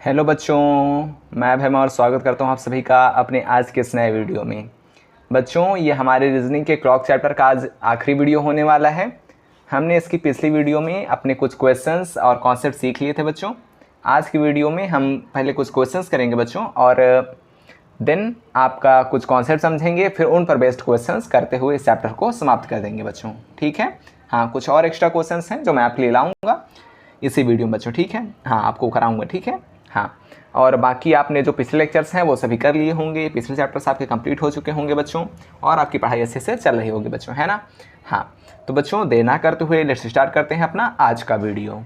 Hello बच्चों, मैं भैम और स्वागत करता हूं आप सभी का अपने आज के इस नए वीडियो में। बच्चों, ये हमारे रीजनिंग के क्लॉक चैप्टर का आज आखिरी वीडियो होने वाला है। हमने इसकी पिछली वीडियो में अपने कुछ क्वेश्चंस और कॉन्सेप्ट सीख लिए थे बच्चों। आज की वीडियो में हम पहले कुछ क्वेश्चंस करेंगे बच्चों, और देन आपका कुछ कॉन्सेप्ट समझेंगे, फिर उन पर बेस्ड क्वेश्चंस करते हुए इस चैप्टर को समाप्त कर देंगे बच्चों। ठीक है? हाँ, कुछ और एक्स्ट्रा क्वेश्चंस हैं जो मैं आपके लिए लाऊंगा इसी वीडियो में बच्चों। ठीक है? हाँ, आपको कराऊंगा। ठीक है? हाँ, और बाकी आपने जो पिछले लेक्चर्स हैं वो सभी कर लिए होंगे, पिछले चैप्टर्स आपके कंप्लीट हो चुके होंगे बच्चों, और आपकी पढ़ाई अच्छे से चल रही होगी बच्चों, है ना? हाँ, तो बच्चों देर ना करते हुए लेट्स स्टार्ट करते हैं अपना आज का वीडियो।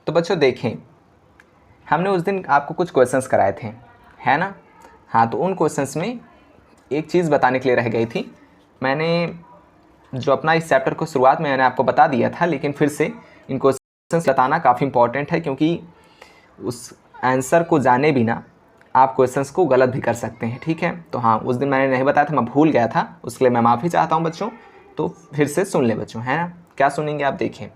तो बच्चों देखें, हमने उस दिन आपको कुछ क्वेश्चंस कराए थे, है ना? हाँ, तो उन क्वेश्चंस में एक चीज़ बताने के लिए रह गई थी। मैंने जो अपना इस चैप्टर को शुरुआत में मैंने आपको बता दिया था, लेकिन फिर से इन क्वेश्चंस बताना काफ़ी इंपॉर्टेंट है, क्योंकि उस आंसर को जाने बिना आप क्वेश्चंस को गलत भी कर सकते हैं। ठीक है? तो हाँ, उस दिन मैंने नहीं बताया था, मैं भूल गया था, उसके लिए मैं माफ़ी चाहता हूँ बच्चों। तो फिर से सुन ले बच्चों, है ना? क्या सुनेंगे आप? देखें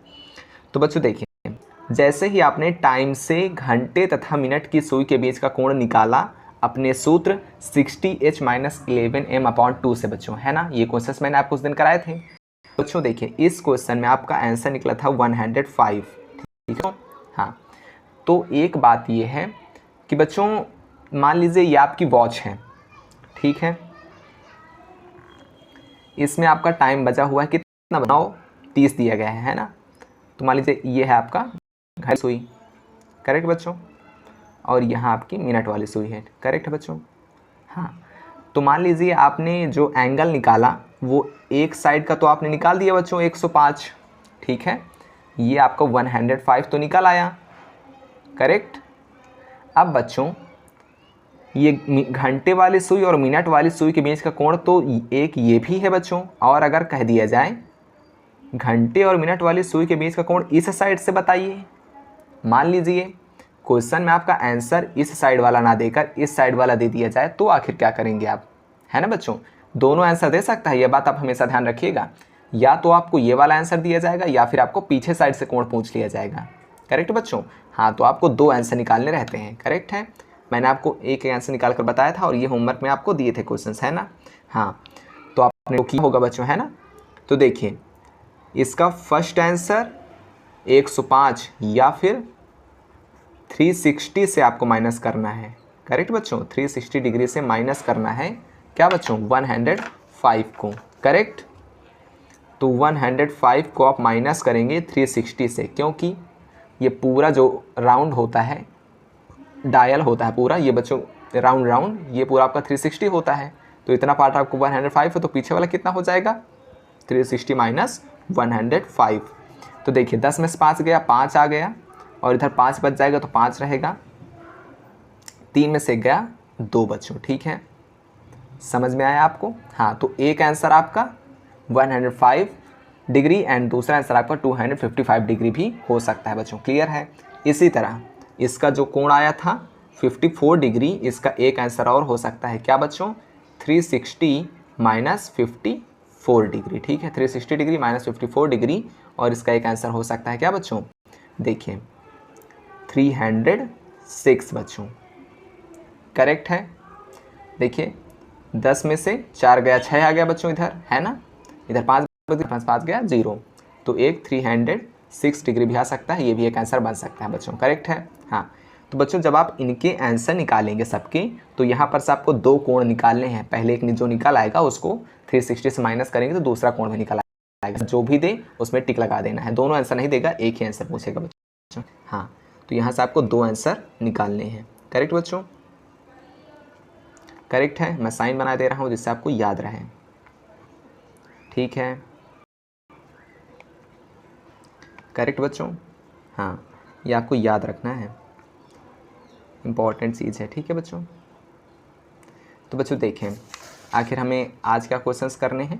तो बच्चों, देखिए, जैसे ही आपने टाइम से घंटे तथा मिनट की सुई के बीच का कोण निकाला अपने सूत्र 60h-11m/2 से बच्चों, है ना? ये क्वेश्चंस मैंने आपको उस दिन कराए थे बच्चों। देखिए, इस क्वेश्चन में आपका आंसर निकला था 105। ठीक है? हाँ, तो एक बात ये है कि बच्चों, मान लीजिए ये आपकी वॉच है, ठीक है? इसमें आपका टाइम बचा हुआ है, कितना बनाओ? 30 दिया गया है ना? तो मान लीजिए ये है आपका घड़ी सुई, करेक्ट बच्चों, और यहाँ आपकी मिनट वाली सुई है, करेक्ट बच्चों? हाँ, तो मान लीजिए आपने जो एंगल निकाला वो एक साइड का तो आपने निकाल दिया बच्चों 105, ठीक है? ये आपका 105 तो निकल आया, करेक्ट? अब बच्चों, ये घंटे वाली सुई और मिनट वाली सुई के बीच का कोण तो एक ये भी है बच्चों, और अगर कह दिया जाए घंटे और मिनट वाली सुई के बीच का कोण इस साइड से बताइए, मान लीजिए क्वेश्चन में आपका आंसर इस साइड वाला ना देकर इस साइड वाला दे दिया जाए, तो आखिर क्या करेंगे आप? है ना बच्चों? दोनों आंसर दे सकता है, ये बात आप हमेशा ध्यान रखिएगा। या तो आपको ये वाला आंसर दिया जाएगा, या फिर आपको पीछे साइड से कोण पूछ लिया जाएगा, करेक्ट बच्चों? हाँ, तो आपको दो आंसर निकालने रहते हैं, करेक्ट है? मैंने आपको एक आंसर निकाल कर बताया था, और ये होमवर्क में आपको दिए थे क्वेश्चन, है ना? हाँ, तो आपने किया होगा बच्चों, है ना? तो देखिए, इसका फर्स्ट आंसर 105 या फिर 360 से आपको माइनस करना है, करेक्ट बच्चों? 360 डिग्री से माइनस करना है क्या बच्चों? 105 को, करेक्ट? तो 105 को आप माइनस करेंगे 360 से, क्योंकि ये पूरा जो राउंड होता है, डायल होता है पूरा, ये बच्चों राउंड राउंड, ये पूरा आपका 360 होता है। तो इतना पार्ट आपको 105 है, तो पीछे वाला कितना हो जाएगा? 360 माइनस 105। तो देखिए, 10 में से 5 गया, 5 आ गया, और इधर 5 बच जाएगा तो 5 रहेगा, 3 में से गया 2 बच्चों, ठीक है? समझ में आया आपको? हाँ, तो एक आंसर आपका 105 डिग्री एंड दूसरा आंसर आपका 255 डिग्री भी हो सकता है बच्चों, क्लियर है? इसी तरह इसका जो कोण आया था 54 डिग्री, इसका एक आंसर और हो सकता है, क्या बच्चों? 360 माइनस 54 डिग्री, ठीक है? 360 डिग्री माइनस 54 डिग्री, और इसका एक आंसर हो सकता है क्या बच्चों? देखिए, 306 बच्चों, करेक्ट है? देखिए, 10 में से 4 गया, 6 आ गया बच्चों इधर, है ना? इधर 5 गया 0, तो एक 306 डिग्री भी आ सकता है, ये भी एक आंसर बन सकता है बच्चों, करेक्ट है? हाँ, तो बच्चों जब आप इनके आंसर निकालेंगे सबके, तो यहाँ पर से आपको दो कोण निकालने हैं। पहले एक जो निकल आएगा उसको 360 से माइनस करेंगे तो दूसरा कोण भी निकल आएगा, जो भी दे उसमें टिक लगा देना है। दोनों आंसर नहीं देगा, एक ही आंसर पूछेगा बच्चों। हाँ, तो यहाँ से आपको दो आंसर निकालने हैं, करेक्ट बच्चों? करेक्ट है? मैं साइन बना दे रहा हूँ जिससे आपको याद रहे, ठीक है? करेक्ट बच्चों? हाँ, ये आपको याद रखना है, इम्पॉर्टेंट चीज़ है, ठीक है बच्चों? तो बच्चों देखें, आखिर हमें आज क्या क्वेश्चंस करने हैं,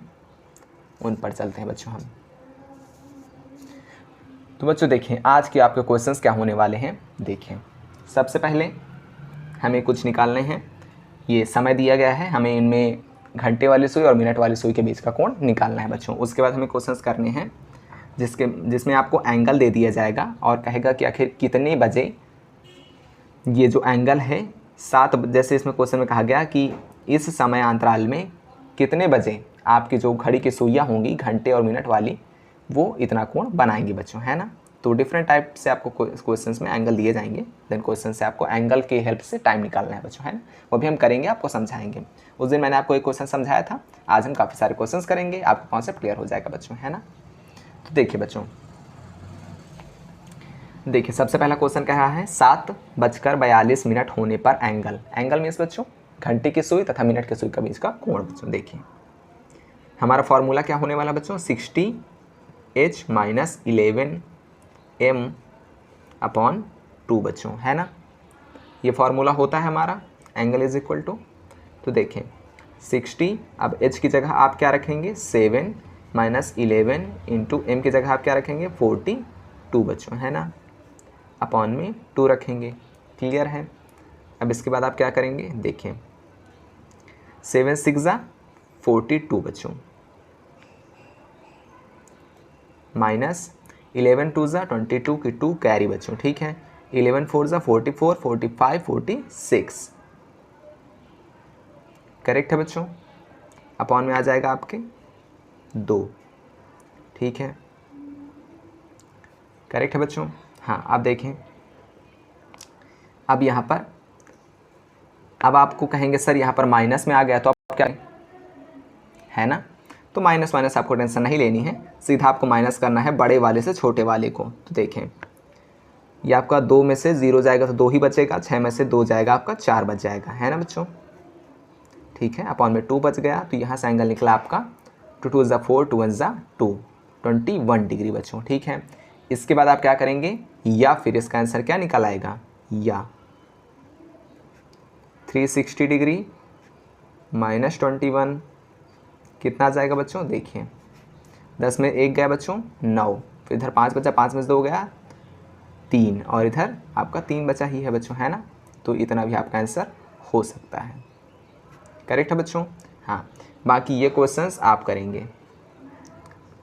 उन पर चलते हैं बच्चों हम। तो बच्चों देखें, आज के आपके क्वेश्चंस क्या होने वाले हैं। देखें, सबसे पहले हमें कुछ निकालने हैं ये समय दिया गया है, हमें इनमें घंटे वाली सुई और मिनट वाली सुई के बीच का कोण निकालना है बच्चों। उसके बाद हमें क्वेश्चंस करने हैं जिसमें आपको एंगल दे दिया जाएगा और कहेगा कि आखिर कितने बजे ये जो एंगल है 7, जैसे इसमें क्वेश्चन में कहा गया कि इस समय अंतराल में कितने बजे आपकी जो घड़ी की सुइयाँ होंगी घंटे और मिनट वाली वो इतना कोण बनाएंगे बच्चों, है ना। तो डिफरेंट टाइप से आपको क्वेश्चंस में एंगल दिए जाएंगे, देन क्वेश्चन से आपको एंगल की हेल्प से टाइम निकालना है बच्चों, है ना। वो भी हम करेंगे, आपको समझाएंगे। उस दिन मैंने आपको एक क्वेश्चन समझाया था, आज हम काफ़ी सारे क्वेश्चंस करेंगे, आपका कॉन्सेप्ट क्लियर हो जाएगा बच्चों, है ना। तो देखिए बच्चों, देखिए सबसे पहला क्वेश्चन क्या है, 7:42 होने पर एंगल। एंगल मीन्स बच्चों घंटे की सुई तथा मिनट की सुई के बीच का कोण बच्चों। देखिए हमारा फॉर्मूला क्या होने वाला बच्चों, 60h - 11m/2 बच्चों, है ना। ये फॉर्मूला होता है हमारा एंगल इज इक्वल टू, तो देखें 60, अब h की जगह आप क्या रखेंगे 7 - 11 इंटू m की जगह आप क्या रखेंगे 42 बच्चों, है ना, अपॉन में 2 रखेंगे। क्लियर है। अब इसके बाद आप क्या करेंगे, देखें 7 × 6 = 42 बच्चों, माइनस 11 × 2 = 22 की 2 कैरी बच्चों, ठीक है। 11 × 4 = 44, 45, 46 करेक्ट है बच्चों। अपॉन में आ जाएगा आपके 2, ठीक है, करेक्ट है बच्चों। हाँ आप देखें, अब यहाँ पर अब आपको कहेंगे सर यहाँ पर माइनस में आ गया तो आप क्या, है ना। तो माइनस माइनस आपको टेंशन नहीं लेनी है, सीधा आपको माइनस करना है बड़े वाले से छोटे वाले को। तो देखें ये आपका 2 में से 0 जाएगा तो 2 ही बचेगा, 6 में से 2 जाएगा आपका 4 बच जाएगा, है ना बच्चों, ठीक है। अपॉन में 2 बच गया, तो यहाँ से एंगल निकला आपका 2 × 2 = 4, 2 × 1 = 2, 21 डिग्री बच्चों, ठीक है। इसके बाद आप क्या करेंगे, या फिर इसका आंसर क्या निकल आएगा, या 360 डिग्री माइनस 21 कितना आ जाएगा बच्चों, देखिए 10 में 1 गया बच्चों 9, फिर इधर 5 बचा, 5 में से 2 गया 3, और इधर आपका 3 बचा ही है बच्चों, है ना। तो इतना भी आपका आंसर हो सकता है, करेक्ट है बच्चों। हाँ बाकी ये क्वेश्चंस आप करेंगे,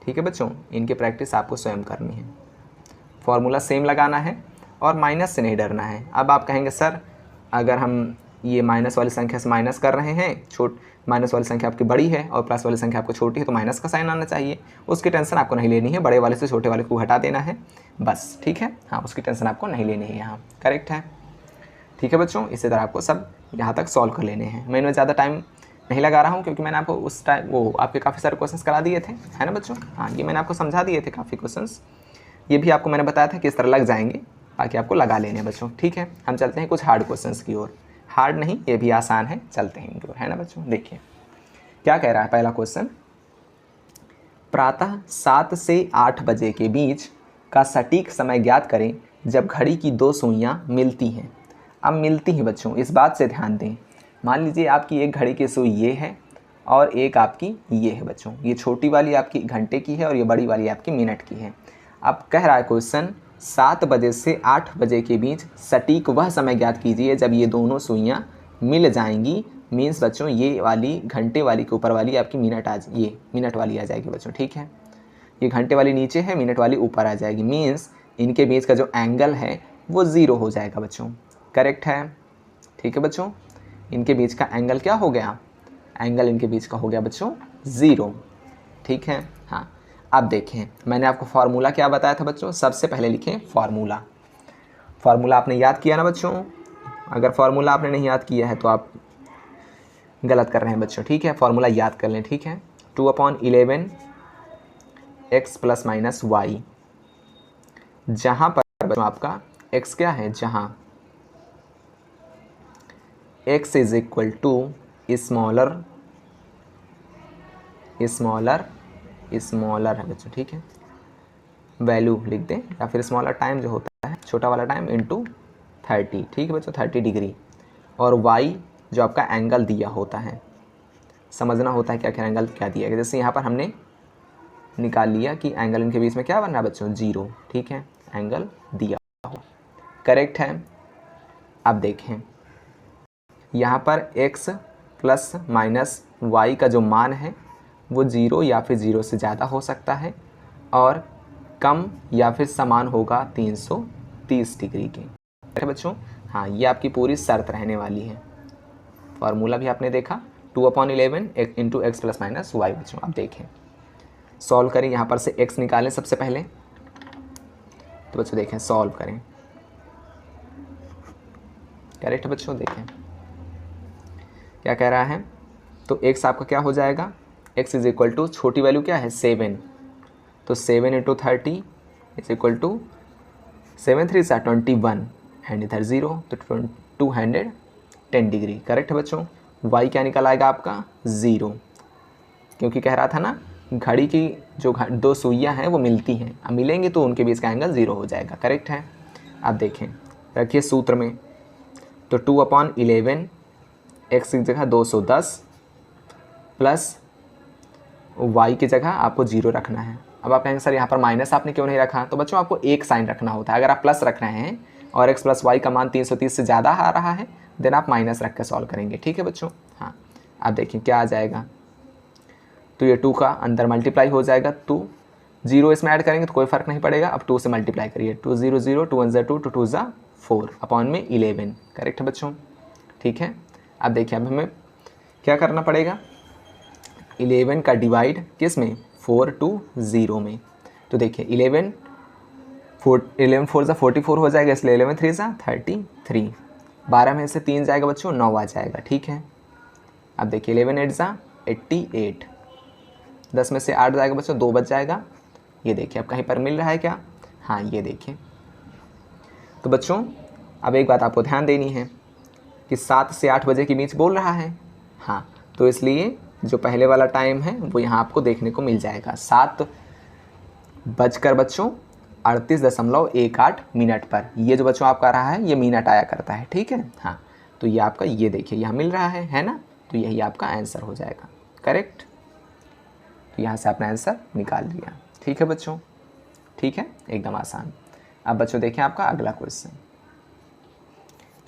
ठीक है बच्चों, इनकी प्रैक्टिस आपको स्वयं करनी है। फॉर्मूला सेम लगाना है और माइनस से नहीं डरना है। अब आप कहेंगे सर अगर हम ये माइनस वाली संख्या से माइनस कर रहे हैं, माइनस वाली संख्या आपकी बड़ी है और प्लस वाली संख्या आपको छोटी है, तो माइनस का साइन आना चाहिए। उसकी टेंशन आपको नहीं लेनी है, बड़े वाले से छोटे वाले को हटा देना है बस, ठीक है। हाँ उसकी टेंशन आपको नहीं लेनी है यहाँ, करेक्ट है, ठीक है बच्चों। इसी तरह आपको सब यहाँ तक सॉल्व कर लेने हैं। मैं इनमें ज़्यादा टाइम नहीं लगा रहा हूँ क्योंकि मैंने आपको उस टाइम वो आपके काफ़ी सारे क्वेश्चंस करा दिए थे, है ना बच्चों। हाँ ये मैंने आपको समझा दिए थे काफ़ी क्वेश्चंस, ये भी आपको मैंने बताया था किस तरह लग जाएंगे, बाकी आपको लगा लेने हैं बच्चों, ठीक है। हम चलते हैं कुछ हार्ड क्वेश्चंस की ओर, हार्ड नहीं ये भी आसान है, चलते हैं इनकी ओर, है ना बच्चों। देखिए क्या कह रहा है पहला क्वेश्चन, प्रातः 7 से 8 बजे के बीच का सटीक समय ज्ञात करें जब घड़ी की 2 सुइयां मिलती हैं। अब मिलती हैं बच्चों, इस बात से ध्यान दें, मान लीजिए आपकी एक घड़ी की सुई ये है और एक आपकी ये है बच्चों, ये छोटी वाली आपकी घंटे की है और ये बड़ी वाली आपकी मिनट की है। अब कह रहा है क्वेश्चन 7 बजे से 8 बजे के बीच सटीक वह समय ज्ञात कीजिए जब ये दोनों सुइयां मिल जाएंगी। मीन्स बच्चों ये वाली घंटे वाली के ऊपर वाली आपकी ये मिनट वाली आ जाएगी बच्चों, ठीक है। ये घंटे वाली नीचे है, मिनट वाली ऊपर आ जाएगी। मीन्स इनके बीच का जो एंगल है वो 0 हो जाएगा बच्चों, करेक्ट है, ठीक है बच्चों। इनके बीच का एंगल क्या हो गया, एंगल इनके बीच का हो गया बच्चों 0, ठीक है। हाँ अब देखें मैंने आपको फार्मूला क्या बताया था बच्चों, सबसे पहले लिखें फार्मूला। फार्मूला आपने याद किया ना बच्चों, अगर फार्मूला आपने नहीं याद किया है तो आप गलत कर रहे हैं बच्चों, ठीक है। फार्मूला याद कर लें, ठीक है। 2/11 x ± y, जहाँ पर बच्चों आपका x क्या है, जहाँ x is equal to smaller है बच्चों, ठीक है। वैल्यू लिख दें या फिर स्मॉलर टाइम जो होता है छोटा वाला टाइम इंटू 30, ठीक है बच्चों, 30 डिग्री, और y जो आपका एंगल दिया होता है, समझना होता है क्या क्या एंगल क्या दिया गया। जैसे यहाँ पर हमने निकाल लिया कि एंगल इनके बीच में क्या बन रहा है बच्चों 0, ठीक है, एंगल दिया हो, करेक्ट है। अब देखें यहाँ पर x प्लस माइनस वाई का जो मान है वो 0 या फिर 0 से ज़्यादा हो सकता है और कम या फिर समान होगा 330 डिग्री के। ठीक है बच्चों, हाँ ये आपकी पूरी शर्त रहने वाली है। फार्मूला भी आपने देखा 2/11 into x plus minus y. बच्चों आप देखें, सॉल्व करें, यहाँ पर से x निकालें सबसे पहले। तो बच्चों देखें, सॉल्व करें। करेक्ट बच्चों, देखें क्या कह रहा है। तो x आपका क्या हो जाएगा, x इज इक्वल टू छोटी वैल्यू क्या है 7, तो 7 इंटू 30 इज इक्वल टू 7 3 सा 21 एंड इधर 0, तो 210 डिग्री। करेक्ट है बच्चों। y क्या निकल आएगा आपका 0, क्योंकि कह रहा था ना घड़ी की जो दो सुइयाँ हैं वो मिलती हैं, अब मिलेंगे तो उनके बीच का एंगल 0 हो जाएगा। करेक्ट है। आप देखें, रखिए सूत्र में, तो 2/11 x की जगह 210 प्लस y की जगह आपको 0 रखना है। अब आप कहेंगे सर यहाँ पर माइनस आपने क्यों नहीं रखा, तो बच्चों आपको एक साइन रखना होता है। अगर आप प्लस रख रहे हैं और x प्लस वाई का मान 330 से ज़्यादा आ रहा है देन आप माइनस रख के सॉल्व करेंगे। ठीक है बच्चों। हाँ आप देखिए क्या आ जाएगा, तो ये 2 का अंदर मल्टीप्लाई हो जाएगा, 2 0 इसमें ऐड करेंगे तो कोई फ़र्क नहीं पड़ेगा। अब 2 से मल्टीप्लाई करिए, 2 0 0 2 1 ज़ा 2 2 ज़ा 4 अपॉन में 11। करेक्ट है बच्चों। ठीक है। अब देखिए, अब हमें क्या करना पड़ेगा, 11 का डिवाइड किस में, 4 to 0 में। तो देखिए 11 4 ज़ा 44 हो जाएगा, इसलिए 11 3 ज़ा 33। 12 में से 3 जाएगा बच्चों, 9 आ जाएगा। ठीक है। अब देखिए 11 8 ज़ा 88, 10 में से 8 जाएगा बच्चों, 2 बच जाएगा। ये देखिए अब कहीं पर मिल रहा है क्या, हाँ ये देखिए। तो बच्चों अब एक बात आपको ध्यान देनी है कि 7 से 8 बजे के बीच बोल रहा है, हाँ तो इसलिए जो पहले वाला टाइम है वो यहाँ आपको देखने को मिल जाएगा 7 बजकर बच्चों 38.18 मिनट पर। ये जो बच्चों आपका रहा है ये मिनट आया करता है। ठीक है। हाँ तो ये आपका, ये देखिए यहाँ मिल रहा है ना, तो यही आपका आंसर हो जाएगा। करेक्ट। तो यहाँ से आपने आंसर निकाल लिया। ठीक है बच्चों। ठीक है, एकदम आसान। अब बच्चों देखें आपका अगला क्वेश्चन,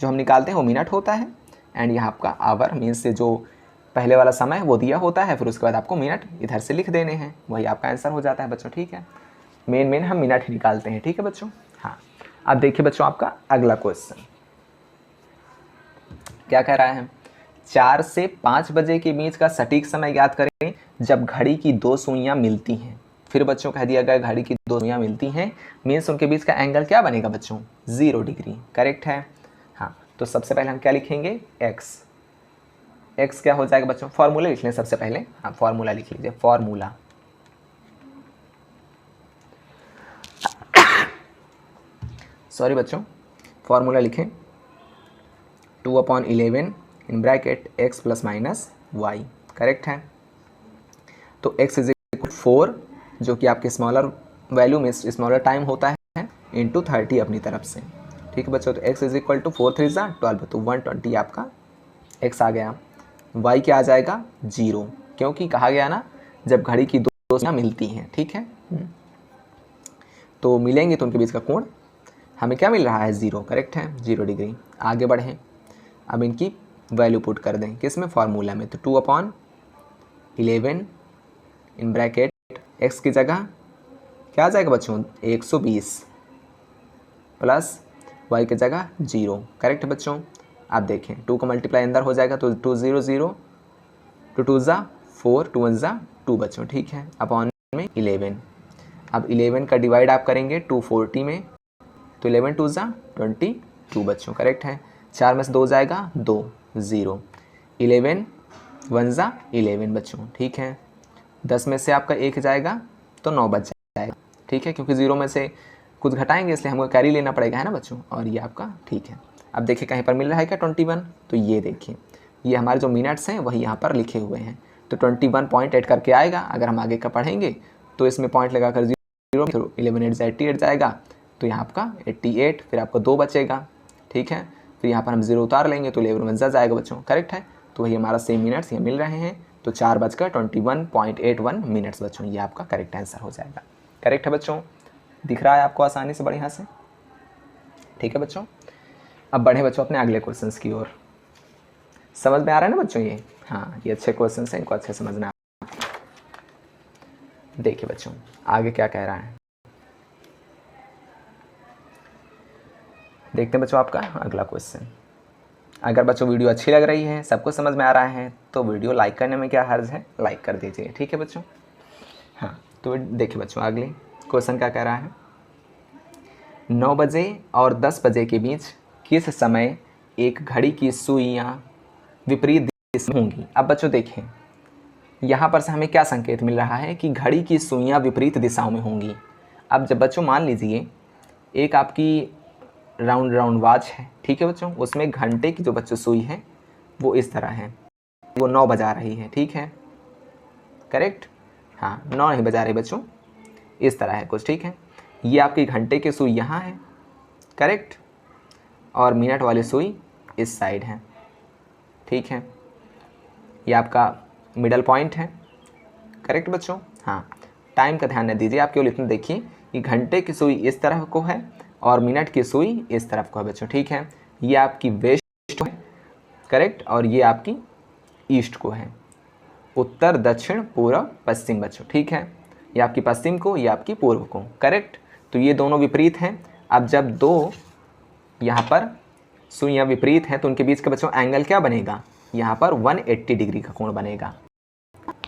जो हम निकालते हैं वो मिनट होता है एंड यहाँ आपका आवर मीन्स से जो पहले वाला समय है वो दिया होता है, फिर उसके बाद आपको मिनट इधर से लिख देने हैं, वही आपका आंसर हो जाता है बच्चों। ठीक है, मेन हम मिनट ही निकालते हैं। ठीक है बच्चों। हाँ अब देखिए बच्चों आपका अगला क्वेश्चन क्या कह रहा है, 4 से 5 बजे के बीच का सटीक समय ज्ञात करें जब घड़ी की दो सुइयां मिलती हैं। फिर बच्चों कह दिया गया घड़ी की दो सुइयां मिलती हैं मीन्स उनके बीच का एंगल क्या बनेगा बच्चों, 0 डिग्री। करेक्ट है। हाँ तो सबसे पहले हम क्या लिखेंगे, x क्या हो जाएगा बच्चों, फॉर्मूला लिख लें सबसे पहले। हाँ फॉर्मूला लिख लीजिए, फॉर्मूला सॉरी बच्चों, फॉर्मूला लिखें 2/11 in bracket x plus minus y. Correct है। तो x इज इक्वल 4 जो कि आपके स्मॉलर वैल्यू में स्मॉलर टाइम होता है इंटू 30 अपनी तरफ से। ठीक है बच्चों, तो x इज इक्वल टू 4 3 ज़ा 12, तो 120 आपका x आ गया। y क्या आ जाएगा 0, क्योंकि कहा गया ना जब घड़ी की दो सुइयां मिलती हैं। ठीक है, तो मिलेंगे तो उनके बीच का कोण हमें क्या मिल रहा है 0। करेक्ट है, 0 डिग्री। आगे बढ़ें, अब इनकी वैल्यू पुट कर दें किस में, फॉर्मूला में। तो 2/11 इन ब्रैकेट x की जगह क्या आ जाएगा बच्चों 120 प्लस y की जगह 0। करेक्ट है बच्चों। आप देखें 2 का मल्टीप्लाई अंदर हो जाएगा तो 2 0 0, 2 2 ज़ा 4, 2 1 ज़ा 2 बच्चों। ठीक है, अपॉन में 11। अब 11 का डिवाइड आप करेंगे 240 में, तो 11 2 ज़ा 22 बच्चों। करेक्ट है। 4 में से 2 जाएगा 2 0, 11 1 ज़ा 11 बच्चों। ठीक है, 10 में से आपका 1 जाएगा तो 9 बच जाएगा। ठीक है, क्योंकि 0 में से कुछ घटाएंगे इसलिए हमको कैरी लेना पड़ेगा, है ना बच्चों। और ये आपका ठीक है। अब देखिए कहीं पर मिल रहा है क्या 21, तो ये देखिए ये हमारे जो मिनट्स हैं वही यहाँ पर लिखे हुए हैं, तो 21.8 करके आएगा। अगर हम आगे का पढ़ेंगे तो इसमें पॉइंट लगाकर 0 फिर 11 8 88 जाएगा, तो यहाँ आपका 88, फिर आपका 2 बचेगा। ठीक है, फिर यहाँ पर हम 0 उतार लेंगे तो 11 1 जाएगा बच्चों। करेक्ट है, तो वही हमारा सेम मिनट्स यहाँ मिल रहे हैं, तो 4:21.81 मिनट्स बच्चों, ये आपका करेक्ट आंसर हो जाएगा। करेक्ट है बच्चों, दिख रहा है आपको आसानी से बढ़िया से। ठीक है बच्चों, अब बढ़े बच्चों अपने अगले क्वेश्चंस की ओर। समझ में आ रहा है ना बच्चों ये? हाँ, ये अच्छे क्वेश्चन हैं, इनको अच्छे समझना। देखिए बच्चों आगे क्या कह रहा है, देखते हैं बच्चों आपका अगला क्वेश्चन। अगर बच्चों वीडियो अच्छी लग रही है, सबको समझ में आ रहा है, तो वीडियो लाइक करने में क्या हर्ज है, लाइक कर दीजिए, ठीक है बच्चों। हाँ, तो देखिए बच्चों अगले क्वेश्चन क्या कह रहा है, 9 बजे और 10 बजे के बीच किस समय एक घड़ी की सुइयां विपरीत दिशा में होंगी। अब बच्चों देखें, यहाँ पर से हमें क्या संकेत मिल रहा है कि घड़ी की सुइयां विपरीत दिशाओं में होंगी। अब जब बच्चों मान लीजिए एक आपकी राउंड राउंड वॉच है, ठीक है बच्चों, उसमें घंटे की जो बच्चों सुई है वो इस तरह है, वो 9 बजा रही है, ठीक है, करेक्ट। हाँ, 9 नहीं बजा रही बच्चों, इस तरह है कुछ, ठीक है। ये आपकी घंटे की सुई यहाँ है, करेक्ट, और मिनट वाली सुई इस साइड है, ठीक है। ये आपका मिडल पॉइंट है, करेक्ट बच्चों। हाँ, टाइम का ध्यान न दीजिए, आप केवल इतना देखिए कि घंटे की सुई इस तरफ को है और मिनट की सुई इस तरफ को है बच्चों, ठीक है। ये आपकी वेस्ट है, करेक्ट, और ये आपकी ईस्ट को है, उत्तर दक्षिण पूर्व पश्चिम बच्चों, ठीक है। ये आपकी पश्चिम को, ये आपकी पूर्व को, करेक्ट। तो ये दोनों विपरीत हैं। अब जब दो यहाँ पर सुइयाँ विपरीत हैं तो उनके बीच का बच्चों एंगल क्या बनेगा, यहाँ पर 180 डिग्री का कोण बनेगा।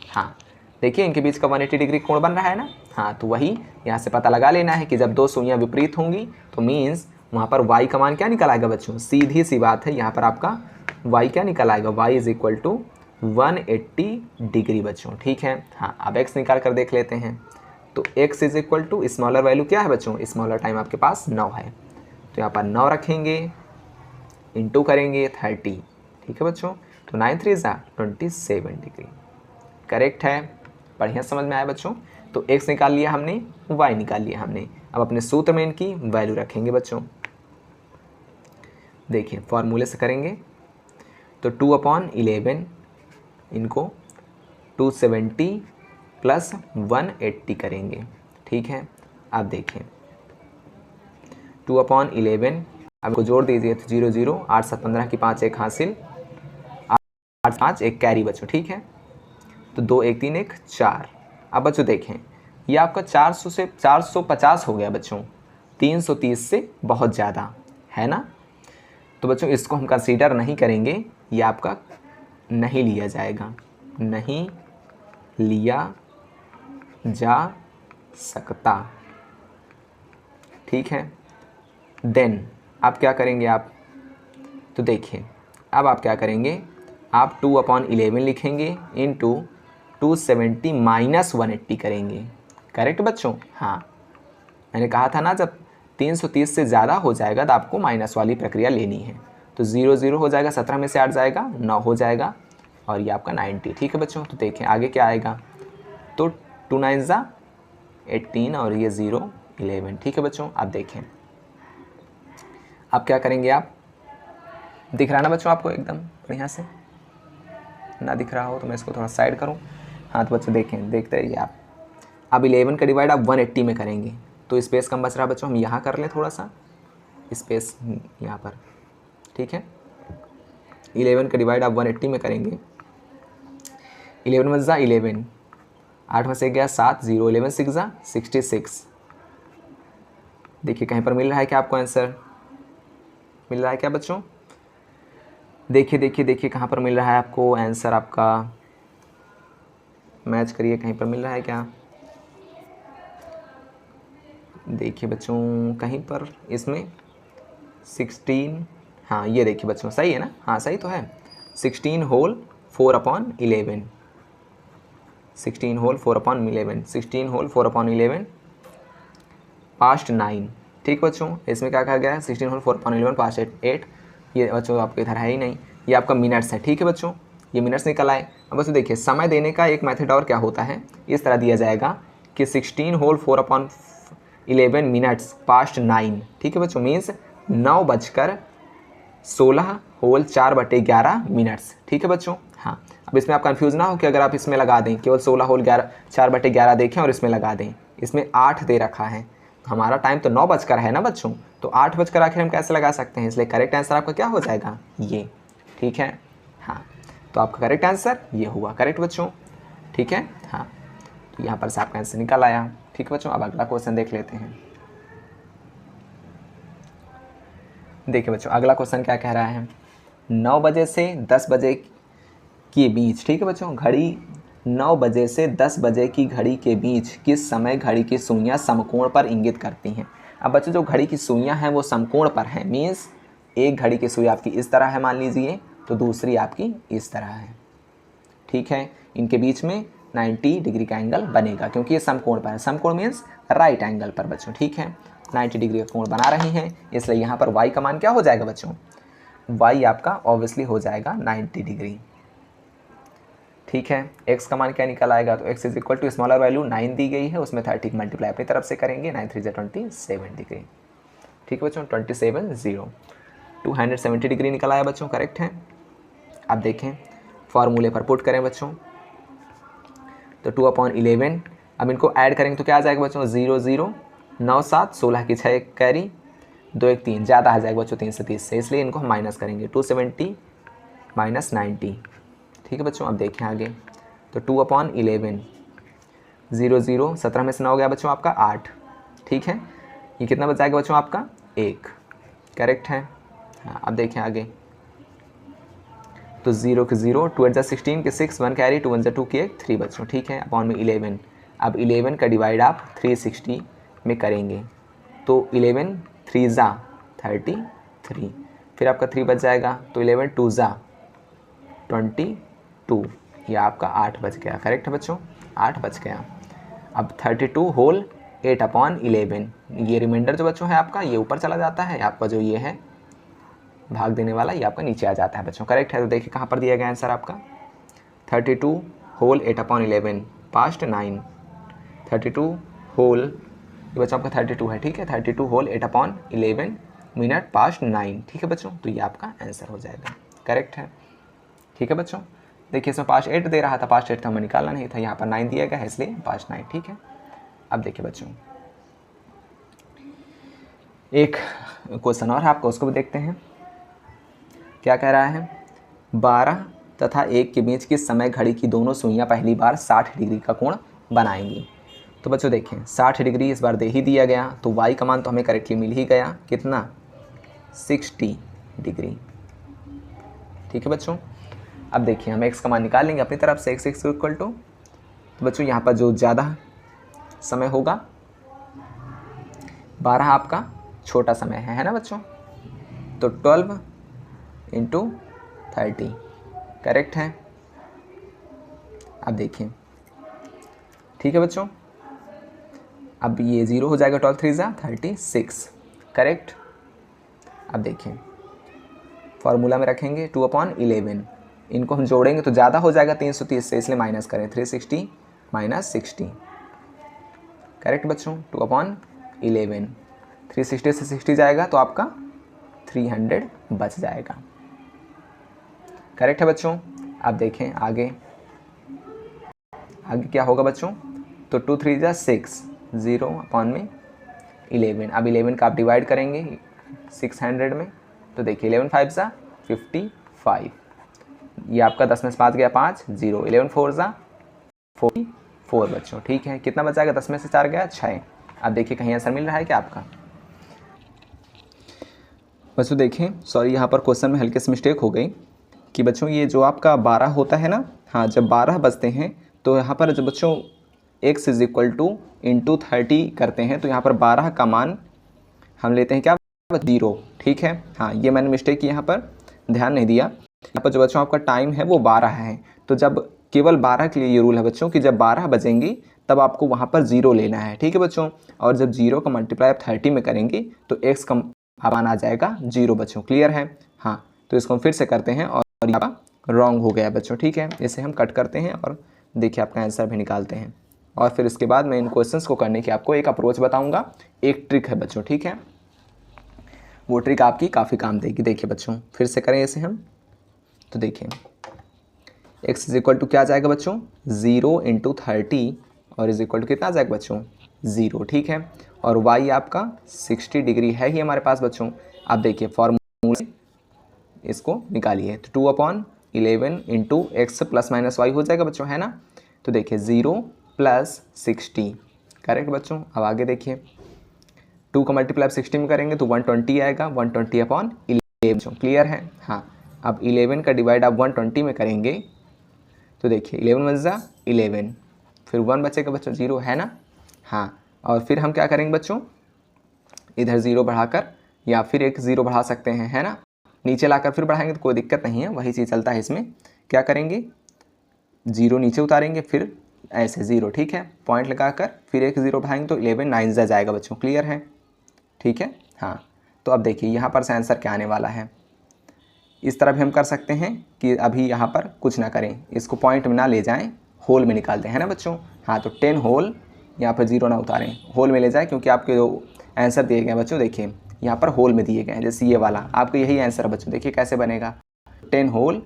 हाँ, देखिए इनके बीच का 180 डिग्री कोण बन रहा है ना। हाँ, तो वही यहाँ से पता लगा लेना है कि जब दो सुइयाँ विपरीत होंगी तो मीन्स वहाँ पर y का मान क्या निकल आएगा बच्चों, सीधी सी बात है, यहाँ पर आपका y क्या निकल आएगा, y is equal to 180 degree बच्चों, ठीक है। हाँ, अब x निकाल कर देख लेते हैं, तो x is equal to smaller value क्या है बच्चों, स्मॉलर टाइम आपके पास 9 है, तो यहाँ पर 9 रखेंगे, इंटू करेंगे 30, ठीक है बच्चों। तो 9 3 ज़ा 27 डिग्री, करेक्ट है। बढ़िया समझ में आया बच्चों। तो x निकाल लिया हमने, y निकाल लिया हमने। अब अपने सूत्र में इनकी वैल्यू रखेंगे बच्चों। देखिए फॉर्मूले से करेंगे तो 2/11 इनको 270 प्लस 180 करेंगे, ठीक है। अब देखिए 2/11, अब को जोड़ दीजिए तो 0 0, 8 7 15 की 5 1 हासिल, 8 5 1 कैरी बच्चों, ठीक है। तो 2 1 3 1 4। अब बच्चों देखें ये आपका 400 से 450 हो गया बच्चों, 330 से बहुत ज़्यादा है ना। तो बच्चों इसको हम कंसीडर नहीं करेंगे, ये आपका नहीं लिया जाएगा, नहीं लिया जा सकता, ठीक है। देन आप क्या करेंगे आप, तो देखिए अब आप क्या करेंगे, आप 2/11 लिखेंगे इंटू 270 माइनस 180 करेंगे, करेक्ट बच्चों। हाँ, मैंने कहा था ना जब 330 से ज़्यादा हो जाएगा तो आपको माइनस वाली प्रक्रिया लेनी है। तो 0 0 हो जाएगा, 17 में से 8 जाएगा, 9 हो जाएगा, और ये आपका 90, ठीक है बच्चों। तो देखें आगे क्या आएगा, तो 2 9 ज़ा 18 और ये 0 11, ठीक है बच्चों। अब देखें अब क्या करेंगे आप, दिख रहा है ना बच्चों आपको एकदम बढ़िया से, ना दिख रहा हो तो मैं इसको थोड़ा साइड करूं। हाँ तो बच्चों देखें, देखते रहिए आप। अब 11 का डिवाइड आप 180 में करेंगे तो स्पेस कम बच रहा है बच्चों, हम यहाँ कर लें थोड़ा सा स्पेस यहाँ पर, ठीक है। 11 का डिवाइड आप 180 में करेंगे, 11 में ज़ा 11, 8 में से गया 7, 0 11 6 ज़ा 66। देखिए कहीं पर मिल रहा है क्या आपको आंसर, मिल रहा है क्या बच्चों, देखिए देखिए देखिए कहाँ पर मिल रहा है आपको आंसर, आपका मैच करिए, कहीं पर मिल रहा है क्या, देखिए बच्चों कहीं पर इसमें 16, हाँ ये देखिए बच्चों सही है ना, हाँ सही तो है, 16 होल 4/11, 16 होल 4/11, 16 होल 4/11 पास्ट 9, ठीक बच्चों। इसमें क्या कहा गया है, 16 होल 4/11 पास्ट 8, ये बच्चों आपको इधर है ही नहीं, ये आपका मिनट्स है, ठीक है बच्चों, ये मिनट्स निकल आए। अब बच्चों देखिए समय देने का एक मेथड और क्या होता है, इस तरह दिया जाएगा कि 16 होल 4/11 मिनट्स पास्ट 9, ठीक है बच्चों, मीन्स 9:16 होल 4/11 मिनट्स, ठीक है बच्चों। हाँ, अब इसमें आप कंफ्यूज ना हो कि अगर आप इसमें लगा दें केवल 16 होल 4/11 देखें और इसमें लगा दें, इसमें 8 दे रखा है, हमारा टाइम तो 9 बजकर है ना बच्चों, तो 8 बजकर आखिर हम कैसे लगा सकते हैं, इसलिए करेक्ट आंसर आपका क्या हो जाएगा ये, ठीक है। हाँ, तो आपका करेक्ट आंसर ये हुआ। करेक्ट बच्चों, ठीक है। हाँ, तो यहाँ पर से आपका आंसर निकल आया। ठीक है बच्चों, अब अगला क्वेश्चन देख लेते हैं। देखिए बच्चों, अगला क्वेश्चन क्या कह रहा है, 9 बजे से 10 बजे के बीच, ठीक है बच्चों, घड़ी 9 बजे से 10 बजे की घड़ी के बीच किस समय घड़ी की सुइयां समकोण पर इंगित करती हैं। अब बच्चों, जो घड़ी की सुइयां हैं वो समकोण पर हैं, मीन्स एक घड़ी की सुई आपकी इस तरह है मान लीजिए, तो दूसरी आपकी इस तरह है। ठीक है, इनके बीच में 90 डिग्री का एंगल बनेगा क्योंकि ये समकोण पर है। समकोण मीन्स राइट एंगल पर बच्चों। ठीक है, 90 डिग्री का कोण बना रही हैं, इसलिए यहाँ पर y का मान क्या हो जाएगा बच्चों, y आपका ऑब्वियसली हो जाएगा 90 डिग्री। ठीक है, x का मान क्या निकल आएगा, तो x is equal to smaller value 9 दी गई है, उसमें 30 मल्टीप्लाई अपनी तरफ से करेंगे, 9 3 27 डिग्री। ठीक है बच्चों, 270 डिग्री निकल आया बच्चों। करेक्ट है। अब देखें, फॉर्मूले पर पुट करें बच्चों, तो 2/11, अब इनको ऐड करेंगे तो क्या आ जाएगा बच्चों, 0 0 9 7 16 की 6 कैरी 2 1 3, ज़्यादा आ जाएगा बच्चों 3 से 30 से, इसलिए इनको हम माइनस करेंगे, 270 माइनस 90। ठीक है बच्चों, अब देखें आगे, तो 2/11, 0 0 17 में से 9 गया बच्चों आपका 8। ठीक है, ये कितना बच जाएगा बच्चों आपका 1। करेक्ट है। हाँ, अब देखें आगे, तो 0 के 0, 2 8 16 के 6, 1 कैरी, 2 1 2 की 1 3 बच्चों। ठीक है, अपॉन में 11, अब 11 का डिवाइड आप 360 में करेंगे, तो 11 3 ज़ा 33, फिर आपका 3 बच जाएगा, तो 11 2 ज़ा 22, यह आपका 8 बच गया। करेक्ट है बच्चों, 8 बच गया। अब 32 होल 8/11, ये रिमाइंडर जो बच्चों है आपका ये ऊपर चला जाता है, आपका जो ये है भाग देने वाला ये आपका नीचे आ जाता है बच्चों। करेक्ट है, तो देखिए कहाँ पर दिया गया आंसर आपका, 32 होल 8/11 पास्ट 9, 32 होल, ये बच्चों आपका 32 है। ठीक है, 32 होल 8/11 मिनट पास्ट 9। ठीक है बच्चों, तो ये आपका आंसर हो जाएगा। करेक्ट है। ठीक है बच्चों, देखिए इसमें पास्ट 8 दे रहा था, पास्ट 8 तो हमें निकालना नहीं था, यहाँ पर 9 दिया गया है इसलिए पास्ट 9। ठीक है, अब देखिए बच्चों, एक क्वेश्चन और है आपको, उसको भी देखते हैं। क्या कह रहा है, 12 तथा 1 के बीच किस समय घड़ी की दोनों सुइयां पहली बार 60 डिग्री का कोण बनाएंगी। तो बच्चों देखें, 60 डिग्री इस बार दे ही दिया गया, तो y का मान तो हमें करेक्टली मिल ही गया, कितना, 60 डिग्री। ठीक है बच्चों, अब देखिए हम x का मान निकाल लेंगे अपनी तरफ से, x इक्वल टू, तो बच्चों यहाँ पर जो ज़्यादा समय होगा 12 आपका छोटा समय है ना बच्चों, तो 12 इंटू 30। करेक्ट है। अब देखिए, ठीक है बच्चों, अब ये 0 हो जाएगा, 12 3 ज़ा 36। करेक्ट। अब देखिए फॉर्मूला में रखेंगे 2/11, इनको हम जोड़ेंगे तो ज़्यादा हो जाएगा 330 से, इसलिए माइनस करें, 360 माइनस 60। करेक्ट बच्चों, 2/11, 360 से 60 जाएगा तो आपका 300 बच जाएगा। करेक्ट है बच्चों। अब देखें आगे, आगे क्या होगा बच्चों, तो 2 3 ज़ा 6, 0/11, अब 11 का आप डिवाइड करेंगे 600 में, तो देखिए 11 5 ज़ा 55, ये आपका 10 में से 5 गया 5, 0, 11 4 ज़ा 44 बच्चों। ठीक है, कितना बच जाएगा, 10 में से 4 गया 6। अब देखिए कहीं आंसर मिल रहा है क्या आपका बच्चों। देखें सॉरी, यहाँ पर क्वेश्चन में हल्की सी मिस्टेक हो गई कि बच्चों ये जो आपका 12 होता है ना, हाँ जब 12 बजते हैं तो यहाँ पर जब बच्चों x is equal two into 30 करते हैं, तो यहाँ पर 12 का मान हम लेते हैं क्या, 0। ठीक है, हाँ ये मैंने मिस्टेक की, यहाँ पर ध्यान नहीं दिया। यहाँ पर जो बच्चों आपका टाइम है वो 12 है, तो जब केवल 12 के लिए ये रूल है बच्चों कि जब 12 बजेंगी तब आपको वहाँ पर 0 लेना है। ठीक है बच्चों, और जब 0 का मल्टीप्लाई आप 30 में करेंगे तो x का मान आ जाएगा 0 बच्चों। क्लियर है। हाँ, तो इसको हम फिर से करते हैं, और यहाँ रॉन्ग हो गया बच्चों। ठीक है, इसे हम कट करते हैं और देखिए आपका आंसर भी निकालते हैं, और फिर इसके बाद मैं इन क्वेश्चंस को करने की आपको एक अप्रोच बताऊंगा, एक ट्रिक है बच्चों। ठीक है, वो ट्रिक आपकी काफ़ी काम देगी। देखिए बच्चों फिर से करें इसे हम, तो देखिए x इज इक्वल टू क्या आ जाएगा बच्चों, 0 इंटू 30, और इज इक्वल टू कितना आ जाएगा बच्चों, 0। ठीक है, और y आपका 60 डिग्री है ही हमारे पास बच्चों। अब देखिए फॉर्मूले इसको निकालिए, तो 11 into x plus minus y हो जाएगा बच्चों, है ना। तो देखिए 0 प्लस 60, करेक्ट बच्चों। अब आगे देखिए 2 का मल्टीप्लाई 60 में करेंगे तो 120 आएगा, 120 अपॉन 11, क्लियर है। हाँ, अब 11 का डिवाइड आप 120 में करेंगे तो देखिए 11 वन जा 11, फिर 1 बचेगा बच्चों 0, है ना। हाँ, और फिर हम क्या करेंगे बच्चों, इधर 0 बढ़ाकर या फिर एक 0 बढ़ा सकते हैं, है ना। नीचे लाकर फिर बढ़ाएंगे तो कोई दिक्कत नहीं है, वही चीज़ चलता है इसमें। क्या करेंगे, 0 नीचे उतारेंगे फिर ऐसे 0, ठीक है, पॉइंट लगाकर फिर एक 0 बढ़ाएंगे तो 11 9 जा जाएगा बच्चों, क्लियर है, ठीक है। हाँ, तो अब देखिए यहाँ पर से आंसर क्या आने वाला है। इस तरह भी हम कर सकते हैं कि अभी यहाँ पर कुछ ना करें, इसको पॉइंट में ना ले जाएं, होल में निकाल दें, है ना बच्चों। हाँ, तो 10 होल, यहाँ पर 0 ना उतारें, होल में ले जाएं, क्योंकि आपके जो आंसर दिए गए हैं बच्चों, देखिए यहाँ पर होल में दिए गए हैं, जैसे ये वाला आपका यही आंसर है बच्चों। देखिए कैसे बनेगा, 10 होल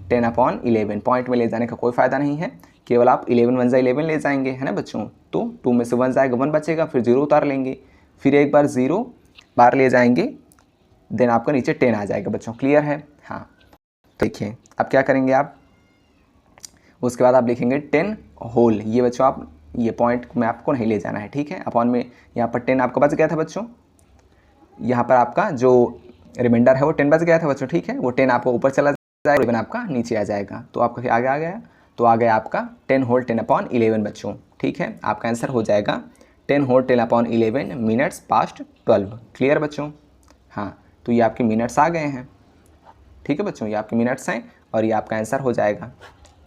10 अपॉन 11, पॉइंट में ले जाने का कोई फ़ायदा नहीं है, केवल आप 11 वन जा 11 ले जाएंगे, है ना बच्चों। तो 2 में से 1 जाएगा, 1 बचेगा, फिर 0 उतार लेंगे, फिर एक बार 0 बार ले जाएंगे, देन आपका नीचे 10 आ जाएगा बच्चों, क्लियर है। हाँ, देखिए अब क्या करेंगे आप, उसके बाद आप लिखेंगे 10 होल, ये बच्चों आप ये पॉइंट में आपको नहीं ले जाना है, ठीक है। अपॉन में यहाँ पर 10 आपका बच गया था बच्चों, यहाँ पर आपका जो रिमाइंडर है वो 10 बच गया था बच्चों, ठीक है। वो 10 आपको ऊपर चला जाएगा, 11 आपका नीचे आ जाएगा, तो आपका आगे आ गया, तो आ गया आपका 10 होल 10 अपॉन 11 बच्चों, ठीक है। आपका आंसर हो जाएगा 10 whole 10 upon 11 minutes past 12, clear बच्चों। हाँ, तो ये आपके मिनट्स आ गए हैं, ठीक है बच्चों, ये आपके मिनट्स हैं और ये आपका आंसर हो जाएगा,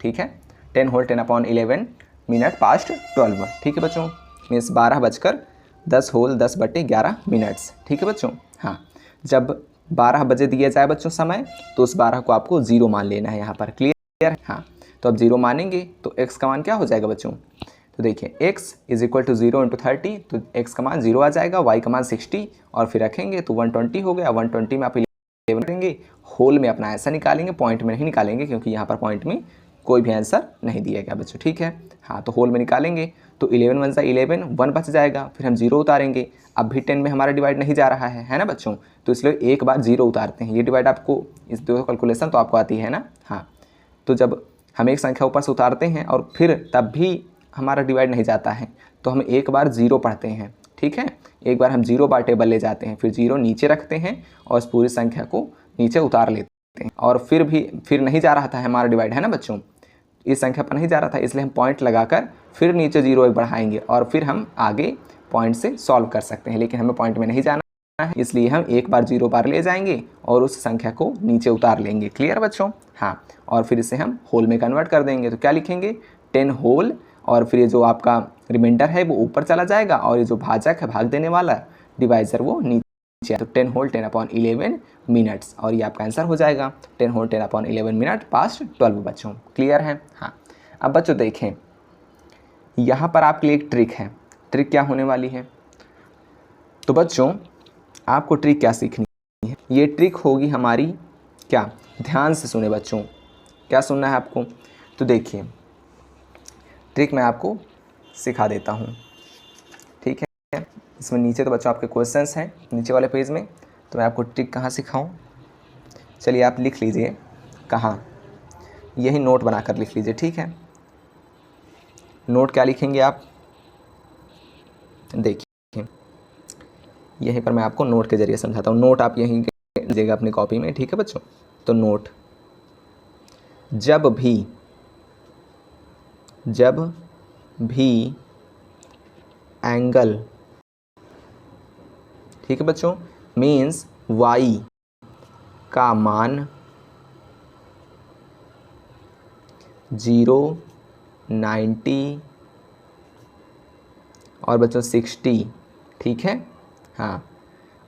ठीक है। 10 होल 10 अपॉन 11 मिनट पास्ट 12, ठीक है बच्चों, मीन्स 12:10 होल 10/11 मिनट्स, ठीक है बच्चों। हाँ, जब 12 बजे दिया जाए बच्चों समय, तो उस 12 को आपको 0 मान लेना है यहाँ पर, क्लियर। हाँ, तो अब 0 मानेंगे तो x का मान क्या हो जाएगा बच्चों, तो देखिए x is equal to 0 into 30, तो x का मान 0 आ जाएगा, y का मान 60 और फिर रखेंगे तो 120 हो गया। 120 में आप 11 करेंगे, होल में अपना आंसर निकालेंगे, पॉइंट में नहीं निकालेंगे, क्योंकि यहाँ पर पॉइंट में कोई भी आंसर नहीं दिया गया बच्चों, ठीक है। हाँ, तो होल में निकालेंगे तो 11 वन सा 11, 1 बच जाएगा, फिर हम 0 उतारेंगे। अब भी 10 में हमारा डिवाइड नहीं जा रहा है ना बच्चों, तो इसलिए एक बार 0 उतारते हैं। ये डिवाइड आपको इस दो कैलकुलेशन तो आपको आती है ना। हाँ, तो जब हम एक संख्या ऊपर से उतारते हैं और फिर तब भी हमारा डिवाइड नहीं जाता है, तो हम एक बार 0 पढ़ते हैं, ठीक है। एक बार हम 0 बार टेबल ले जाते हैं, फिर 0 नीचे रखते हैं और इस पूरी संख्या को नीचे उतार लेते हैं, और फिर नहीं जा रहा था हमारा डिवाइड, है ना बच्चों, इस संख्या पर नहीं जा रहा था, इसलिए हम पॉइंट लगाकर फिर नीचे 0 एक बढ़ाएंगे और फिर हम आगे पॉइंट से सॉल्व कर सकते हैं। लेकिन हमें पॉइंट में नहीं जाना है, इसलिए हम एक बार 0 बार ले जाएंगे और उस संख्या को नीचे उतार लेंगे, क्लियर बच्चों। हाँ, और फिर इसे हम होल में कन्वर्ट कर देंगे, तो क्या लिखेंगे 10 होल, और फिर ये जो आपका रिमाइंडर है वो ऊपर चला जाएगा और ये जो भाजक है, भाग देने वाला डिवाइजर, वो नीचे, तो 10 होल 10 अपॉन 11 मिनट्स, और ये आपका आंसर हो जाएगा 10 होल 10 अपॉन 11 मिनट पास्ट 12 बच्चों, क्लियर है। हाँ, अब बच्चों देखें, यहाँ पर आपके लिए एक ट्रिक है। ट्रिक क्या होने वाली है, तो बच्चों आपको ट्रिक क्या सीखनी है, ये ट्रिक होगी हमारी, क्या, ध्यान से सुने बच्चों, क्या सुनना है आपको। तो देखिए ट्रिक मैं आपको सिखा देता हूँ, ठीक है। इसमें नीचे तो बच्चों आपके क्वेश्चंस हैं नीचे वाले पेज में, तो मैं आपको ट्रिक कहाँ सिखाऊं, चलिए आप लिख लीजिए कहाँ, यही नोट बनाकर लिख लीजिए, ठीक है। नोट क्या लिखेंगे आप, देखिए यहीं पर मैं आपको नोट के जरिए समझाता हूँ। नोट आप यहीं लीजिएगा अपनी कॉपी में, ठीक है बच्चों। तो नोट, जब भी एंगल, ठीक है बच्चों, मीन्स y का मान 0, 90 और बच्चों 60, ठीक है। हाँ,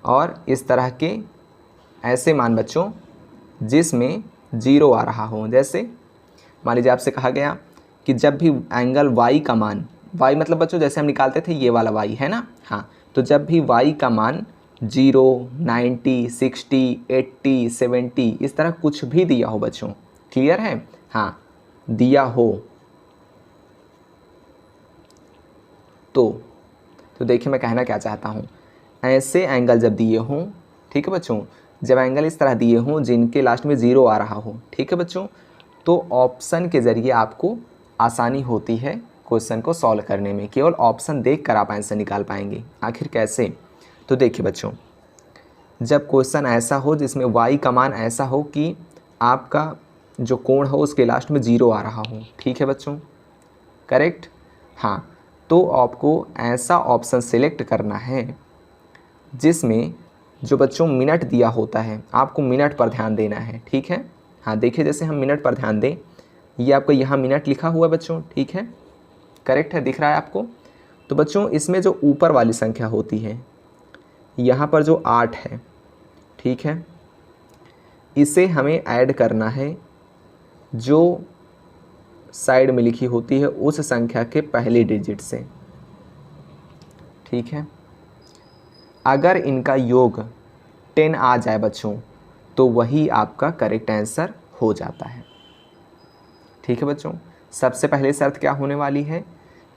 और इस तरह के ऐसे मान बच्चों जिसमें 0 आ रहा हो, जैसे मान लीजिए आपसे कहा गया कि जब भी एंगल y का मान, y मतलब बच्चों जैसे हम निकालते थे ये वाला y, है ना। हाँ, तो जब भी y का मान 0, 90, 60, 80, 70 इस तरह कुछ भी दिया हो बच्चों, क्लियर है। हाँ, दिया हो तो देखिए मैं कहना क्या चाहता हूँ, ऐसे एंगल जब दिए हों, ठीक है बच्चों, जब एंगल इस तरह दिए हों जिनके लास्ट में 0 आ रहा हो, ठीक है बच्चों, तो ऑप्शन के ज़रिए आपको आसानी होती है क्वेश्चन को सॉल्व करने में। केवल ऑप्शन देख कर आप आंसर निकाल पाएंगे। आखिर कैसे? तो देखिए बच्चों, जब क्वेश्चन ऐसा हो जिसमें y का मान ऐसा हो कि आपका जो कोण हो उसके लास्ट में 0 आ रहा हो, ठीक है बच्चों, करेक्ट? हाँ, तो आपको ऐसा ऑप्शन सिलेक्ट करना है जिसमें जो बच्चों मिनट दिया होता है, आपको मिनट पर ध्यान देना है, ठीक है? हाँ, देखिए जैसे हम मिनट पर ध्यान दें, ये आपको यहाँ मिनट लिखा हुआ है बच्चों, ठीक है, करेक्ट है, दिख रहा है आपको? तो बच्चों इसमें जो ऊपर वाली संख्या होती है, यहाँ पर जो 8 है, ठीक है, इसे हमें ऐड करना है जो साइड में लिखी होती है उस संख्या के पहले डिजिट से, ठीक है? अगर इनका योग 10 आ जाए बच्चों तो वही आपका करेक्ट आंसर हो जाता है, ठीक है बच्चों? सबसे पहले शर्त क्या होने वाली है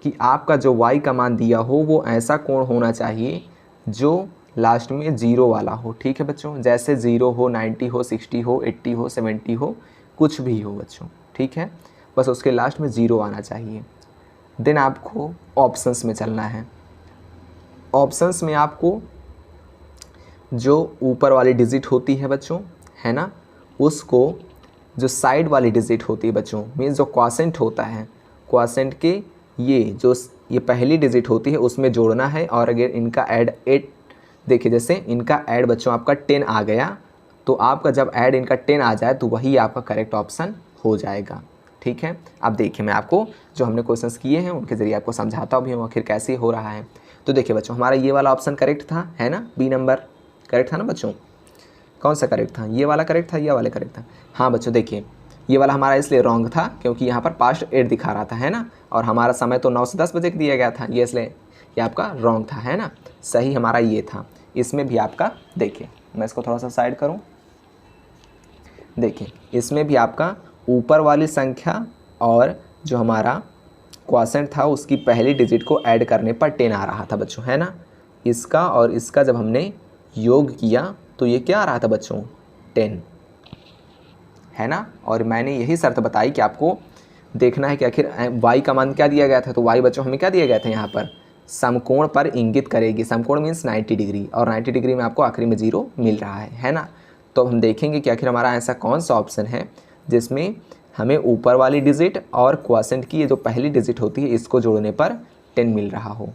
कि आपका जो y का मान दिया हो वो ऐसा कोण होना चाहिए जो लास्ट में 0 वाला हो, ठीक है बच्चों? जैसे 0 हो, 90 हो, 60 हो, 80 हो, 70 हो, कुछ भी हो बच्चों, ठीक है? बस उसके लास्ट में 0 आना चाहिए। देन आपको ऑप्शंस में चलना है। ऑप्शंस में आपको जो ऊपर वाली डिजिट होती है बच्चों, है ना, उसको जो साइड वाली डिजिट होती है बच्चों, मीन्स जो क्वॉशेंट होता है, क्वॉशेंट के ये पहली डिजिट होती है उसमें जोड़ना है। और अगर इनका ऐड 8, देखिए जैसे इनका ऐड बच्चों आपका 10 आ गया, तो आपका जब ऐड इनका 10 आ जाए तो वही आपका करेक्ट ऑप्शन हो जाएगा, ठीक है? अब देखिए मैं आपको जो हमने क्वेश्चंस किए हैं उनके ज़रिए आपको समझाता भी हूँ आखिर कैसे हो रहा है। तो देखिए बच्चों, हमारा ये वाला ऑप्शन करेक्ट था, है ना? बी नंबर करेक्ट था ना बच्चों? कौन सा करेक्ट था? ये वाला करेक्ट था, ये वाला करेक्ट था? हाँ बच्चों, देखिए ये वाला हमारा इसलिए रॉन्ग था क्योंकि यहाँ पर पास्ट 8 दिखा रहा था, है ना? और हमारा समय तो 9 से 10 बजे दिया गया था, ये इसलिए ये आपका रॉन्ग था, है ना? सही हमारा ये था। इसमें भी आपका, देखिए मैं इसको थोड़ा सा साइड करूँ, देखिए इसमें भी आपका ऊपर वाली संख्या और जो हमारा क्वॉशेंट था उसकी पहली डिजिट को ऐड करने पर 10 आ रहा था बच्चों, है ना? इसका और इसका जब हमने योग किया तो ये क्या आ रहा था बच्चों? 10, है ना? और मैंने यही शर्त बताई कि आपको देखना है कि आखिर y का मान क्या दिया गया था। तो y बच्चों हमें क्या दिया गया था यहाँ पर? समकोण पर इंगित करेगी। समकोण मीन्स 90 डिग्री, और 90 डिग्री में आपको आखिरी में 0 मिल रहा है ना? तो हम देखेंगे कि आखिर हमारा ऐसा कौन सा ऑप्शन है जिसमें हमें ऊपर वाली डिजिट और क्वॉशेंट की ये जो पहली डिजिट होती है इसको जोड़ने पर 10 मिल रहा हो,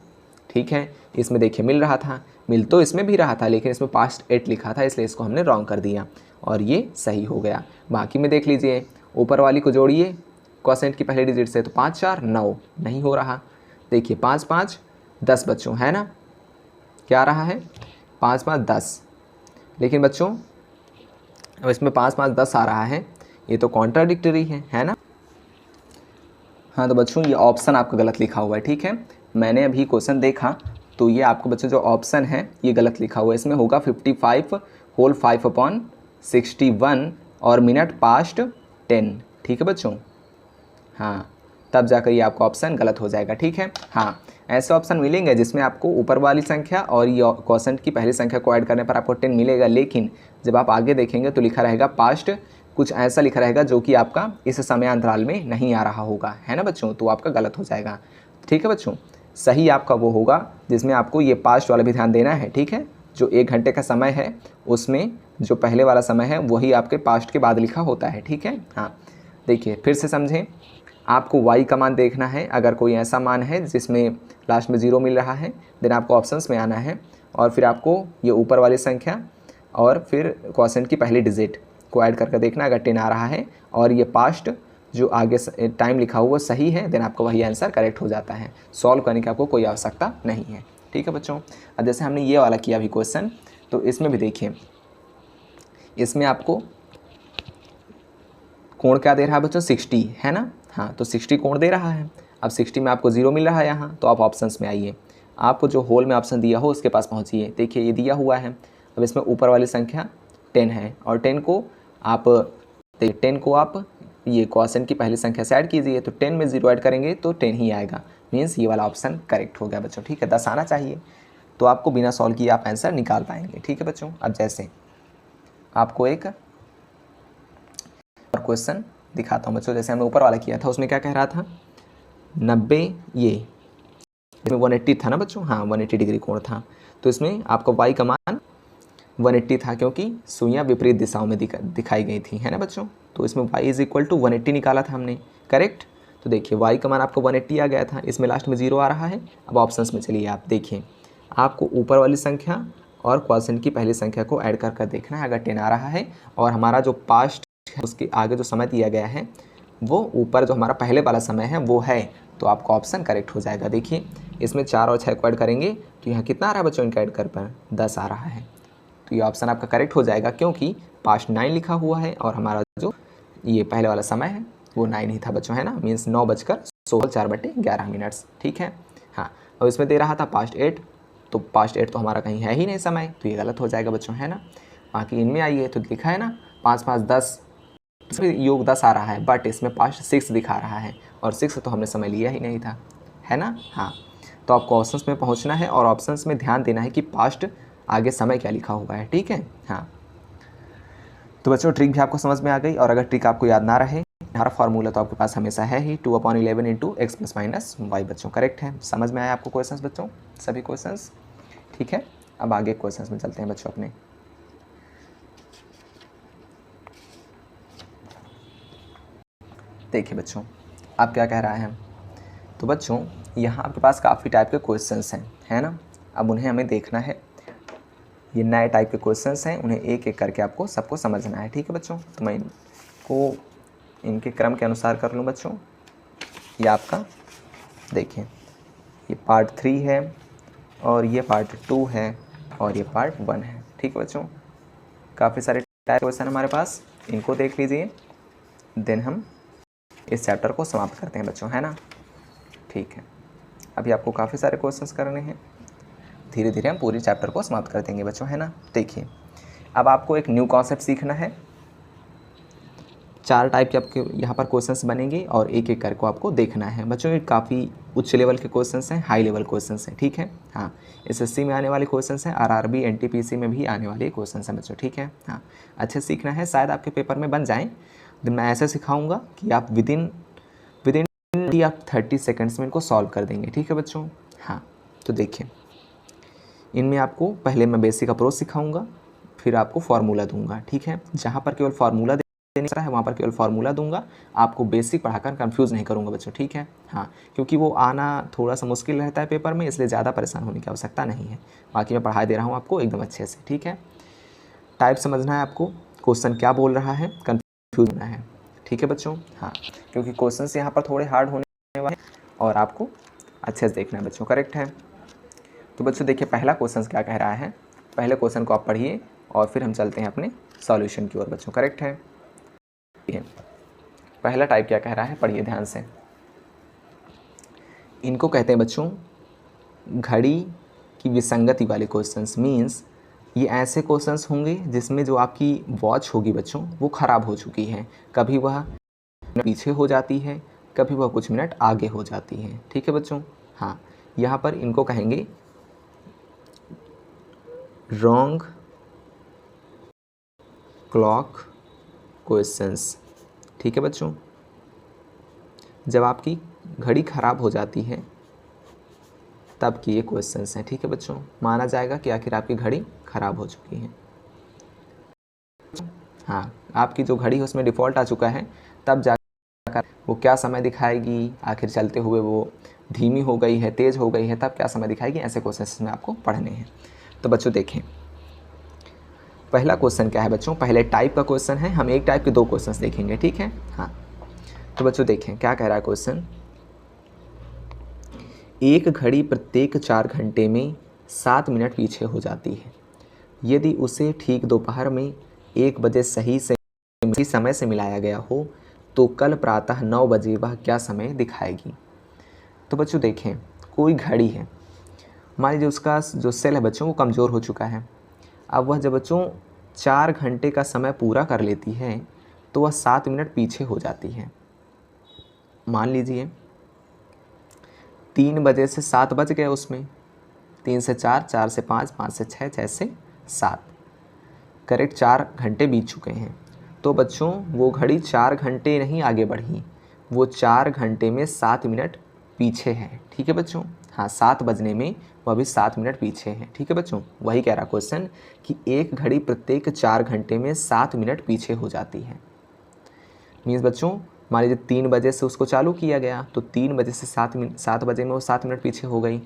ठीक है? इसमें देखिए मिल रहा था, मिल तो इसमें भी रहा था लेकिन इसमें पास्ट 8 लिखा था, इसलिए इसको हमने रॉन्ग कर दिया और ये सही हो गया। बाकी में देख लीजिए, ऊपर वाली को जोड़िए क्वॉशेंट की पहली डिजिट से, तो 5 4 9 नहीं हो रहा। देखिए 5 5 10 बच्चों, है ना? क्या आ रहा है? 5 5 10। लेकिन बच्चों अब इसमें 5 5 10 आ रहा है, ये तो कॉन्ट्राडिक्टरी है ना? हाँ तो बच्चों ये ऑप्शन आपका गलत लिखा हुआ है, ठीक है? मैंने अभी क्वेश्चन देखा तो ये आपको बच्चों जो ऑप्शन है ये गलत लिखा हुआ है। इसमें होगा 55 होल 5/61 और मिनट पास्ट 10, ठीक है बच्चों? हाँ, तब जाकर ये आपका ऑप्शन गलत हो जाएगा, ठीक है? हाँ, ऐसे ऑप्शन मिलेंगे जिसमें आपको ऊपर वाली संख्या और ये क्वॉशेंट की पहली संख्या को ऐड करने पर आपको 10 मिलेगा, लेकिन जब आप आगे देखेंगे तो लिखा रहेगा पास्ट, कुछ ऐसा लिखा रहेगा जो कि आपका इस समय अंतराल में नहीं आ रहा होगा, है ना बच्चों? तो आपका गलत हो जाएगा, ठीक है बच्चों? सही आपका वो होगा जिसमें आपको ये पास्ट वाला भी ध्यान देना है, ठीक है? जो 1 घंटे का समय है उसमें जो पहले वाला समय है वही आपके पास्ट के बाद लिखा होता है, ठीक है? हाँ, देखिए फिर से समझें, आपको y का मान देखना है। अगर कोई ऐसा मान है जिसमें लास्ट में 0 मिल रहा है देन आपको ऑप्शंस में आना है और फिर आपको ये ऊपर वाली संख्या और फिर क्वॉशेंट की पहली डिजिट को ऐड करके देखना। अगर 10 आ रहा है और ये पास्ट जो आगे टाइम लिखा हुआ वो सही है देन आपका वही आंसर करेक्ट हो जाता है। सॉल्व करने की आपको कोई आवश्यकता नहीं है, ठीक है बच्चों? अब जैसे हमने ये वाला किया अभी क्वेश्चन, तो इसमें भी देखिए, इसमें आपको कोण क्या दे रहा है बच्चों? 60, है ना? हाँ, तो 60 कोण दे रहा है। अब 60 में आपको 0 मिल रहा है यहाँ, तो आप ऑप्शंस में आइए, आपको जो होल में ऑप्शन दिया हो उसके पास पहुँचिए। देखिए ये दिया हुआ है, अब इसमें ऊपर वाली संख्या 10 है और 10 को आप ये क्वॉशेंट की पहली संख्या से ऐड कीजिए, तो 10 में 0 ऐड करेंगे तो 10 ही आएगा, मीन्स ये वाला ऑप्शन करेक्ट हो गया बच्चों, ठीक है? 10 आना चाहिए, तो आपको बिना सॉल्व किए आप आंसर निकाल पाएंगे, ठीक है बच्चों? अब जैसे आपको एक और क्वेश्चन दिखाता हूँ बच्चों। जैसे हमने ऊपर वाला किया था उसमें क्या कह रहा था, 90, ये इसमें 180 था ना बच्चों, हाँ 180 डिग्री कोण था। तो इसमें आपका वाई का मान 180 था क्योंकि सुइयाँ विपरीत दिशाओं में दिखाई गई थी, है ना बच्चों। तो इसमें y इज इक्वल टू 180 निकाला था हमने, करेक्ट। तो देखिए y का मान आपको 180 आ गया था, इसमें लास्ट में 0 आ रहा है। अब ऑप्शंस में चलिए आप देखिए, आपको ऊपर वाली संख्या और क्वेश्चन की पहली संख्या को ऐड कर देखना है। अगर 10 आ रहा है और हमारा जो पास्ट है उसके आगे जो समय दिया गया है वो ऊपर जो हमारा पहले वाला समय है वो है, तो आपका ऑप्शन करेक्ट हो जाएगा। देखिए इसमें 4 और 6 को ऐड करेंगे तो यहाँ कितना आ रहा है बच्चों, इनका ऐड कर पर 10 आ रहा है। तो ये ऑप्शन आपका करेक्ट हो जाएगा क्योंकि पास्ट 9 लिखा हुआ है और हमारा जो ये पहले वाला समय है वो 9 ही था बच्चों, है ना। मीन्स 9:16 ठीक है। हाँ, और इसमें दे रहा था पास्ट 8, तो पास्ट 8 तो हमारा कहीं है ही नहीं समय, तो ये गलत हो जाएगा बच्चों, है ना। बाकी इनमें आइए तो लिखा है ना 5 5 10, इसमें योग 10 आ रहा है बट इसमें पास्ट 6 दिखा रहा है और 6 तो हमने समय लिया ही नहीं था, है ना। हाँ, तो आपको ऑप्शंस में पहुंचना है और ऑप्शंस में ध्यान देना है कि पास्ट आगे समय क्या लिखा हुआ है, ठीक है। हाँ, तो बच्चों ट्रिक भी आपको समझ में आ गई। और अगर ट्रिक आपको याद ना रहे, हमारा फॉर्मूला तो आपके पास हमेशा है ही 2/11 into x plus minus y बच्चों, करेक्ट है। समझ में आया आपको क्वेश्चंस बच्चों, सभी क्वेश्चंस, ठीक है। अब आगे क्वेश्चंस में चलते हैं बच्चों अपने। देखिए बच्चों आप क्या कह रहा है, तो बच्चों यहाँ आपके पास काफ़ी टाइप के क्वेश्चंस हैं, है ना। अब उन्हें हमें देखना है, ये नए टाइप के क्वेश्चंस हैं, उन्हें एक एक करके आपको सबको समझना है, ठीक है बच्चों। तो मैं इनको इनके क्रम के अनुसार कर लूँ बच्चों। ये आपका देखिए ये पार्ट 3 है और ये पार्ट 2 है और ये पार्ट 1 है, ठीक है बच्चों। काफ़ी सारे टाइप क्वेश्चन हमारे पास, इनको देख लीजिए, देन हम इस चैप्टर को समाप्त करते हैं बच्चों, है ना। ठीक है, अभी आपको काफ़ी सारे क्वेश्चंस करने हैं, धीरे धीरे हम पूरी चैप्टर को समाप्त कर देंगे बच्चों, है ना। देखिए अब आपको एक न्यू कॉन्सेप्ट सीखना है। 4 टाइप के आपके यहाँ पर क्वेश्चंस बनेंगे और एक एक करके आपको देखना है बच्चों। ये काफ़ी उच्च लेवल के क्वेश्चंस हैं, हाई लेवल क्वेश्चंस हैं, ठीक है। हाँ, एसएससी में आने वाले क्वेश्चंस हैं, आरआरबी एनटीपीसी में भी आने वाले क्वेश्चंस हैं बच्चों, ठीक है। हाँ, अच्छे सीखना है, शायद आपके पेपर में बन जाएँ। तो मैं ऐसे सिखाऊँगा कि आप विदिन आप 30 सेकेंड्स में इनको सॉल्व कर देंगे, ठीक है बच्चों। हाँ, तो देखिए इनमें आपको पहले मैं बेसिक अप्रोच सिखाऊंगा, फिर आपको फार्मूला दूंगा, ठीक है। जहाँ पर केवल फार्मूला देना है वहाँ पर केवल फार्मूला दूंगा, आपको बेसिक पढ़ाकर कंफ्यूज नहीं करूँगा बच्चों, ठीक है। हाँ, क्योंकि वो आना थोड़ा सा मुश्किल रहता है पेपर में, इसलिए ज़्यादा परेशान होने की आवश्यकता नहीं है। बाकी मैं पढ़ा दे रहा हूँ आपको एकदम अच्छे से, ठीक है। टाइप समझना है आपको, क्वेश्चन क्या बोल रहा है, कन्फ्यूज होना है, ठीक है बच्चों। हाँ, क्योंकि क्वेश्चन यहाँ पर थोड़े हार्ड होने वाले और आपको अच्छे से देखना है बच्चों, करेक्ट है। तो बच्चों देखिए पहला क्वेश्चन क्या कह रहा है, पहले क्वेश्चन को आप पढ़िए और फिर हम चलते हैं अपने सॉल्यूशन की ओर बच्चों, करेक्ट है। पहला टाइप क्या कह रहा है, पढ़िए ध्यान से। इनको कहते हैं बच्चों घड़ी की विसंगति वाले क्वेश्चंस। मीन्स ये ऐसे क्वेश्चंस होंगे जिसमें जो आपकी वॉच होगी बच्चों वो ख़राब हो चुकी है, कभी वह पीछे हो जाती है, कभी वह कुछ मिनट आगे हो जाती है, ठीक है बच्चों। हाँ, यहाँ पर इनको कहेंगे रॉन्ग क्लॉक क्वेश्चंस, ठीक है बच्चों। जब आपकी घड़ी ख़राब हो जाती है तब की ये क्वेश्चंस हैं, ठीक है बच्चों। माना जाएगा कि आखिर आपकी घड़ी ख़राब हो चुकी है। हाँ, आपकी जो घड़ी है उसमें डिफ़ॉल्ट आ चुका है, तब जाकर वो क्या समय दिखाएगी, आखिर चलते हुए वो धीमी हो गई है, तेज़ हो गई है, तब क्या समय दिखाएगी, ऐसे क्वेश्चंस में आपको पढ़ने हैं। तो बच्चों देखें पहला क्वेश्चन क्या है बच्चों, पहले टाइप का क्वेश्चन है, हम एक टाइप के 2 क्वेश्चंस देखेंगे, ठीक है। हाँ, तो बच्चों देखें क्या कह रहा है क्वेश्चन, एक घड़ी प्रत्येक 4 घंटे में 7 मिनट पीछे हो जाती है। यदि उसे ठीक दोपहर में 1 बजे सही समय से मिलाया गया हो तो कल प्रातः 9 बजे वह क्या समय दिखाएगी। तो बच्चों देखें कोई घड़ी है, मान लीजिए उसका जो सेल है बच्चों वो कमज़ोर हो चुका है। अब वह जब बच्चों 4 घंटे का समय पूरा कर लेती है तो वह 7 मिनट पीछे हो जाती है। मान लीजिए 3 बजे से 7 बज गए, उसमें 3 से 4, 4 से 5, 5 से 6, 6 से 7, करेक्ट 4 घंटे बीत चुके हैं। तो तो बच्चों वो घड़ी 4 घंटे नहीं आगे बढ़ी, वो 4 घंटे में 7 मिनट पीछे है। ठीक है बच्चों, हाँ 7 बजने में वो अभी 7 मिनट पीछे है। ठीक है बच्चों, वही कह रहा क्वेश्चन कि एक घड़ी प्रत्येक 4 घंटे में 7 मिनट पीछे हो जाती है। मीन्स बच्चों मान लीजिए 3 बजे से उसको चालू किया गया, तो 3 बजे से 7 बजे में वो 7 मिनट पीछे हो गई।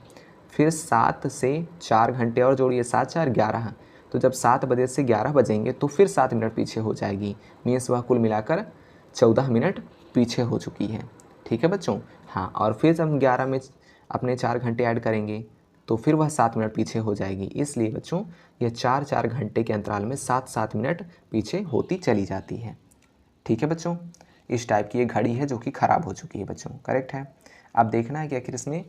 फिर 7 से 4 घंटे और जोड़िए, 7 4 11, तो जब 7 बजे से 11 बजेंगे तो फिर 7 मिनट पीछे हो जाएगी। मीन्स वह कुल मिलाकर 14 मिनट पीछे हो चुकी है। ठीक है बच्चों, हाँ, और फिर जब हम 11 में अपने 4 घंटे ऐड करेंगे तो फिर वह 7 मिनट पीछे हो जाएगी। इसलिए बच्चों यह 4 4 घंटे के अंतराल में 7 7 मिनट पीछे होती चली जाती है। ठीक है बच्चों, इस टाइप की ये घड़ी है जो कि ख़राब हो चुकी है बच्चों। करेक्ट है। अब देखना है कि आखिर इसमें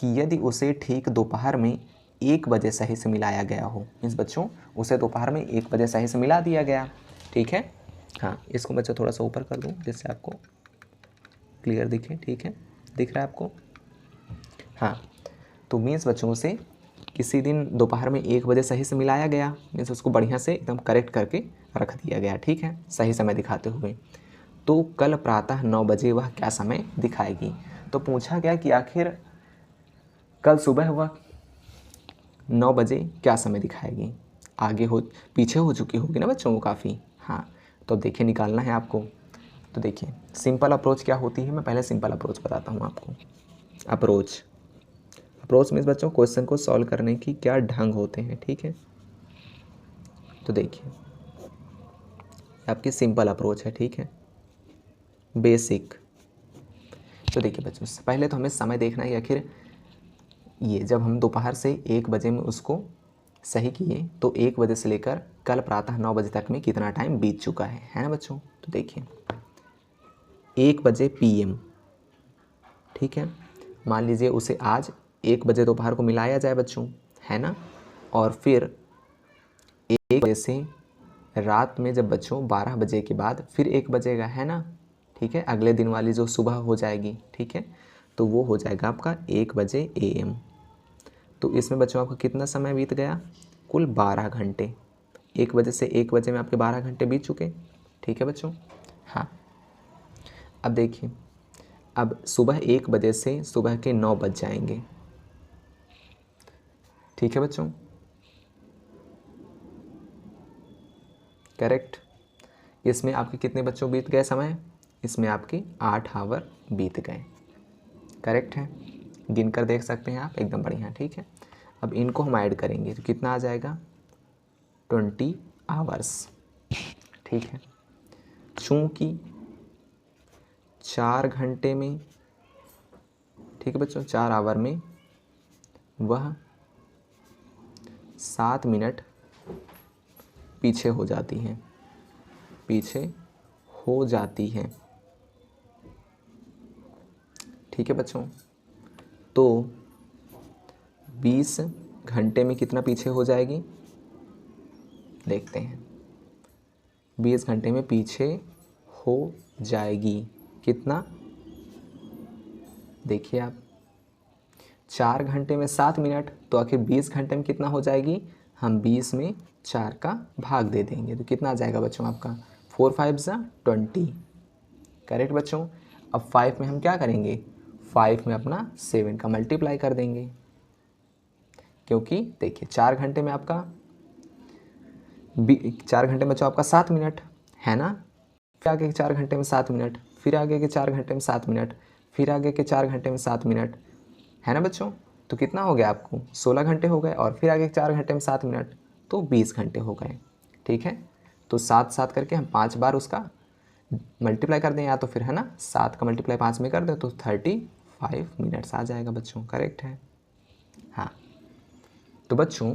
कि यदि उसे ठीक दोपहर में 1 बजे सही से मिलाया गया हो, मीन्स बच्चों उसे दोपहर में 1 बजे सही से मिला दिया गया। ठीक है, हाँ, इसको बच्चों थोड़ा सा ऊपर कर दूँ जिससे आपको क्लियर दिखे। ठीक है, दिख रहा है आपको? हाँ, तो मीन्स बच्चों से किसी दिन दोपहर में 1 बजे सही से मिलाया गया, मीन्स उसको बढ़िया से एकदम करेक्ट करके रख दिया गया। ठीक है, सही समय दिखाते हुए। तो कल प्रातः 9 बजे वह क्या समय दिखाएगी। तो पूछा गया कि आखिर कल सुबह वह 9 बजे क्या समय दिखाएगी। आगे हो पीछे हो चुकी होगी ना बच्चों वो काफ़ी। हाँ, तो देखिए निकालना है आपको। तो देखिए सिंपल अप्रोच क्या होती है, मैं पहले सिंपल अप्रोच बताता हूँ आपको। अप्रोच मीन्स बच्चों क्वेश्चन को सॉल्व करने की क्या ढंग होते हैं। ठीक है, तो देखिए आपकी सिंपल अप्रोच है। ठीक है, बेसिक। तो देखिए बच्चों पहले तो हमें समय देखना है, आखिर ये जब हम दोपहर से 1 बजे में उसको सही किए तो 1 बजे से लेकर कल प्रातः 9 बजे तक में कितना टाइम बीत चुका है ना बच्चों। तो देखिए 1 बजे PM, ठीक है, मान लीजिए उसे आज 1 बजे दोपहर को मिलाया जाए बच्चों, है ना, और फिर 1 बजे से रात में जब बच्चों 12 बजे के बाद फिर 1 बजेगा, है ना। ठीक है, अगले दिन वाली जो सुबह हो जाएगी, ठीक है, तो वो हो जाएगा आपका 1 बजे AM। तो इसमें बच्चों आपका कितना समय बीत गया, कुल 12 घंटे। 1 बजे से 1 बजे में आपके 12 घंटे बीत चुके। ठीक है बच्चों, हाँ। अब देखिए अब सुबह 1 बजे से सुबह के 9 बज जाएंगे। ठीक है बच्चों, करेक्ट। इसमें आपके कितने बच्चों बीत गए समय, इसमें आपके 8 आवर बीत गए। करेक्ट है, गिनकर देख सकते हैं आप, एकदम बढ़िया। ठीक है, अब इनको हम ऐड करेंगे तो कितना आ जाएगा, 20 आवर्स। ठीक है, चूँकि 4 घंटे में, ठीक है बच्चों, 4 आवर में वह 7 मिनट पीछे हो जाती हैं, पीछे हो जाती हैं। ठीक है बच्चों, तो 20 घंटे में कितना पीछे हो जाएगी, देखते हैं। 20 घंटे में पीछे हो जाएगी कितना, देखिए आप 4 घंटे में 7 मिनट, तो आखिर 20 घंटे में कितना हो जाएगी, हम 20 में 4 का भाग दे देंगे तो कितना आ जाएगा बच्चों आपका 4 5 20। करेक्ट बच्चों। अब 5 में हम क्या करेंगे, 5 में अपना 7 का मल्टीप्लाई कर देंगे, क्योंकि देखिए 4 घंटे में आपका 4 घंटे में बच्चों आपका 7 मिनट, है ना। फिर आगे के 4 घंटे में 7 मिनट, फिर आगे के 4 घंटे में 7 मिनट, फिर आगे के 4 घंटे में 7 मिनट, है ना बच्चों। तो कितना हो गया आपको 16 घंटे हो गए, और फिर आगे 4 घंटे में 7 मिनट तो 20 घंटे हो गए। ठीक है, तो 7 7 करके हम 5 बार उसका मल्टीप्लाई कर दें, या तो फिर है ना 7 का मल्टीप्लाई 5 में कर दें तो 35 मिनट्स आ जाएगा बच्चों। करेक्ट है, हाँ। तो बच्चों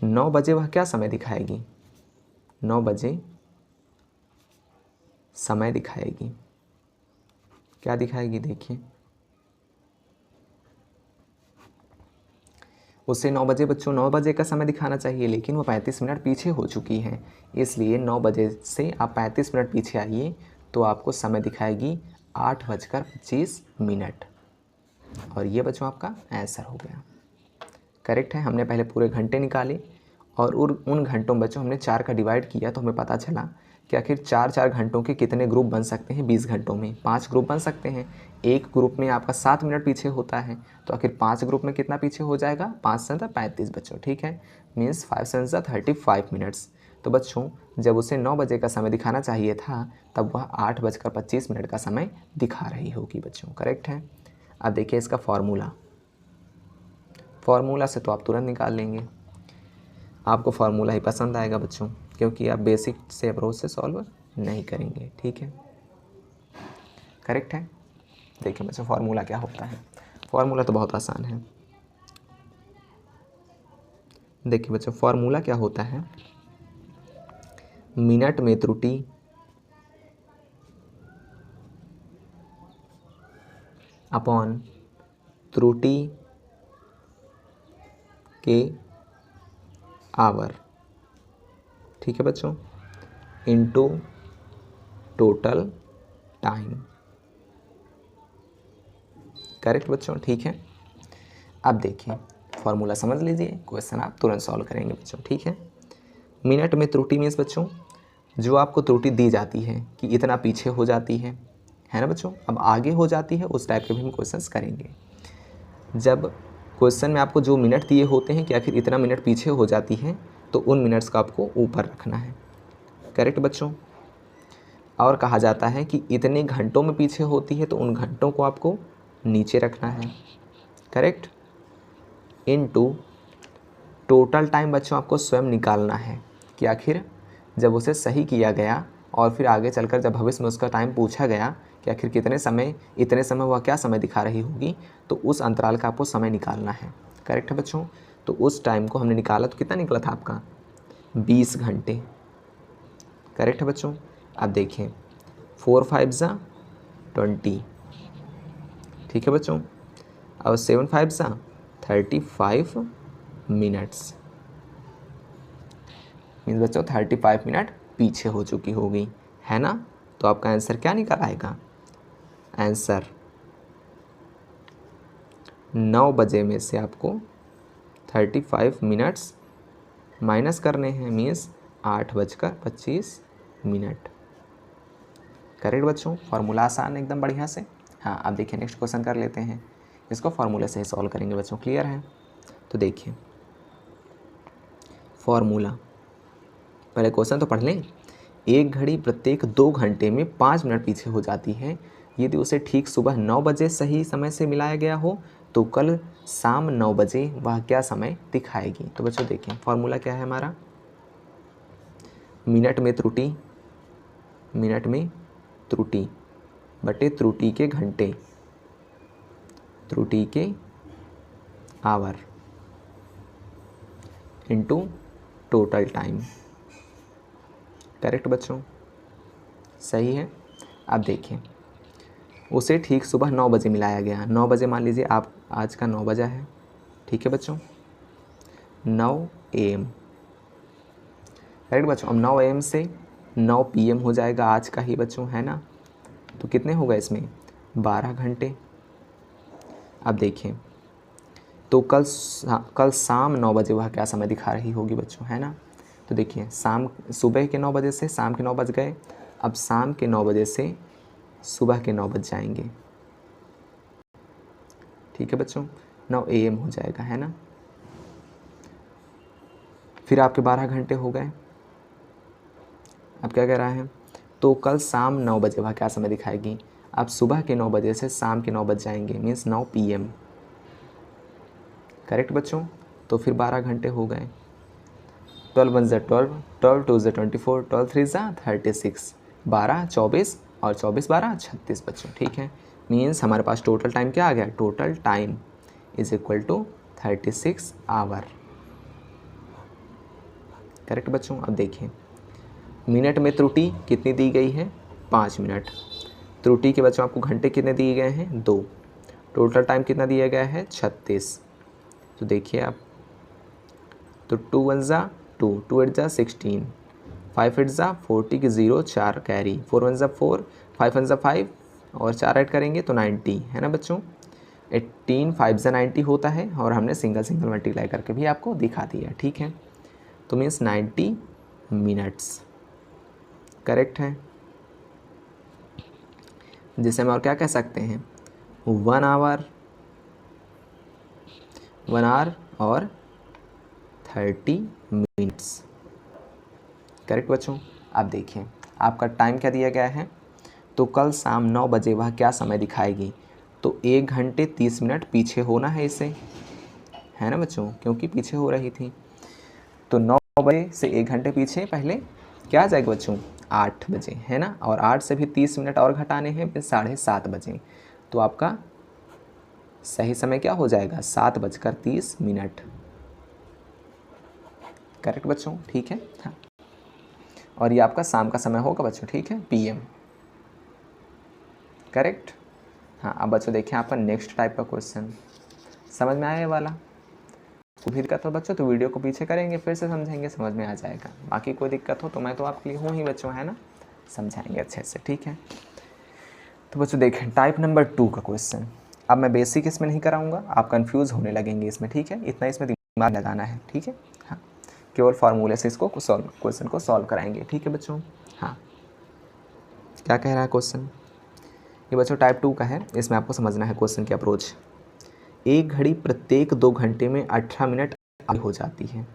9 बजे वह क्या समय दिखाएगी, 9 बजे समय दिखाएगी, क्या दिखाएगी, देखिए उससे 9 बजे बच्चों 9 बजे का समय दिखाना चाहिए, लेकिन वो 35 मिनट पीछे हो चुकी है। इसलिए 9 बजे से आप 35 मिनट पीछे आइए तो आपको समय दिखाएगी 8:25। और ये बच्चों आपका आंसर हो गया। करेक्ट है, हमने पहले पूरे घंटे निकाले और उन घंटों में बच्चों हमने 4 का डिवाइड किया तो हमें पता चला कि आखिर 4-4 घंटों के कितने ग्रुप बन सकते हैं 20 घंटों में। 5 ग्रुप बन सकते हैं। एक ग्रुप में आपका 7 मिनट पीछे होता है, तो आखिर 5 ग्रुप में कितना पीछे हो जाएगा, 5 7 35 बच्चों, ठीक है। Means 5 7 35 minutes. तो बच्चों जब उसे 9 बजे का समय दिखाना चाहिए था, तब वह 8:25 का समय दिखा रही होगी बच्चों, करेक्ट है। अब देखिए इसका फार्मूला से तो आप तुरंत निकाल लेंगे। आपको फार्मूला ही पसंद आएगा बच्चों, क्योंकि आप बेसिक से अप्रोच से सॉल्व नहीं करेंगे, ठीक है, करेक्ट है। देखिए बच्चों फार्मूला क्या होता है। फार्मूला तो बहुत आसान है। देखिए बच्चों फार्मूला क्या होता है, मिनट में त्रुटि अपॉन त्रुटि के आवर, ठीक है बच्चों, इनटू टोटल टाइम, करेक्ट बच्चों, ठीक है। अब देखिए फॉर्मूला समझ लीजिए, क्वेश्चन आप तुरंत सॉल्व करेंगे बच्चों, ठीक है। मिनट में त्रुटि मीन्स बच्चों जो आपको त्रुटि दी जाती है कि इतना पीछे हो जाती है ना बच्चों। अब आगे हो जाती है उस टाइप के भी हम क्वेश्चंस करेंगे। जब क्वेश्चन में आपको जो मिनट दिए होते हैं कि आखिर इतना मिनट पीछे हो जाती है, तो उन मिनट्स को आपको ऊपर रखना है, करेक्ट बच्चों। और कहा जाता है कि इतने घंटों में पीछे होती है, तो उन घंटों को आपको नीचे रखना है, करेक्ट। इनटू टोटल टाइम बच्चों आपको स्वयं निकालना है कि आखिर जब उसे सही किया गया और फिर आगे चलकर जब भविष्य में उसका टाइम पूछा गया कि आखिर इतने समय वह क्या समय दिखा रही होगी, तो उस अंतराल का आपको समय निकालना है, करेक्ट है बच्चों। तो उस टाइम को हमने निकाला तो कितना निकला था आपका 20 घंटे, करेक्ट है बच्चों। अब देखिए 4 5 20, ठीक है बच्चों। अब 7 5 35 मिनट्स, मीन्स बच्चों 35 मिनट पीछे हो चुकी होगी, है ना। तो आपका आंसर क्या निकल आएगा, आंसर 9 बजे में से आपको 35 मिनट्स माइनस करने हैं, मीन्स 8:25, करेक्ट बच्चों। फॉर्मूला आसान एकदम बढ़िया से। हाँ अब देखिए नेक्स्ट क्वेश्चन कर लेते हैं, इसको फॉर्मूले से ही सॉल्व करेंगे बच्चों, क्लियर है। तो देखिए फॉर्मूला, पहले क्वेश्चन तो पढ़ लें। एक घड़ी प्रत्येक 2 घंटे में 5 मिनट पीछे हो जाती है। यदि उसे ठीक सुबह 9 बजे सही समय से मिलाया गया हो, तो कल शाम 9 बजे वह क्या समय दिखाएगी। तो बच्चों देखिए फॉर्मूला क्या है हमारा, मिनट में त्रुटि बटे त्रुटि के घंटे, त्रुटि के hour, into total time, correct बच्चों, सही है। अब देखिए उसे ठीक सुबह 9 बजे मिलाया गया। 9 बजे मान लीजिए आप आज का 9 बजा है, ठीक है बच्चों, 9 AM, करेक्ट बच्चों। अब 9 AM से 9 PM हो जाएगा आज का ही बच्चों, है ना। तो कितने हो गए इसमें 12 घंटे। अब देखिए तो कल शाम 9 बजे वह क्या समय दिखा रही होगी बच्चों, है ना। तो देखिए सुबह के 9 बजे से शाम के 9 बज गए, अब शाम के 9 बजे से सुबह के 9 बज जाएंगे, ठीक है बच्चों, 9 AM हो जाएगा, है ना। फिर आपके 12 घंटे हो गए। अब क्या कह रहा है, तो कल शाम 9 बजे वह क्या समय दिखाएगी। अब सुबह के 9 बजे से शाम के 9 बज जाएंगे, मीन्स 9 PM, करेक्ट बच्चों। तो फिर 12 घंटे हो गए। 12 1 12, 12 2 24, 12 3 36, 12 24 और 24 12 36 बच्चों, ठीक है। मीन्स हमारे पास टोटल टाइम क्या आ गया, total time is equal to 36 hour, correct बच्चों। अब देखिए मिनट में त्रुटि कितनी दी गई है, 5 मिनट। त्रुटि के बच्चों आपको घंटे कितने दिए गए हैं, 2। टोटल टाइम कितना दिया गया है, 36। तो देखिए आप, तो 2 1 2, 2 8 16, 5 8 40 की 0 4 कैरी, 4 1 4, 5 1 5 और 4 ऐड करेंगे तो 90, है ना बच्चों। 18 5 90 होता है, और हमने सिंगल मल्टीप्लाई करके भी आपको दिखा दिया, ठीक है। तो मीन्स 90 मिनट्स, करेक्ट है, जिसे हम और क्या कह सकते हैं, 1 आवर, 1 आवर और 30 मिनट्स। करेक्ट बच्चों। अब देखिए आपका टाइम क्या दिया गया है, तो कल शाम 9 बजे वह क्या समय दिखाएगी, तो 1 घंटे 30 मिनट पीछे होना है इसे, है ना बच्चों, क्योंकि पीछे हो रही थी। तो 9 बजे से 1 घंटे पीछे पहले क्या आ जाएगा बच्चों, 8 बजे, है ना, और 8 से भी 30 मिनट और घटाने हैं, फिर 7:30 बजे। तो आपका सही समय क्या हो जाएगा, 7:30। करेक्ट बच्चों, ठीक है। हाँ, और ये आपका शाम का समय होगा बच्चों, ठीक है, PM। करेक्ट। हाँ, अब बच्चों देखिए आपका नेक्स्ट टाइप का क्वेश्चन, समझ में आया ये वाला, कोई दिक्कत हो बच्चों तो वीडियो को पीछे करेंगे, फिर से समझेंगे, समझ में आ जाएगा। बाकी कोई दिक्कत हो तो मैं तो आपके लिए हूँ ही बच्चों, है ना, समझाएंगे अच्छे से, ठीक है। तो बच्चों देखें टाइप नंबर 2 का क्वेश्चन। अब मैं बेसिक इसमें नहीं कराऊंगा, आप कंफ्यूज होने लगेंगे इसमें, ठीक है, इतना इसमें दिमाग लगाना है, ठीक है। हाँ, केवल फार्मूले से इसको क्वेश्चन को सॉल्व कराएंगे, ठीक है बच्चों। हाँ, क्या कह रहा है क्वेश्चन, ये बच्चों टाइप 2 का है, इसमें आपको समझना है क्वेश्चन की अप्रोच। एक घड़ी प्रत्येक 2 घंटे में 18 मिनट आगे हो जाती है,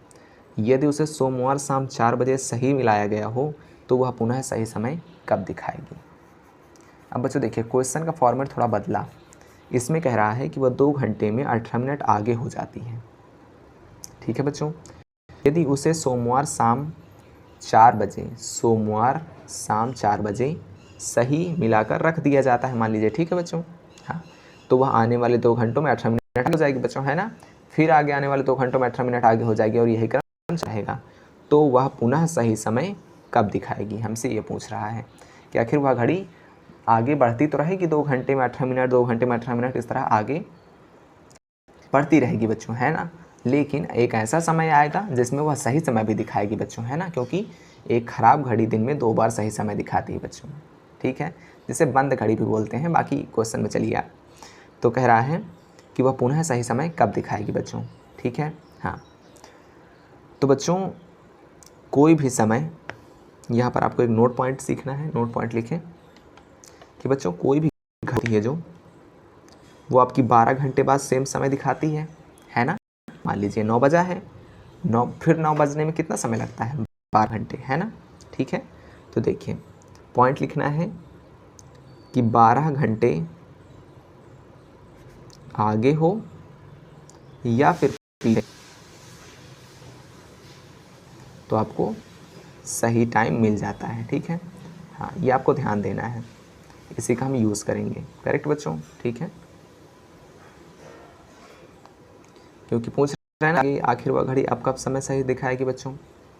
यदि उसे सोमवार शाम 4 बजे सही मिलाया गया हो तो वह पुनः सही समय कब दिखाएगी। अब बच्चों देखिए क्वेश्चन का फॉर्मेट थोड़ा बदला, इसमें कह रहा है कि वह 2 घंटे में 18 मिनट आगे हो जाती है, ठीक है बच्चों। यदि उसे सोमवार शाम 4 बजे सही मिलाकर रख दिया जाता है, मान लीजिए, ठीक है बच्चों। हाँ, तो वह आने वाले 2 घंटों में 18 मिनट आगे हो जाएगी बच्चों, है ना, फिर आगे आने वाले 2 घंटों में 18 मिनट आगे हो जाएगी, और यही क्रम रहेगा। तो वह पुनः सही समय कब दिखाएगी, हमसे ये पूछ रहा है कि आखिर वह घड़ी आगे बढ़ती तो रहेगी, 2 घंटे में 18 मिनट, 2 घंटे में 18 मिनट, इस तरह आगे बढ़ती रहेगी बच्चों, है ना, लेकिन एक ऐसा समय आएगा जिसमें वह सही समय भी दिखाएगी बच्चों, है ना, क्योंकि एक ख़राब घड़ी दिन में 2 बार सही समय दिखाती है बच्चों, ठीक है, जिसे बंद घड़ी भी बोलते हैं। बाकी क्वेश्चन में चलिए आप, तो कह रहा है कि वह पुनः सही समय कब दिखाएगी बच्चों, ठीक है। हाँ, तो बच्चों कोई भी समय, यहाँ पर आपको एक नोट पॉइंट सीखना है, नोट पॉइंट लिखें कि बच्चों कोई भी घड़ी है जो वो आपकी 12 घंटे बाद सेम समय दिखाती है ना। मान लीजिए 9 बजा है, 9 बजने में कितना समय लगता है, 12 घंटे, है ना, ठीक है। तो देखिए पॉइंट लिखना है कि 12 घंटे आगे हो या फिर पीछे, तो आपको सही टाइम मिल जाता है, ठीक है। हाँ, ये आपको ध्यान देना है, इसी का हम यूज़ करेंगे। करेक्ट बच्चों, ठीक है, क्योंकि पूछ रहे हैं ना कि आखिर वह घड़ी अब कब समय सही दिखाएगी बच्चों।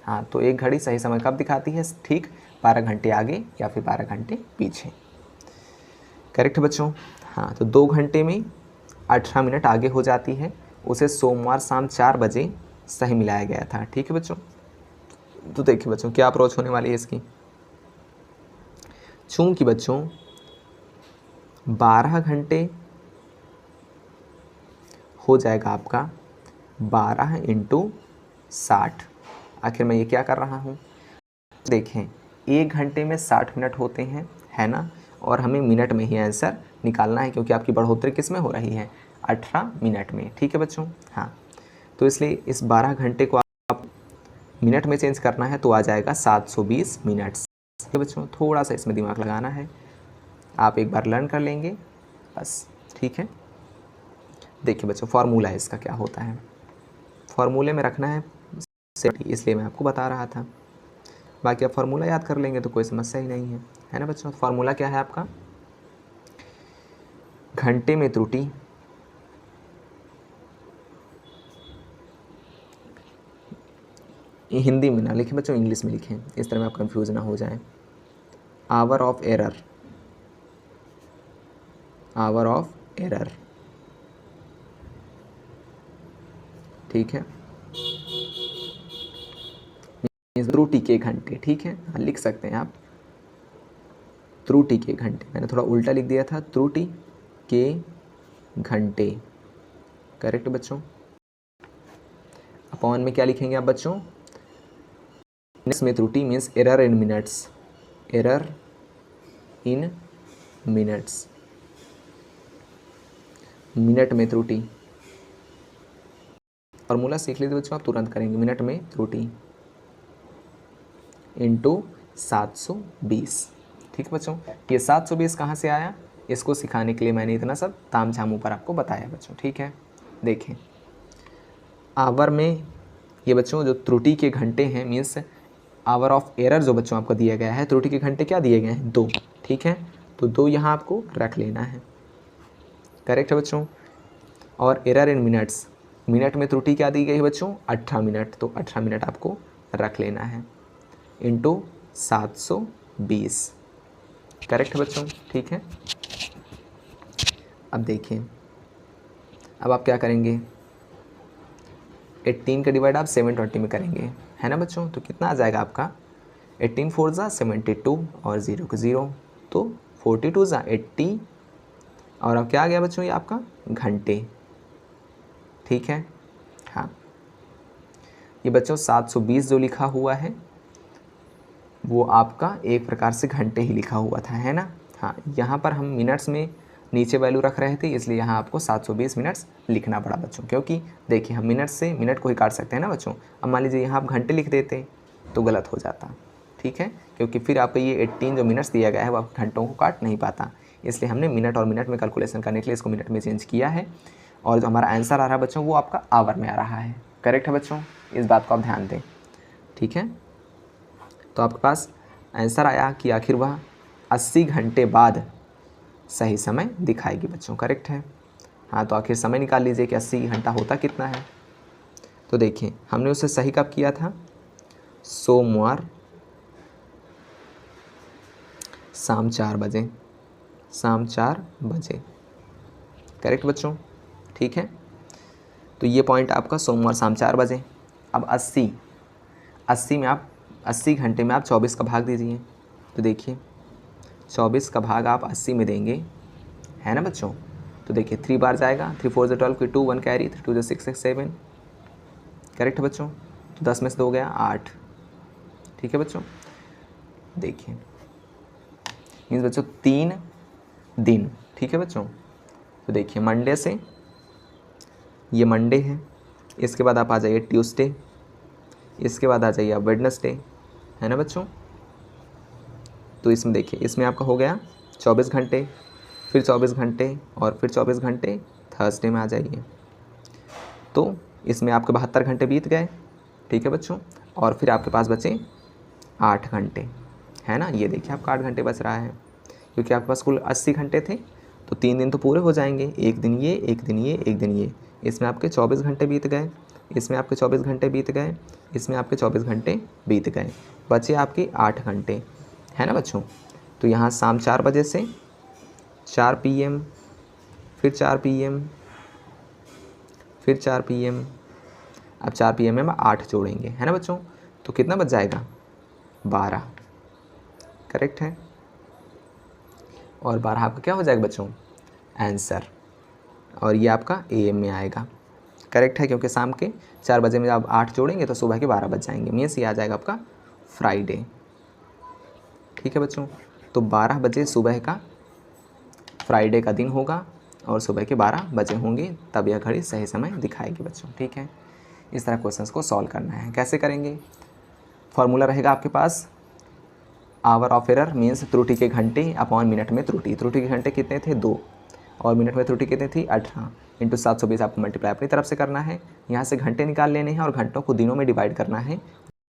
हाँ, तो एक घड़ी सही समय कब दिखाती है, ठीक 12 घंटे आगे या फिर 12 घंटे पीछे। करेक्ट बच्चों। हाँ, तो 2 घंटे में 18 मिनट आगे हो जाती है, उसे सोमवार शाम 4 बजे सही मिलाया गया था, ठीक है बच्चों। तो देखिए बच्चों क्या अप्रोच होने वाली है इसकी, चूंकि बच्चों 12 घंटे हो जाएगा आपका 12 × 60। आखिर मैं ये क्या कर रहा हूँ, देखें 1 घंटे में 60 मिनट होते हैं, है ना, और हमें मिनट में ही आंसर निकालना है, क्योंकि आपकी बढ़ोतरी किस में हो रही है, 18 मिनट में, ठीक है बच्चों। हाँ, तो इसलिए इस 12 घंटे को आप मिनट में चेंज करना है, तो आ जाएगा 720 मिनट। ठीक है बच्चों, थोड़ा सा इसमें दिमाग लगाना है, आप एक बार लर्न कर लेंगे बस, ठीक है। देखिए बच्चों फार्मूला है इसका, क्या होता है, फार्मूले में रखना है, इसलिए मैं आपको बता रहा था। बाकी आप फार्मूला याद कर लेंगे तो कोई समस्या ही नहीं है ना बच्चों। फार्मूला क्या है आपका, घंटे में त्रुटि हिंदी में ना लिखें बच्चों, इंग्लिश में लिखें, इस तरह में आप कंफ्यूज ना हो जाएं। Our of error, hour of error, ठीक है, त्रुटि के घंटे, ठीक है। हाँ, लिख सकते हैं आप त्रुटि के घंटे, मैंने थोड़ा उल्टा लिख दिया था, त्रुटि के घंटे। करेक्ट बच्चों। अपॉन में क्या लिखेंगे आप बच्चों, मिनट्स में त्रुटि means error in minutes, error in minutes, minute में त्रुटि। फॉर्मूला सीख लीजिए बच्चों, आप तुरंत करेंगे। मिनट में त्रुटि इंटू 720। ठीक है बच्चों, ये 720 कहाँ से आया, इसको सिखाने के लिए मैंने इतना सब ताम झाम ऊपर आपको बताया बच्चों। ठीक है, देखें आवर में ये बच्चों जो त्रुटि के घंटे हैं, मीन्स आवर ऑफ एरर जो बच्चों आपको दिया गया है, त्रुटि के घंटे क्या दिए गए हैं, 2। ठीक है, तो 2 यहाँ आपको रख लेना है। करेक्ट है बच्चों। और एरर इन मिनट्स, मिनट में त्रुटि क्या दी गई है बच्चों, 18 मिनट, तो 18 मिनट आपको रख लेना है इंटू 720। करेक्ट है बच्चों। ठीक है, अब देखिए, अब आप क्या करेंगे, 18 का डिवाइड आप 720 में करेंगे, है ना बच्चों। तो कितना आ जाएगा आपका, 18 4 ज़ा 72 और 0 को 0, तो 42 ज़ा 80 और अब क्या आ गया बच्चों, ये आपका घंटे। ठीक है, हाँ ये बच्चों 720 जो लिखा हुआ है वो आपका एक प्रकार से घंटे ही लिखा हुआ था, है ना। हाँ, यहाँ पर हम मिनट्स में नीचे वैल्यू रख रहे थे, इसलिए यहाँ आपको 720 मिनट्स लिखना पड़ा बच्चों, क्योंकि देखिए हम मिनट से मिनट को ही काट सकते हैं ना बच्चों। अब मान लीजिए यहाँ आप घंटे लिख देते तो गलत हो जाता। ठीक है, क्योंकि फिर आपको ये 18 जो मिनट्स दिया गया है वो आप घंटों को काट नहीं पाता, इसलिए हमने मिनट और मिनट में कैलकुलेशन करने के लिए इसको मिनट में चेंज किया है। और जो हमारा आंसर आ रहा है बच्चों वो आपका आवर में आ रहा है। करेक्ट है बच्चों, इस बात को आप ध्यान दें। ठीक है, तो आपके पास आंसर आया कि आखिर वह 80 घंटे बाद सही समय दिखाएगी बच्चों। करेक्ट है, हाँ तो आखिर समय निकाल लीजिए कि 80 घंटा होता कितना है। तो देखिए हमने उसे सही कब किया था, सोमवार शाम 4 बजे, शाम 4 बजे। करेक्ट बच्चों। ठीक है, तो ये पॉइंट आपका सोमवार शाम 4 बजे। अब 80 में आप 80 घंटे में आप 24 का भाग दीजिए, तो देखिए 24 का भाग आप 80 में देंगे, है ना बच्चों। तो देखिए 3 बार जाएगा, 3 4 12 की 2 1 कैरी, 3 2 6 6 7। करेक्ट है बच्चों, तो 10 में से 2 गया 8। ठीक है बच्चों, देखिए मीन्स बच्चों 3 दिन। ठीक है बच्चों, तो देखिए मंडे से, ये मंडे है, इसके बाद आप आ जाइए ट्यूसडे, इसके बाद आ जाइए आप वेडनेसडे, है ना बच्चों। तो इसमें देखिए इसमें आपका हो गया 24 घंटे, फिर 24 घंटे और फिर 24 घंटे थर्सडे में आ जाइए, तो इसमें आपके 72 घंटे बीत गए। ठीक है बच्चों, और फिर आपके पास बचे 8 घंटे, है ना। ये देखिए आपका 8 घंटे बच रहा है, क्योंकि आपके पास कुल 80 घंटे थे, तो 3 दिन तो पूरे हो जाएंगे, एक दिन ये, एक दिन ये, एक दिन ये। इसमें आपके 24 घंटे बीत गए, इसमें आपके 24 घंटे बीत गए, इसमें आपके 24 घंटे बीत गए, बचे आपके 8 घंटे, है ना बच्चों। तो यहाँ शाम 4 बजे से 4 PM, फिर 4 PM, फिर 4 PM, अब 4 PM में 8 जोड़ेंगे, है ना बच्चों। तो कितना बच जाएगा, 12। करेक्ट है, और 12 आपका क्या हो जाएगा बच्चों, आंसर। और ये आपका AM में आएगा। करेक्ट है, क्योंकि शाम के 4 बजे में आप 8 जोड़ेंगे तो सुबह के 12 बज जाएंगे, मीन्स ये आ जाएगा आपका फ्राइडे। ठीक है बच्चों, तो 12 बजे सुबह का फ्राइडे का दिन होगा और सुबह के 12 बजे होंगे, तब यह घड़ी सही समय दिखाएगी बच्चों। ठीक है, इस तरह क्वेश्चंस को सॉल्व करना है। कैसे करेंगे, फॉर्मूला रहेगा आपके पास, आवर ऑफ एरर मीन्स त्रुटि के घंटे अपॉन मिनट में त्रुटि। त्रुटि के घंटे कितने थे, 2, और मिनट में त्रुटि कितनी थी, 18 इंटू 720 आपको मल्टीप्लाई अपनी तरफ से करना है। यहाँ से घंटे निकाल लेने हैं और घंटों को दिनों में डिवाइड करना है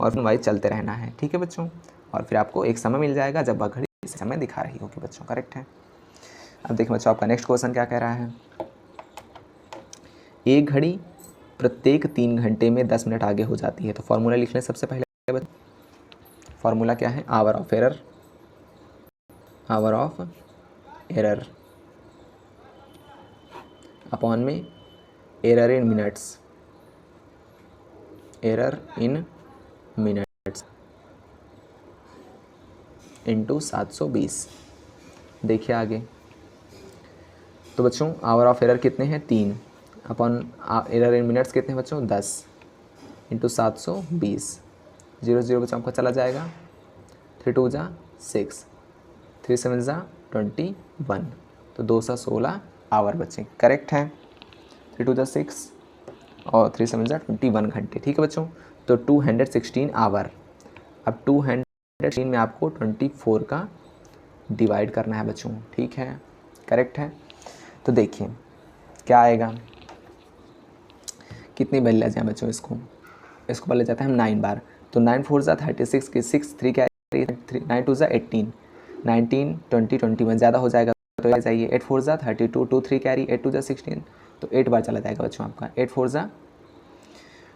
और फिर वाइज चलते रहना है। ठीक है बच्चों, और फिर आपको एक समय मिल जाएगा जब वह घड़ी समय दिखा रही होगी बच्चों। करेक्ट है। अब देखिए बच्चों आपका नेक्स्ट क्वेश्चन क्या कह रहा है, एक घड़ी प्रत्येक 3 घंटे में 10 मिनट आगे हो जाती है। तो फॉर्मूला लिख लें सबसे पहले। फॉर्मूला क्या है, hour of error, hour of error upon में error in minutes, error in minutes into 720। देखिए आगे, तो बच्चों आवर ऑफ एरर कितने हैं, 3, अपॉन एरर इन मिनट्स कितने हैं बच्चों, 10 इंटू 720। 0 0 बच्चों आपका चला जाएगा, 3 2 जा 6, 3 7 ज़ा 21, तो 2 सा 16 आवर बच्चे, करेक्ट है। 3 2 ज़ा 6 और 3 7 ज़ा 21 घंटे, ठीक है बच्चों। तो 216 आवर। अब 216 में आपको 24 का डिवाइड करना है बच्चों, ठीक है, करेक्ट है। तो देखिए क्या आएगा, कितनी बार ले जाए बच्चों, इसको बार ले जाते हैं हम 9 बार। तो 9 4 ज़ा 36 की 6 3 क्या 9 2 ज़ा 18, 19 20 21 ज़्यादा हो जाएगा तो जाइए 8 4 ज़ा 32 2 3 कैरी 8 2 ज़ा 16, तो 8 बार चला जाएगा बच्चों आपका। 8 4 ज़ा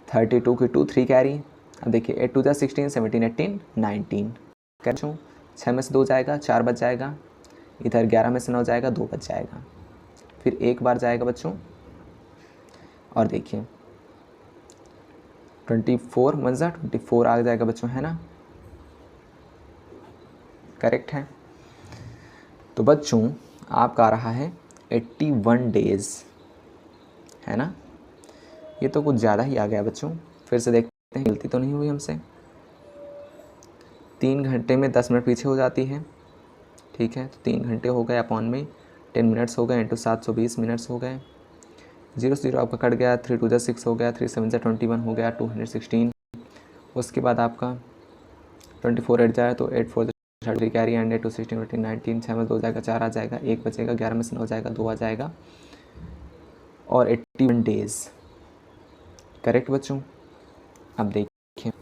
32 की 2 3 कैरी, अब देखिए 8 2 ज़ा 16 17 18 19, बच्चों 6 में से 2 जाएगा 4 बच जाएगा, इधर 11 में से 9 जाएगा 2 बच जाएगा, फिर एक बार जाएगा बच्चों। और देखिए 24 1 ज़ा 24 आ जाएगा बच्चों, है ना, करेक्ट है। तो बच्चों आपका आ रहा है 81 डेज़, है ना। ये तो कुछ ज़्यादा ही आ गया बच्चों, फिर से देखते हैं गलती तो नहीं हुई हमसे। 3 घंटे में 10 मिनट पीछे हो जाती है, ठीक है। तो 3 घंटे हो गए अपॉन में 10 मिनट्स हो गए इंटू 720 मिनट्स हो गए, 0 0 आपका कट गया, 3 2 ज़ा 6 हो गया, 3 7 ज़ा 21 हो गया, 216। उसके बाद आपका 24 8 जाए तो 8 4 30 कैरी एंड 8 2 16 18 19, 6 में 2 जाएगा 4 आ जाएगा, 1 बचेगा, 11 में से 9 जाएगा 2 आ जाएगा, और 81 डेज़, करेक्ट बच्चों। अब देखिए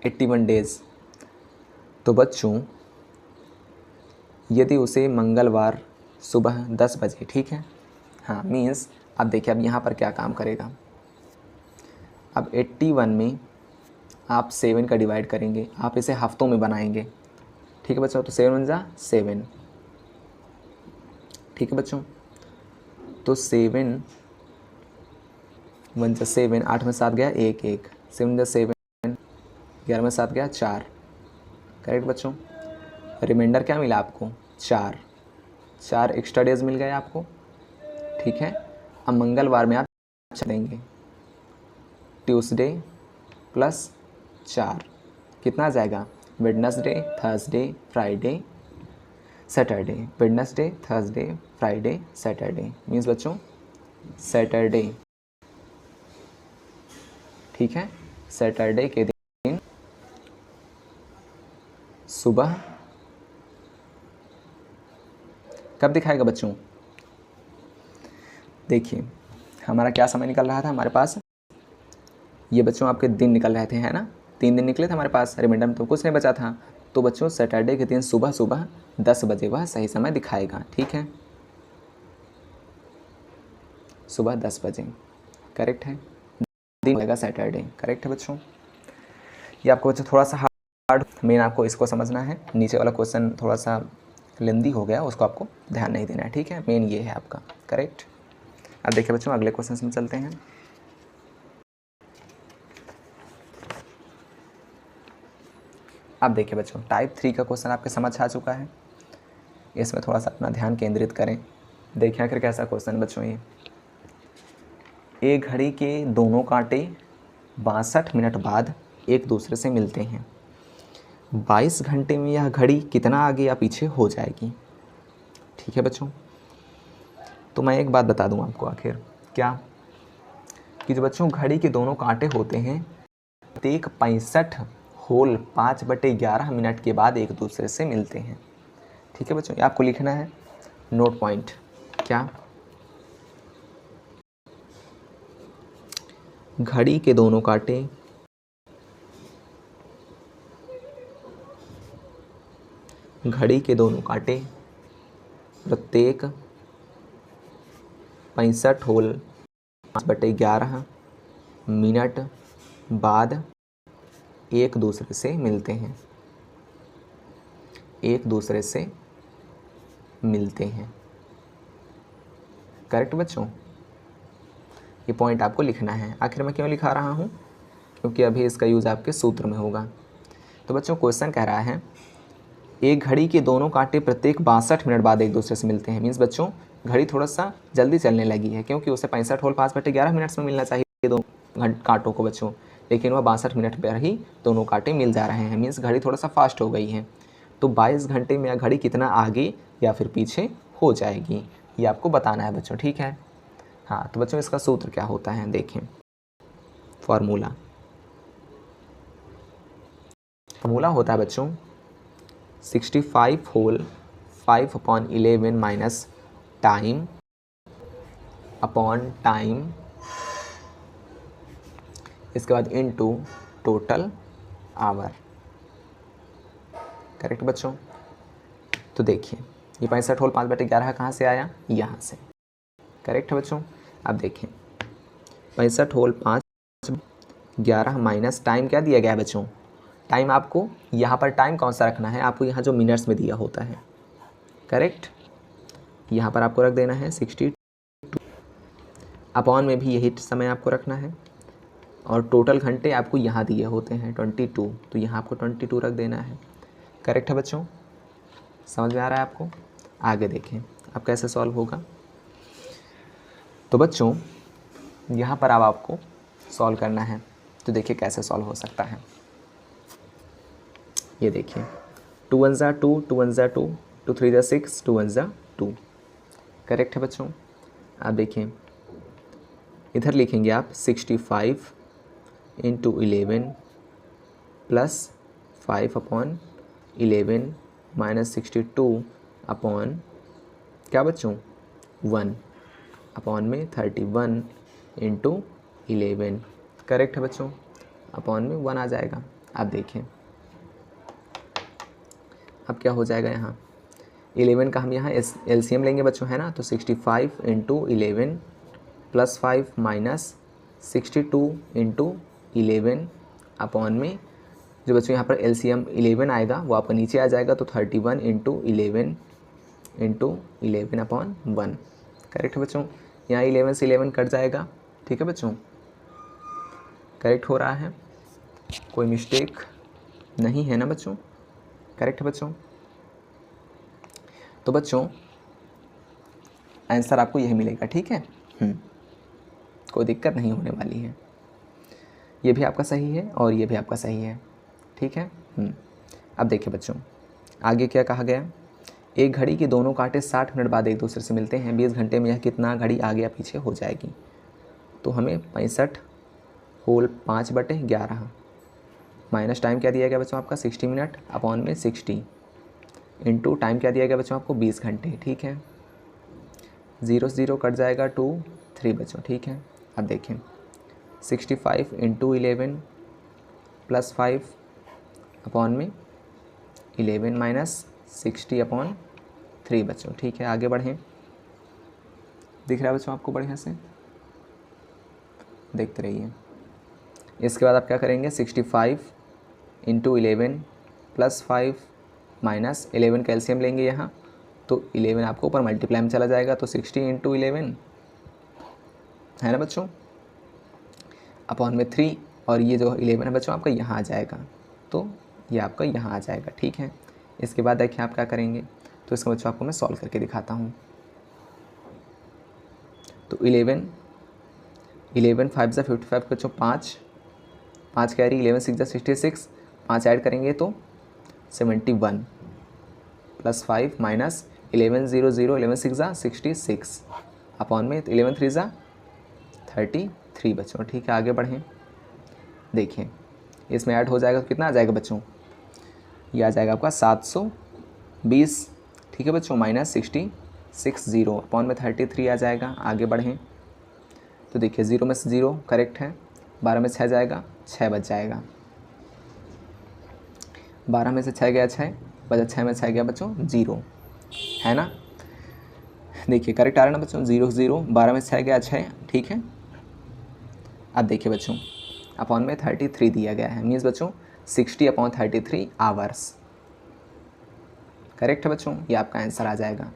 81 डेज़, तो बच्चों यदि उसे मंगलवार सुबह 10 बजे, ठीक है, हाँ मीन्स अब देखिए अब यहाँ पर क्या काम करेगा। अब 81 में आप 7 का डिवाइड करेंगे, आप इसे हफ्तों में बनाएंगे, ठीक है बच्चों। तो 7 1 ज़ा 7, ठीक है बच्चों। तो 7 1 ज़ा 7, 8 में 7 गया 1 1, 7 ज़ा 7, 11 में 7 गया 4, करेक्ट बच्चों। रिमाइंडर क्या मिला आपको, 4 एक्स्ट्रा डेज मिल गए आपको, ठीक है। अब मंगलवार में आप चलेंगे, ट्यूसडे प्लस 4 कितना आ जाएगा, Wednesday Thursday Friday Saturday, Wednesday Thursday Friday Saturday, means बच्चों सैटरडे, ठीक है। सैटरडे के दिन सुबह कब दिखाएगा बच्चों, देखिए हमारा क्या समय निकल रहा था हमारे पास, ये बच्चों आपके दिन निकल रहे थे, है ना, 3 दिन निकले थे हमारे पास, रिमाइंडर में तो कुछ नहीं बचा था। तो बच्चों सैटरडे के दिन सुबह सुबह 10 बजे वह सही समय दिखाएगा, ठीक है, सुबह 10 बजे, करेक्ट है, दिन होगा सैटरडे, करेक्ट है बच्चों। ये आपको बच्चों थोड़ा सा हार्ड, मेन आपको इसको समझना है, नीचे वाला क्वेश्चन थोड़ा सा लेंदी हो गया, उसको आपको ध्यान नहीं देना है, ठीक है, मेन ये है आपका, करेक्ट। अब देखिए बच्चों अगले क्वेश्चन में चलते हैं। अब देखिए बच्चों टाइप 3 का क्वेश्चन आपके समझ आ चुका है, इसमें थोड़ा सा अपना ध्यान केंद्रित करें। देखिए आखिर कैसा क्वेश्चन है बच्चों, ये एक घड़ी के दोनों कांटे 62 मिनट बाद एक दूसरे से मिलते हैं, 22 घंटे में यह घड़ी कितना आगे या पीछे हो जाएगी, ठीक है बच्चों। तो मैं एक बात बता दूं आपको, आखिर क्या, कि जो बच्चों घड़ी के दोनों कांटे होते हैं प्रत्येक 65 होल 5/11 मिनट के बाद एक दूसरे से मिलते हैं, ठीक है बच्चों। ये आपको लिखना है नोट पॉइंट, क्या, घड़ी के दोनों कांटे प्रत्येक 65 होल 5/11 मिनट बाद एक दूसरे से मिलते हैं, करेक्ट बच्चों। ये पॉइंट आपको लिखना है। आखिर मैं क्यों लिखा रहा हूँ, क्योंकि अभी इसका यूज़ आपके सूत्र में होगा। तो बच्चों क्वेश्चन कह रहा है एक घड़ी के दोनों कांटे प्रत्येक 62 मिनट बाद एक दूसरे से मिलते हैं, मीन्स बच्चों घड़ी थोड़ा सा जल्दी चलने लगी है, क्योंकि उसे 65 होल 5/11 मिनट्स में मिलना चाहिए दो कांटों को बच्चों, लेकिन वह 62 मिनट पर ही दोनों कांटे मिल जा रहे हैं, मीन्स घड़ी थोड़ा सा फास्ट हो गई है। तो 22 घंटे में यह घड़ी कितना आगे या फिर पीछे हो जाएगी, ये आपको बताना है बच्चों, ठीक है। हाँ, तो बच्चों इसका सूत्र क्या होता है, देखें फॉर्मूला होता है बच्चों 65 whole 5/11 minus time upon time, इसके बाद इनटू टोटल आवर। करेक्ट बच्चों। तो देखिए ये 65 होल 5/11 कहाँ से आया, यहाँ से। करेक्ट है बच्चों। अब देखें 65 होल 5/11 माइनस टाइम क्या दिया गया है बच्चों, टाइम आपको यहाँ पर टाइम कौन सा रखना है, आपको यहाँ जो मिनट्स में दिया होता है, करेक्ट, यहाँ पर आपको रख देना है 62, अपॉन में भी यही समय आपको रखना है, और टोटल घंटे आपको यहाँ दिए होते हैं 22, तो यहाँ आपको 22 रख देना है। करेक्ट है बच्चों, समझ में आ रहा है आपको। आगे देखें अब कैसे सॉल्व होगा। तो बच्चों यहाँ पर अब आपको सॉल्व करना है, तो देखिए कैसे सॉल्व हो सकता है। ये देखिए 2 1 ज़ा 2, 2 1 ज़ा 2, 2 3 ज़ा 6, 2 1 ज़ा 2। करेक्ट है बच्चों। आप देखिए इधर लिखेंगे आप 65 इंटू 11 प्लस 5/11 माइनस 62 अपॉन क्या बच्चों 1 अपॉन में 31 इंटू 11। करेक्ट है बच्चों, अपॉन में 1 आ जाएगा। आप देखें अब क्या हो जाएगा, यहाँ 11 का हम यहाँ एलसीएम लेंगे बच्चों, है ना। तो 65 into 11 plus 5 minus 62 into 11 upon में जो बच्चों यहाँ पर एलसीएम 11 आएगा वो आपका नीचे आ जाएगा, तो 31 इंटू 11 अपॉन 1। करेक्ट है बच्चों, यहाँ 11 से 11 कट जाएगा, ठीक है बच्चों। करेक्ट हो रहा है, कोई मिस्टेक नहीं है ना बच्चों। करेक्ट है बच्चों। तो बच्चों आंसर आपको यही मिलेगा, ठीक है। कोई दिक्कत नहीं होने वाली है, ये भी आपका सही है और ये भी आपका सही है, ठीक है। अब देखिए बच्चों आगे क्या कहा गया, एक घड़ी के दोनों कांटे 60 मिनट बाद एक दूसरे से मिलते हैं, 20 घंटे में यह कितना घड़ी आगे या पीछे हो जाएगी। तो हमें 65 होल 5/11 माइनस टाइम क्या दिया गया बच्चों आपका 60 मिनट अपॉन में 60 इंटू टाइम क्या दिया गया बच्चों आपको 20 घंटे, ठीक है। 0 से 0 कट जाएगा 2 3 बच्चों, ठीक है। अब देखें 65 इंटू 11 प्लस 5 अपॉन में 11 माइनस 60 अपॉन 3 बच्चों, ठीक है। आगे बढ़ें, दिख रहा है बच्चों आपको बढ़िया से, देखते रहिए। इसके बाद आप क्या करेंगे 65 इंटू 11 प्लस 5 माइनस 11 का एलसीएम लेंगे यहाँ, तो 11 आपको ऊपर मल्टीप्लाई में चला जाएगा, तो 60 इंटू 11 है ना बच्चों अपॉन में 3, और ये जो 11 है बच्चों आपका यहाँ आ जाएगा, तो ये आपका यहाँ आ जाएगा, ठीक है। इसके बाद देखिए आप क्या करेंगे, तो इसको बच्चों आपको मैं सॉल्व करके दिखाता हूँ। तो 11 5 ज़ा 55 बच्चों 5 कैरी 11 6 ज़ा 66, 5 ऐड करेंगे तो 71 प्लस 5 माइनस 11 0 0 11 6 ज़ा 66 अपॉन में 11 3 ज़ा 33 बच्चों, ठीक है। आगे बढ़ें, देखिए इसमें ऐड हो जाएगा तो कितना आ जाएगा बच्चों, ये आ जाएगा आपका 720, ठीक है बच्चों, माइनस 60 अपॉन में 33 आ जाएगा। आगे बढ़ें तो देखिए 0 में से 0 करेक्ट है, 12 में 6 जाएगा, 6 बच जाएगा, 12 में से 6 गया 6 बचा, 6 में 6 गया बच्चों 0, है ना। देखिए करेक्ट आ रहा है ना बच्चों, 0 0 12 में 6 गया 6, ठीक है। अब देखिए बच्चों अपॉन में 33 दिया गया है, मीन्स बच्चों 60 अपॉन 33 आवर्स। करेक्ट है बच्चों, ये आपका आंसर आ जाएगा।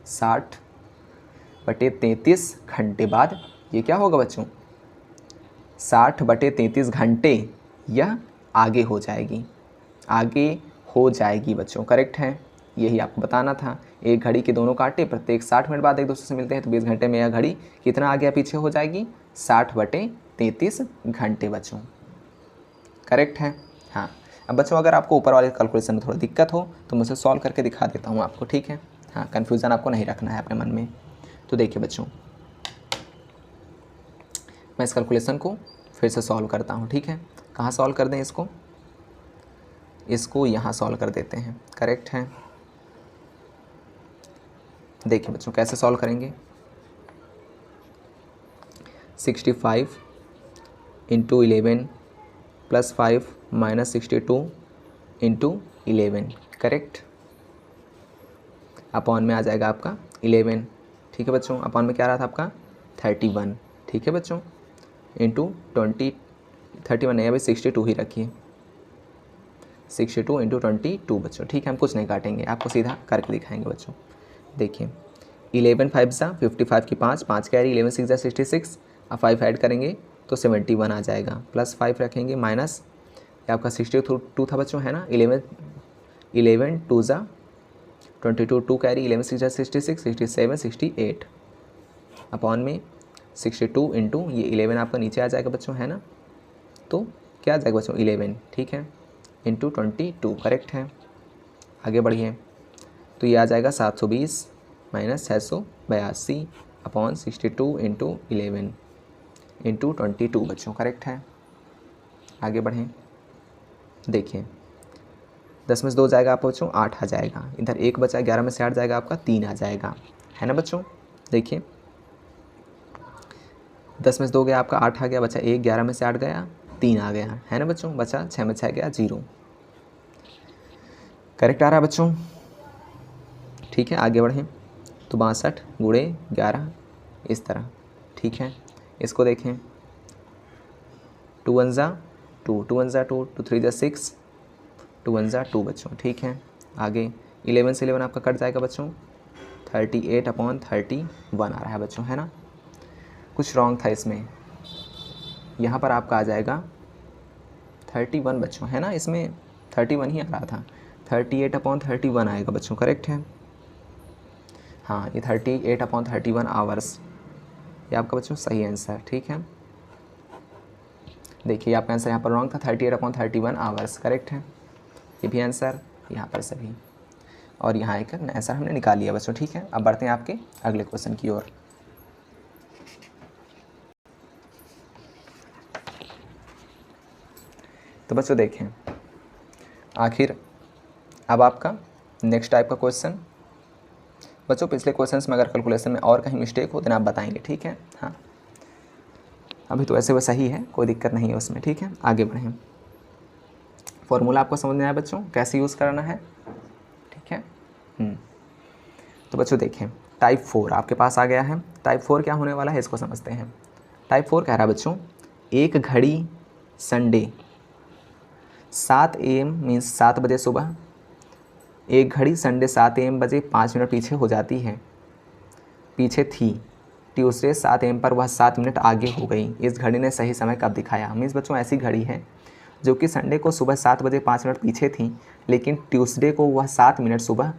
60/33 घंटे बाद ये क्या होगा बच्चों, 60/33 घंटे यह आगे हो जाएगी बच्चों। करेक्ट है, यही आपको बताना था। एक घड़ी के दोनों कांटे प्रत्येक 60 मिनट बाद एक दूसरे से मिलते हैं, तो 20 घंटे में यह घड़ी कितना आगे या पीछे हो जाएगी, 60/33 33 घंटे बच्चों। करेक्ट है। हाँ, अब बच्चों अगर आपको ऊपर वाले कैलकुलेशन में थोड़ा दिक्कत हो तो मुझे सॉल्व करके दिखा देता हूँ आपको, ठीक है। हाँ, कन्फ्यूज़न आपको नहीं रखना है अपने मन में। तो देखिए बच्चों, मैं इस कैलकुलेशन को फिर से सॉल्व करता हूँ, ठीक है। कहाँ सॉल्व कर दें इसको? इसको यहाँ सॉल्व कर देते हैं। करेक्ट है। देखिए बच्चों कैसे सॉल्व करेंगे। 65 into 11 plus 5 minus 62 into 11। Correct. Upon में आ जाएगा आपका 11, ठीक है बच्चों। अपॉन में क्या रहा था आपका 31, ठीक है बच्चों। इंटू 31 नहीं, अभी 62 ही रखिए। 62 इंटू 22 बच्चों, ठीक है। हम कुछ नहीं काटेंगे, आपको सीधा करके दिखाएंगे बच्चों। देखिए 11 5 सा 55 की 5 कैरी, 11 6 सा 66। अब 5 ऐड करेंगे तो 71 आ जाएगा, प्लस 5 रखेंगे माइनस आपका 62 था बच्चों, है ना। 11 2 ज़ा 22, 2 कैरी, 11 6 ज़ा 66, 67 68 अपॉन में 62 इंटू ये 11 आपका नीचे आ जाएगा बच्चों, है ना। तो क्या आ जाएगा बच्चों 11, ठीक है, इंटू 22। करेक्ट है। आगे बढ़िए। तो ये आ जाएगा 720 माइनस 682 अपॉन 62 इंटू 11 इंटू 22 बच्चों। करेक्ट है। आगे बढ़ें। देखिए 10 में से 2 जाएगा आपका बच्चों 8 आ जाएगा, इधर 1 बचा, 11 में से 8 जाएगा आपका 3 आ जाएगा, है ना बच्चों। देखिए 10 में से 2 गया आपका 8 आ गया, बचा 1, 11 में से 8 गया 3 आ गया, है ना बच्चों। बचा 6 में 6 गया 0। करेक्ट आ रहा है बच्चों, ठीक है। आगे बढ़ें। तो 62 गुणे 11 इस तरह, ठीक है। इसको देखें 2 1 ज़ा 2, 2 1 ज़ा 2, 2 3 ज़ा 6, 2 1 ज़ा 2 बच्चों, ठीक है। आगे 11 से 11 आपका कट जाएगा बच्चों, 38 अपॉन 31 आ रहा है बच्चों, है ना। कुछ रॉन्ग था इसमें, यहाँ पर आपका आ जाएगा 31 बच्चों, है ना। इसमें 31 ही आ रहा था, 38 अपॉन 31 आएगा बच्चों। करेक्ट है। हाँ, ये 38 अपॉन 31 आवर्स, ये आपका बच्चों सही आंसर, ठीक है। देखिए आपका आंसर यहाँ पर रॉन्ग था, 38 अपॉन 31 आवर्स। करेक्ट है, ये भी आंसर यहाँ पर सभी, और यहाँ एक आंसर हमने निकाल लिया बच्चों, ठीक है। अब बढ़ते हैं आपके अगले क्वेश्चन की ओर। तो बच्चों देखें आखिर अब आपका नेक्स्ट टाइप का क्वेश्चन। बच्चों पिछले क्वेश्चंस में अगर कैलकुलेशन में और कहीं मिस्टेक हो तो आप बताएंगे, ठीक है। हाँ, अभी तो वैसे वो सही है, कोई दिक्कत नहीं है उसमें, ठीक है। आगे बढ़ें। फॉर्मूला आपको समझ में आया बच्चों कैसे यूज़ करना है, ठीक है। तो बच्चों देखें टाइप 4 आपके पास आ गया है। टाइप 4 क्या होने वाला है इसको समझते हैं। टाइप 4 कह रहा है बच्चों, एक घड़ी संडे 7 AM मीन्स 7 बजे सुबह, एक घड़ी संडे 7 AM बजे 5 मिनट पीछे हो जाती है, पीछे थी। ट्यूसडे 7 AM पर वह 7 मिनट आगे हो गई। इस घड़ी ने सही समय कब दिखाया। मीन्स बच्चों ऐसी घड़ी है जो कि संडे को सुबह 7 बजे 5 मिनट पीछे थी, लेकिन ट्यूसडे को वह 7 मिनट सुबह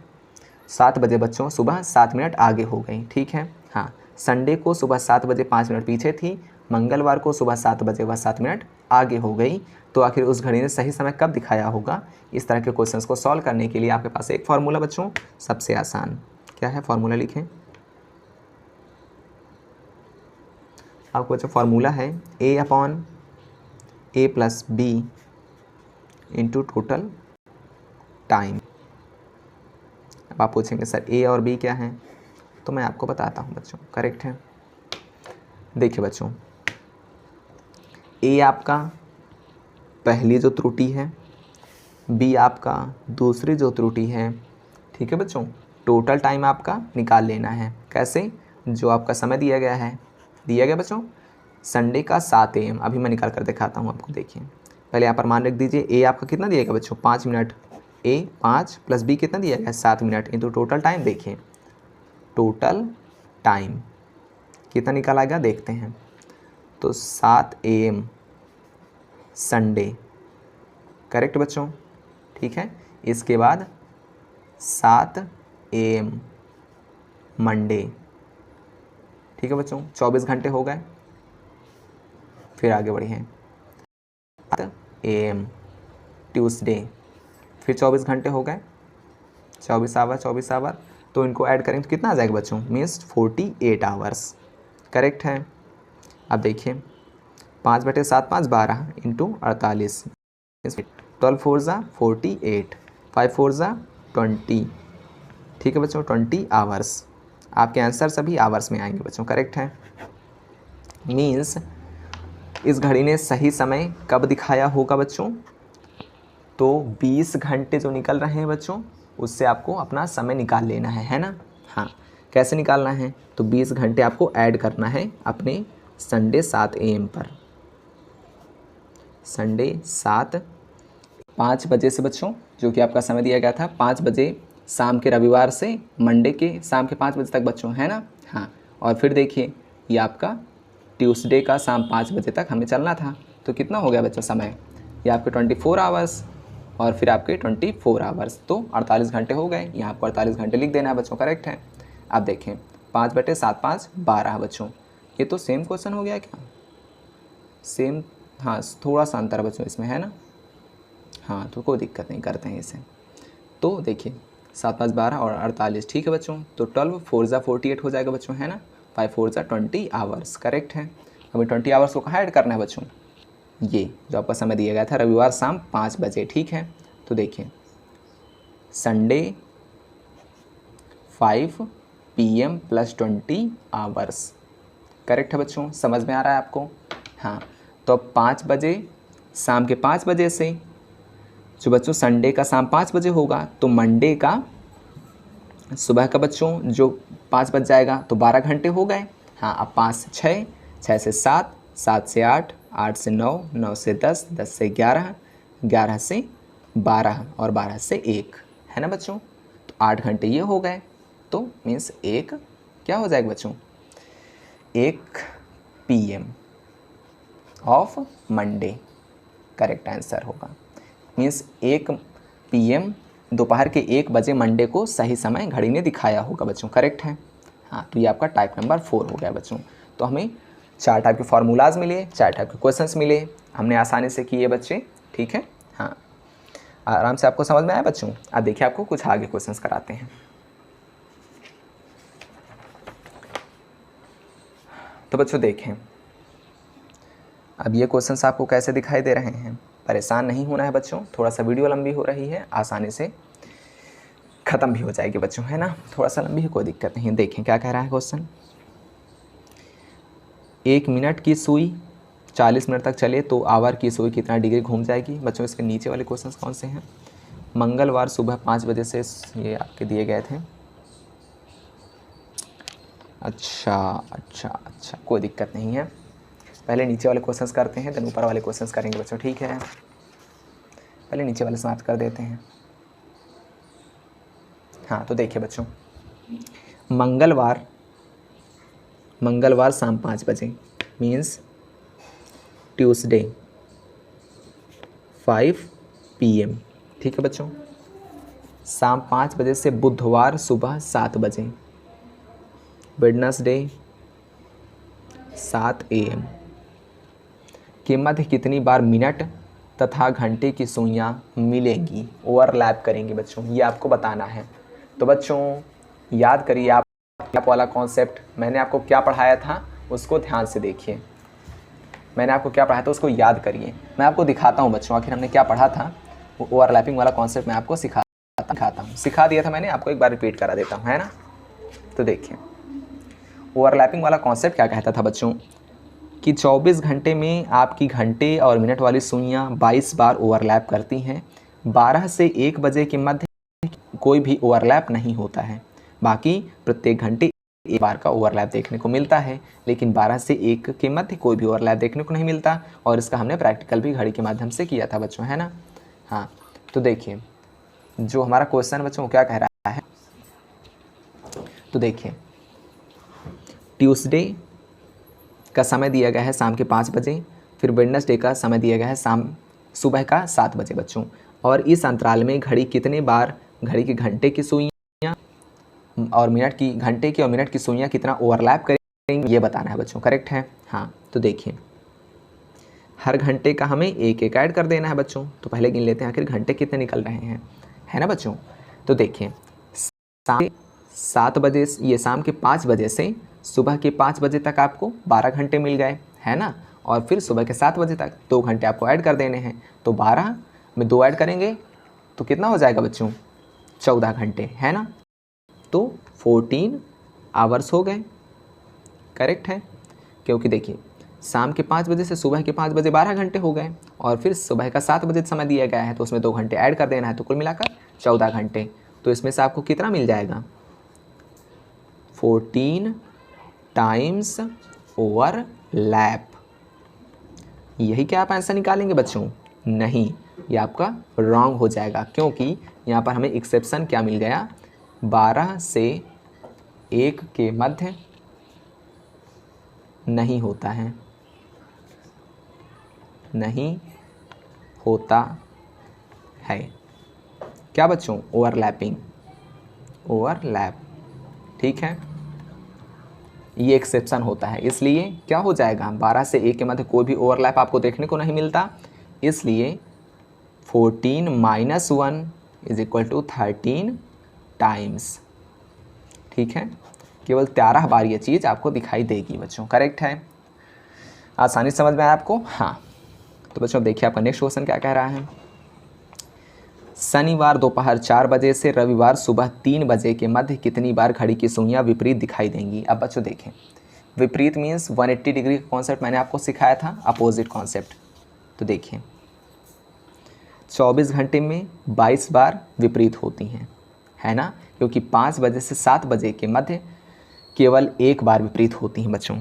7 बजे बच्चों सुबह 7 मिनट आगे हो गई, ठीक है। हाँ, संडे को सुबह 7 बजे 5 मिनट पीछे थी, मंगलवार को सुबह 7 बजे वह 7 मिनट आगे हो गई। तो आखिर उस घड़ी ने सही समय कब दिखाया होगा। इस तरह के क्वेश्चंस को सॉल्व करने के लिए आपके पास एक फार्मूला बच्चों, सबसे आसान क्या है फार्मूला लिखें। आपको बच्चों फार्मूला है A upon A plus B into total time. अब आप पूछेंगे सर A और B क्या है, तो मैं आपको बताता हूँ बच्चों। करेक्ट है। देखिए बच्चों A आपका पहली जो त्रुटि है, B आपका दूसरी जो त्रुटि है, ठीक है बच्चों। टोटल टाइम आपका निकाल लेना है। कैसे, जो आपका समय दिया गया है, दिया गया बच्चों संडे का 7 AM। अभी मैं निकाल कर दिखाता हूँ आपको। देखिए पहले यहाँ पर मान रख दीजिए A आपका कितना दिया गया बच्चों 5 मिनट, A 5 प्लस B कितना दिया गया 7 मिनट इंटू टोटल टाइम। देखिए टोटल टाइम कितना निकल आएगा देखते हैं। तो 7 AM संडे, करेक्ट बच्चों, ठीक है। इसके बाद 7 AM मंडे, ठीक है बच्चों, 24 घंटे हो गए। फिर आगे बढ़े हैं AM ट्यूसडे, फिर 24 घंटे हो गए, 24 आवर, तो इनको ऐड करेंगे तो कितना आ जाएगा बच्चों, मीन्स 48 आवर्स। करेक्ट है। अब देखिए 5/7 5 12 इंटू 48, 12 4 ज़ा 48, 5 4 ज़ा 20। ठीक है बच्चों, 20 आवर्स। आपके आंसर सभी आवर्स में आएंगे बच्चों। करेक्ट है। मीन्स इस घड़ी ने सही समय कब दिखाया होगा बच्चों, तो 20 घंटे जो निकल रहे हैं बच्चों, उससे आपको अपना समय निकाल लेना है ना। हाँ, कैसे निकालना है, तो 20 घंटे आपको ऐड करना है अपने संडे 7 AM पर। संडे 5 बजे से बच्चों, जो कि आपका समय दिया गया था 5 बजे शाम के, रविवार से मंडे के शाम के 5 बजे तक बच्चों, है ना। हाँ, और फिर देखिए ये आपका ट्यूसडे का शाम 5 बजे तक हमें चलना था, तो कितना हो गया बच्चों समय, ये आपके 24 आवर्स और फिर आपके 24 आवर्स, तो 48 घंटे हो गए। यहाँ आपको 48 घंटे लिख देना है बच्चों। करेक्ट है। अब देखें 5/7 5 12 बच्चों, ये तो सेम क्वेश्चन हो गया क्या, सेम। हाँ, थोड़ा सा अंतर बच्चों इसमें, है ना। हाँ, तो कोई दिक्कत नहीं, करते हैं इसे। तो देखिए 7 5 12 और 48, ठीक है बच्चों। तो 12 4 ज़ा 48 हो जाएगा बच्चों, है ना। 5 4 ज़ा 20 आवर्स। करेक्ट है। हमें 20 आवर्स को कहाँ ऐड करना है बच्चों, ये जो आपका समय दिया गया था रविवार शाम 5 बजे। ठीक है, तो देखिए संडे 5 PM + 20 आवर्स। करेक्ट है बच्चों, समझ में आ रहा है आपको। हाँ, तो अब 5 बजे, शाम के 5 बजे से जो बच्चों संडे का शाम 5 बजे होगा, तो मंडे का सुबह का बच्चों जो 5 बज जाएगा, तो 12 घंटे हो गए। हाँ, अब 5 से 6, 6 से 7, 7 से 8, 8 से 9, 9 से 10, 10 से 11, 11 से 12 और 12 से 1, है ना बच्चों। तो 8 घंटे ये हो गए, तो मीन्स 1 क्या हो जाएगा बच्चों, 1 PM of Monday. Correct answer होगा, मीन्स 1 PM दोपहर के 1 बजे मंडे को सही समय घड़ी ने दिखाया होगा बच्चों। करेक्ट है। हाँ, तो ये आपका टाइप नंबर 4 हो गया बच्चों। तो हमें 4 टाइप के फार्मूलाज मिले, 4 टाइप के क्वेश्चंस मिले, हमने आसानी से किए बच्चे। ठीक है। हाँ, आराम से आपको समझ में आया बच्चों। अब देखिए आपको कुछ आगे क्वेश्चंस कराते हैं। तो बच्चों देखें, अब ये क्वेश्चंस आपको कैसे दिखाई दे रहे हैं, परेशान नहीं होना है बच्चों। थोड़ा सा वीडियो लंबी हो रही है, आसानी से ख़त्म भी हो जाएगी बच्चों, है ना। थोड़ा सा लंबी है, कोई दिक्कत नहीं। देखें क्या कह रहा है क्वेश्चन। 1 मिनट की सुई 40 मिनट तक चले तो आवर की सुई कितना डिग्री घूम जाएगी बच्चों। इसके नीचे वाले क्वेश्चंस कौन से हैं। मंगलवार सुबह 5 बजे से ये आपके दिए गए थे। अच्छा, कोई दिक्कत नहीं है। पहले नीचे वाले क्वेश्चंस करते हैं, देन ऊपर वाले क्वेश्चंस करेंगे बच्चों। ठीक है, पहले नीचे वाले समाप्त कर देते हैं। हाँ, तो देखिए बच्चों, मंगलवार शाम 5 बजे मीन्स ट्यूसडे 5 PM। ठीक है बच्चों, शाम 5 बजे से बुधवार सुबह 7 बजे, वेडनेसडे 7 AM के मध्य कितनी बार मिनट तथा घंटे की सुइयाँ मिलेंगी, ओवरलैप करेंगी बच्चों, ये आपको बताना है। तो बच्चों याद करिए आप वाला कॉन्सेप्ट, मैंने आपको क्या पढ़ाया था उसको ध्यान से देखिए। मैंने आपको क्या पढ़ाया था उसको याद करिए। मैं आपको दिखाता हूँ बच्चों आखिर हमने क्या पढ़ा था। वो ओवरलैपिंग वाला कॉन्सेप्ट मैं आपको सिखा दिया था मैंने आपको, एक बार रिपीट करा देता हूँ, है ना। तो देखिए ओवरलैपिंग वाला कॉन्सेप्ट क्या कहता था बच्चों, कि 24 घंटे में आपकी घंटे और मिनट वाली सुइयाँ 22 बार ओवरलैप करती हैं। 12 से 1 बजे के मध्य कोई भी ओवरलैप नहीं होता है, बाकी प्रत्येक घंटे एक बार का ओवरलैप देखने को मिलता है, लेकिन 12 से 1 के मध्य कोई भी ओवरलैप देखने को नहीं मिलता। और इसका हमने प्रैक्टिकल भी घड़ी के माध्यम से किया था बच्चों, है ना। हाँ, तो देखिए जो हमारा क्वेश्चन बच्चों क्या कह रहा है, तो देखिए ट्यूसडे का समय दिया गया है शाम के 5 बजे, फिर वेडनेसडे का समय दिया गया है सुबह का 7 बजे बच्चों। और इस अंतराल में घड़ी कितने बार घड़ी की घंटे की सुइयाँ और घंटे की और मिनट की सुइयाँ कितना ओवरलैप करेंगे, ये बताना है बच्चों। करेक्ट है। हाँ, तो देखिए हर घंटे का हमें एक एक ऐड कर देना है बच्चों। तो पहले गिन लेते हैं आखिर घंटे कितने निकल रहे हैं, है ना बच्चों। तो देखिए शाम 7 बजे, ये शाम के 5 बजे से सुबह के 5 बजे तक आपको 12 घंटे मिल गए, है ना। और फिर सुबह के 7 बजे तक 2 घंटे आपको ऐड कर देने हैं। तो 12 में 2 ऐड करेंगे तो कितना हो जाएगा बच्चों, 14 घंटे, है ना। तो 14 आवर्स हो गए, करेक्ट है। क्योंकि देखिए शाम के 5 बजे से सुबह के 5 बजे 12 घंटे हो गए और फिर सुबह का 7 बजे समय दिया गया है तो उसमें 2 घंटे ऐड कर देना है, तो कुल मिलाकर 14 घंटे। तो इसमें से आपको कितना मिल जाएगा, 14 टाइम्स ओवरलैप। यही क्या आप आंसर निकालेंगे बच्चों, नहीं, ये आपका रॉन्ग हो जाएगा, क्योंकि यहाँ पर हमें एक्सेप्शन क्या मिल गया, 12 से 1 के मध्य नहीं होता है, नहीं होता है क्या बच्चों, ओवरलैपिंग, ओवरलैप, ठीक है। ये एक्सेप्शन होता है, इसलिए क्या हो जाएगा, 12 से 1 के मध्य कोई भी ओवरलैप आपको देखने को नहीं मिलता, इसलिए 14 - 1 = 13 टाइम्स, ठीक है। केवल 13 बार ये चीज़ आपको दिखाई देगी बच्चों, करेक्ट है। आसानी समझ में आया आपको, हाँ। तो बच्चों देखिए आपका नेक्स्ट क्वेश्चन क्या कह रहा है। शनिवार दोपहर 4 बजे से रविवार सुबह 3 बजे के मध्य कितनी बार घड़ी की सुइयां विपरीत दिखाई देंगी। अब बच्चों देखें, विपरीत मीन्स 180 डिग्री का कॉन्सेप्ट मैंने आपको सिखाया था, अपोजिट कॉन्सेप्ट। तो देखिए 24 घंटे में 22 बार विपरीत होती हैं, है ना, क्योंकि 5 बजे से 7 बजे के मध्य केवल 1 बार विपरीत होती हैं बच्चों,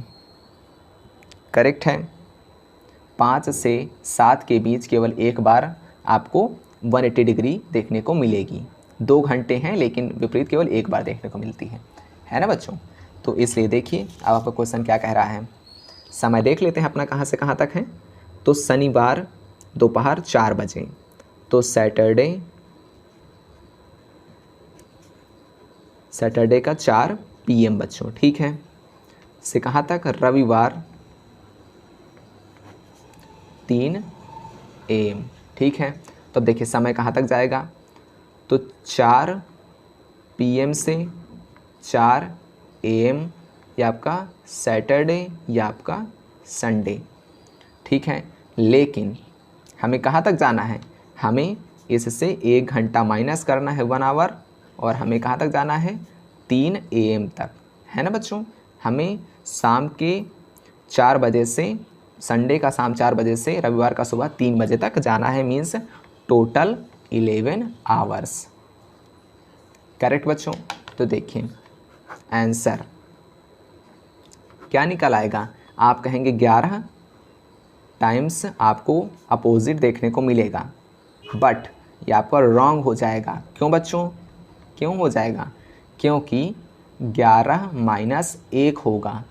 करेक्ट है। 5 से 7 के बीच केवल 1 बार आपको 180 डिग्री देखने को मिलेगी। 2 घंटे हैं लेकिन विपरीत केवल 1 बार देखने को मिलती है ना बच्चों। तो इसलिए देखिए अब आपका क्वेश्चन क्या कह रहा है, समय देख लेते हैं अपना कहाँ से कहाँ तक है। तो शनिवार दोपहर 4 बजे, तो सैटरडे का 4 PM बच्चों, ठीक है, से कहाँ तक, रविवार 3 AM, ठीक है। तो अब देखिए समय कहाँ तक जाएगा, तो 4 PM से 4 AM या आपका सैटरडे या आपका संडे, ठीक है। लेकिन हमें कहाँ तक जाना है, हमें इससे 1 घंटा माइनस करना है, 1 आवर, और हमें कहाँ तक जाना है, 3 AM तक, है ना बच्चों। हमें शाम के 4 बजे से, संडे का शाम 4 बजे से रविवार का सुबह 3 बजे तक जाना है, मीन्स टोटल 11 आवर्स, करेक्ट बच्चों। तो देखिए आंसर क्या निकल आएगा, आप कहेंगे 11 टाइम्स आपको अपोजिट देखने को मिलेगा, बट ये आपका रॉन्ग हो जाएगा। क्यों बच्चों, क्यों हो जाएगा, क्योंकि 11 - 1 होगा।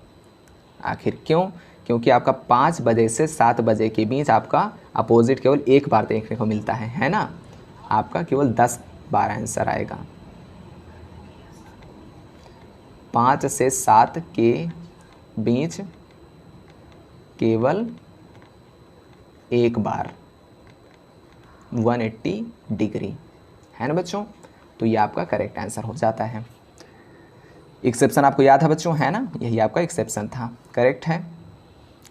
आखिर क्यों, क्योंकि आपका 5 बजे से 7 बजे के बीच आपका अपोजिट केवल 1 बार देखने को मिलता है ना। आपका केवल 10 बार आंसर आएगा। 5 से 7 के बीच केवल 1 बार 180 डिग्री, है ना बच्चों। तो ये आपका करेक्ट आंसर हो जाता है। एक्सेप्शन आपको याद है बच्चों, है ना, यही आपका एक्सेप्शन था, करेक्ट है।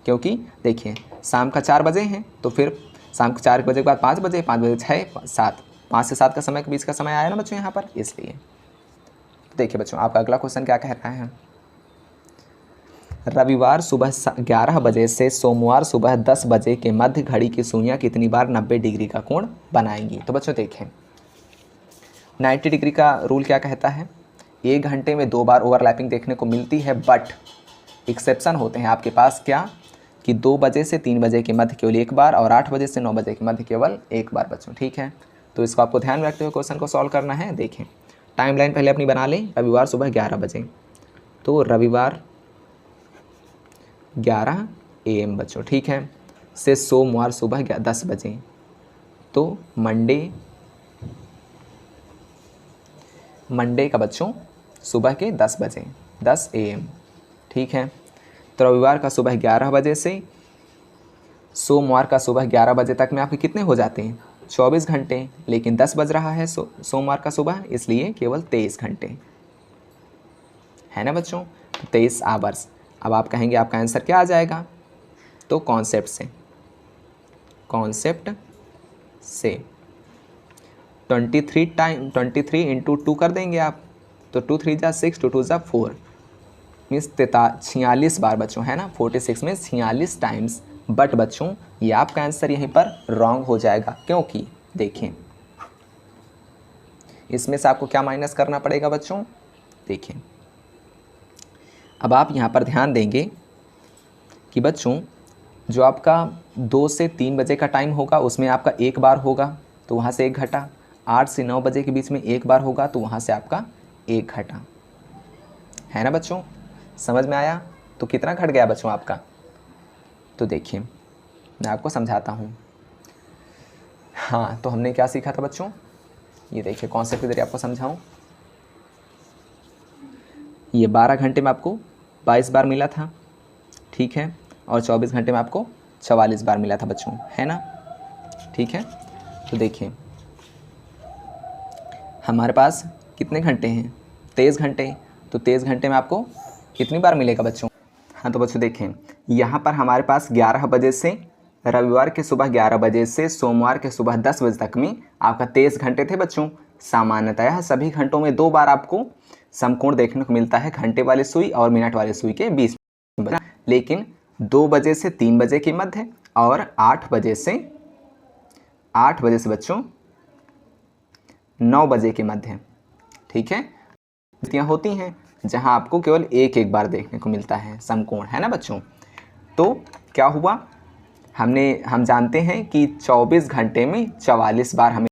क्योंकि देखिए शाम का 4 बजे हैं, तो फिर शाम के 4 बजे के बाद 5 बजे, 5 बजे 6, 7, 5 से 7 का समय के बीच का समय आया ना बच्चों यहाँ पर, इसलिए। तो देखिए बच्चों आपका अगला क्वेश्चन क्या कह रहा है, रविवार सुबह 11 बजे से सोमवार सुबह 10 बजे के मध्य घड़ी की सुइयां कितनी बार 90 डिग्री का कोण बनाएंगी। तो बच्चों देखें 90 डिग्री का रूल क्या कहता है, 1 घंटे में 2 बार ओवरलैपिंग देखने को मिलती है, बट एक्सेप्शन होते हैं आपके पास, क्या कि 2 बजे से 3 बजे के मध्य केवल 1 बार और 8 बजे से 9 बजे के मध्य केवल 1 बार बच्चों, ठीक है। तो इसको आपको ध्यान में रखते हुए क्वेश्चन को सॉल्व करना है। देखें टाइमलाइन पहले अपनी बना लें, रविवार सुबह 11 बजे, तो रविवार 11 AM बच्चों, ठीक है, से सोमवार सुबह 10 बजे, तो मंडे का बच्चों सुबह के 10 बजे 10 AM, ठीक है। तो रविवार का सुबह 11 बजे से सोमवार का सुबह 11 बजे तक में आपके कितने हो जाते हैं? 24 घंटे। लेकिन 10 बज रहा है सोमवार का सुबह, इसलिए केवल 23 घंटे, है ना बच्चों? तो 23 आवर्स। अब आप कहेंगे आपका आंसर क्या आ जाएगा? तो कॉन्सेप्ट से 23 इंटू 2 कर देंगे आप, तो 2 3 जा 6, 2 2 जा 4, मीन्स 46 बार बच्चों, है ना? 46 में 46 टाइम्स। बट बच्चों ये आपका आंसर यहीं पर रॉन्ग हो जाएगा, क्योंकि देखिए इसमें से आपको क्या माइनस करना पड़ेगा बच्चों? देखिए अब आप यहाँ पर ध्यान देंगे कि बच्चों जो आपका 2 से 3 बजे का टाइम होगा उसमें आपका 1 बार होगा, तो वहाँ से 1 घटा। 8 से 9 बजे के बीच में 1 बार होगा, तो वहाँ से आपका 1 घटा, है ना बच्चों? समझ में आया? तो कितना घट गया बच्चों आपका? तो देखिए मैं आपको समझाता हूँ। हाँ, तो हमने क्या सीखा था बच्चों? ये देखिए कॉन्सेप्ट के जरिए आपको समझाऊँ। ये 12 घंटे में आपको 22 बार मिला था, ठीक है, और 24 घंटे में आपको 44 बार मिला था बच्चों, है ना? ठीक है, तो देखिए हमारे पास कितने घंटे हैं? 23 घंटे। तो 23 घंटे में आपको कितनी बार मिलेगा बच्चों? हाँ तो बच्चों देखें यहाँ पर हमारे पास 11 बजे से, रविवार के सुबह 11 बजे से सोमवार के सुबह 10 बजे तक में आपका 23 घंटे थे बच्चों। सामान्यतः सभी घंटों में 2 बार आपको समकोण देखने को मिलता है, घंटे वाली सुई और मिनट वाली सुई के बीच में, लेकिन 2 बजे से 3 बजे के मध्य और 8 बजे से बच्चों 9 बजे के मध्य, ठीक है, स्थितियाँ होती हैं जहां आपको केवल एक बार देखने को मिलता है समकोण, है ना बच्चों? तो क्या हुआ, हम जानते हैं कि 24 घंटे में 44 बार हमें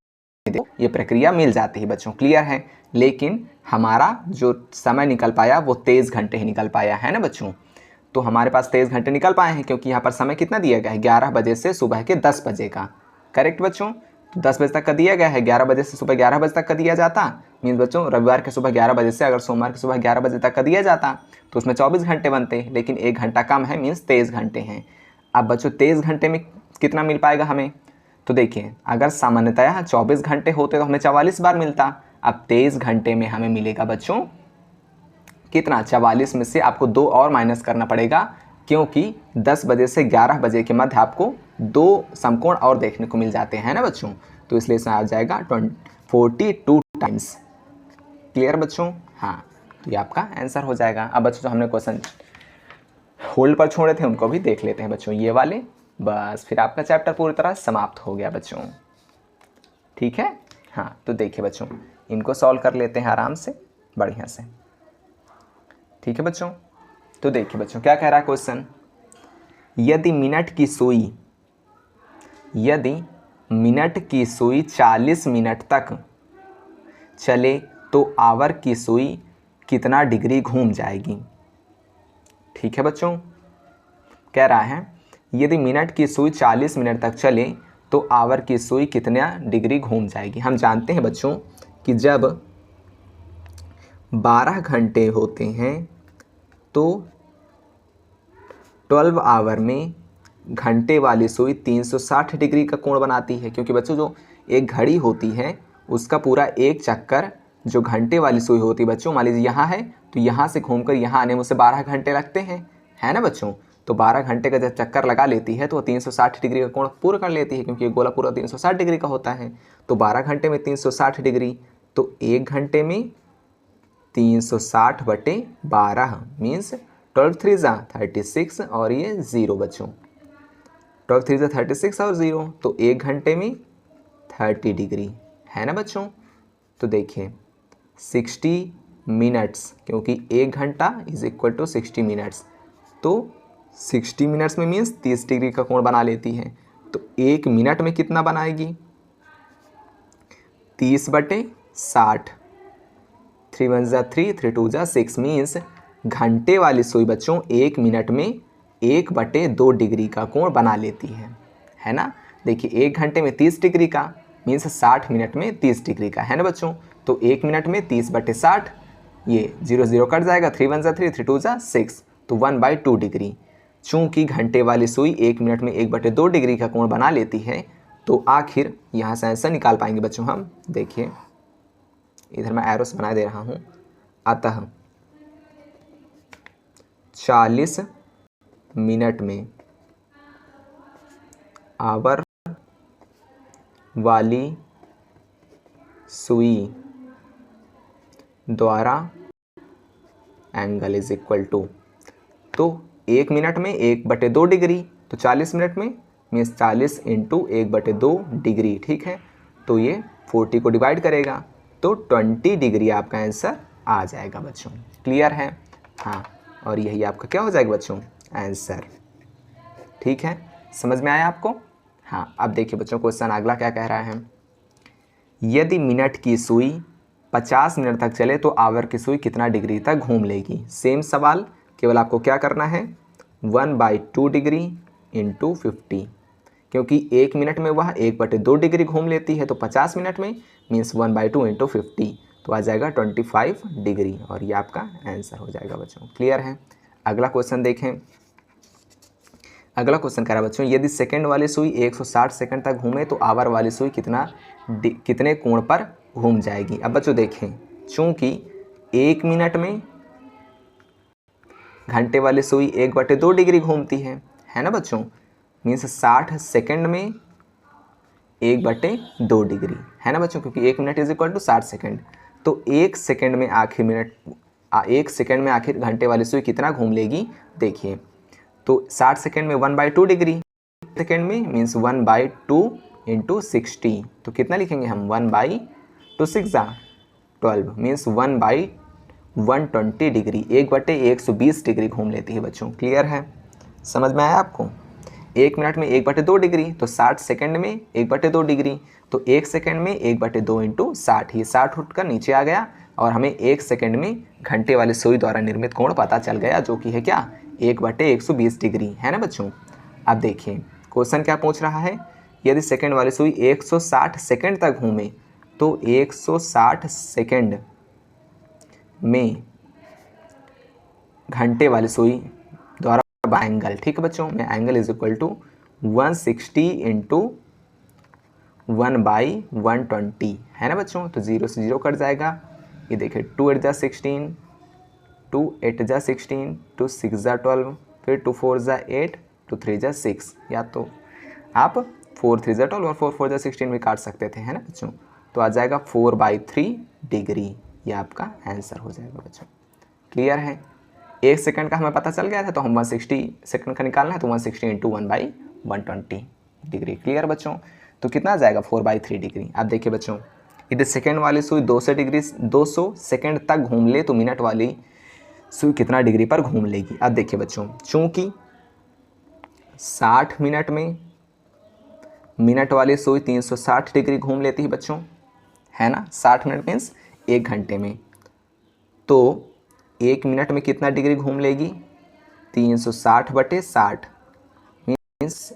ये प्रक्रिया मिल जाती है बच्चों, क्लियर है? लेकिन हमारा जो समय निकल पाया वो 23 घंटे ही निकल पाया, है ना बच्चों? तो हमारे पास 23 घंटे निकल पाए हैं, क्योंकि यहाँ पर समय कितना दिया गया है? 11 बजे से सुबह के 10 बजे का, करेक्ट बच्चों? तो 10 बजे तक का दिया गया है, 11 बजे से सुबह 11 बजे तक का दिया जाता, मीन्स बच्चों रविवार के सुबह 11 बजे से अगर सोमवार के सुबह 11 बजे तक का दिया जाता तो उसमें 24 घंटे बनते, लेकिन 1 घंटा कम है, मीन्स 23 घंटे हैं। अब बच्चों 23 घंटे में कितना मिल पाएगा हमें? तो देखिए अगर सामान्यतः 24 घंटे होते तो हमें 44 बार मिलता, अब 23 घंटे में हमें मिलेगा बच्चों कितना? 44 में से आपको 2 और माइनस करना पड़ेगा, क्योंकि 10 बजे से 11 बजे के मध्य आपको 2 समकोण और देखने को मिल जाते हैं ना बच्चों? तो इसलिए इसमें आ जाएगा 42 टाइम्स, क्लियर बच्चों? हाँ, तो ये आपका आंसर हो जाएगा। अब बच्चों जो हमने क्वेश्चन होल्ड पर छोड़े थे उनको भी देख लेते हैं बच्चों, ये वाले, बस फिर आपका चैप्टर पूरी तरह समाप्त हो गया बच्चों, ठीक है? हाँ, तो देखिए बच्चों इनको सॉल्व कर लेते हैं आराम से, बढ़िया से, ठीक है बच्चों? तो देखिए बच्चों क्या कह रहा है क्वेश्चन, यदि मिनट की सुई 40 मिनट तक चले तो आवर की सुई कितना डिग्री घूम जाएगी? ठीक है बच्चों, कह रहा है यदि मिनट की सुई 40 मिनट तक चले तो आवर की सुई कितना डिग्री घूम जाएगी? हम जानते हैं बच्चों कि जब 12 घंटे होते हैं तो 12 आवर में घंटे वाली सुई 360 डिग्री का कोण बनाती है, क्योंकि बच्चों जो एक घड़ी होती है उसका पूरा एक चक्कर जो घंटे वाली सुई होती है बच्चों, मान लीजिए यहाँ है तो यहाँ से घूमकर यहाँ आने में उसे 12 घंटे लगते हैं, है ना बच्चों? तो 12 घंटे का जब चक्कर लगा लेती है तो 360 डिग्री का कोण पूरा कर लेती है, क्योंकि ये गोला पूरा 360 डिग्री का होता है। तो 12 घंटे में 360 डिग्री, तो 1 घंटे में 360/12 मीन्स 12 3 जा 36 और ये 0 बच्चों, 12 3 जा 36 और 0, तो 1 घंटे में 30 डिग्री, है ना बच्चों? तो देखिए 60 मिनट्स, क्योंकि 1 घंटा इज इक्वल टू 60 मिनट्स, तो 60 मिनट्स में मीन्स 30 डिग्री का कोण बना लेती है। तो 1 मिनट में कितना बनाएगी? 30/60, 3 1 जा 3, 3 2 जा 6 मीन्स घंटे वाली सुई बच्चों 1 मिनट में 1/2 डिग्री का कोण बना लेती है ना? देखिए 1 घंटे में 30 डिग्री का मीन्स 60 मिनट में 30 डिग्री का, है ना बच्चों? तो 1 मिनट में 30/60, ये 0 0 कट जाएगा, 3 1 जा 3, 3 2 जा 6, तो 1/2 डिग्री। चूंकि घंटे वाली सुई 1 मिनट में 1/2 डिग्री का कोण बना लेती है, तो आखिर यहाँ से आंसर निकाल पाएंगे बच्चों हम। देखिए इधर मैं एरोस बना दे रहा हूँ। अतः 40 मिनट में आवर वाली सुई द्वारा एंगल इज इक्वल टू, तो 1 मिनट में 1/2 डिग्री, तो 40 मिनट में मीन्स 40 इंटू 1/2 डिग्री, ठीक है। तो ये 40 को डिवाइड करेगा तो 20 डिग्री आपका आंसर आ जाएगा बच्चों। क्लियर है? हाँ, और यही आपका क्या हो जाएगा बच्चों? आंसर। ठीक है, समझ में आया आपको? हाँ, अब देखिए बच्चों क्वेश्चन अगला क्या कह रहा है। यदि मिनट की सुई 50 मिनट तक चले तो आवर की सुई कितना डिग्री तक घूम लेगी? सेम सवाल, केवल आपको क्या करना है 1/2 डिग्री इंटू 50, क्योंकि 1 मिनट में वह 1/2 डिग्री घूम लेती है, तो 50 मिनट में मीन्स 1/2 इंटू 50, तो आ जाएगा 25 डिग्री, और ये आपका आंसर हो जाएगा बच्चों। क्लियर है? अगला क्वेश्चन देखें। अगला क्वेश्चन कह रहा है बच्चों, यदि सेकंड वाली सुई 160 सेकंड तक घूमे तो आवर वाली सुई कितने कोण पर घूम जाएगी? अब बच्चों देखें, चूंकि 1 मिनट में घंटे वाली सुई 1/2 डिग्री घूमती है ना बच्चों, मीन्स 60 सेकंड में 1/2 डिग्री, है ना बच्चों, क्योंकि 1 minute is equal to 60 second. तो 1 सेकंड में आखिर घंटे वाली सुई कितना घूम लेगी? देखिए, तो 60 सेकंड में 1/2 डिग्री, सेकंड में मीन्स 1/2 इंटू 60, तो कितना लिखेंगे हम 1/2 6 12 मीन्स 1/120 डिग्री, 1/120 डिग्री घूम लेती है बच्चों। क्लियर है? समझ में आया आपको? 1 मिनट में 1/2 डिग्री, तो 60 सेकंड में 1/2 डिग्री, तो 1 सेकंड में 1/2 इंटू 60, ये 60 उठकर नीचे आ गया और हमें 1 सेकंड में घंटे वाली सुई द्वारा निर्मित कोण पता चल गया, जो कि है क्या 1/120 डिग्री, है ना बच्चों। अब देखिए क्वेश्चन क्या पूछ रहा है, यदि सेकंड वाली सुई 160 सेकंड तक घूमे तो 160 सेकंड में घंटे वाली सुई द्वारा एंगल, ठीक है बच्चों, में angle is equal to 160 into 1/120, है ना बच्चों। तो 0 से 0 कट जाएगा, ये देखिए 2 8 जा 16, 2 8 जा 16, 2 6 जा 12, फिर 2 4 जा 8, 2 3 जा 6, या तो आप 4 3 जा 12 और 4 4 जा 16 भी काट सकते थे, है ना बच्चों। तो आ जाएगा 4/3 डिग्री, ये आपका आंसर हो जाएगा बच्चों। क्लियर है? 1 सेकंड का हमें पता चल गया था, तो हम 160 सेकंड का निकालना है, तो 160 इंटू 1/120 डिग्री। क्लियर बच्चों? तो कितना आ जाएगा 4/3 डिग्री। अब देखिए बच्चों, यदि सेकंड वाली सुई 200 सेकंड तक घूम ले तो मिनट वाली सुई कितना डिग्री पर घूम लेगी? अब देखिए बच्चों, चूंकि 60 मिनट में मिनट वाली सुई 360 डिग्री घूम लेती है बच्चों, है ना, 60 मिनट मीन्स 1 घंटे में, तो 1 मिनट में कितना डिग्री घूम लेगी? 360/60 मीन्स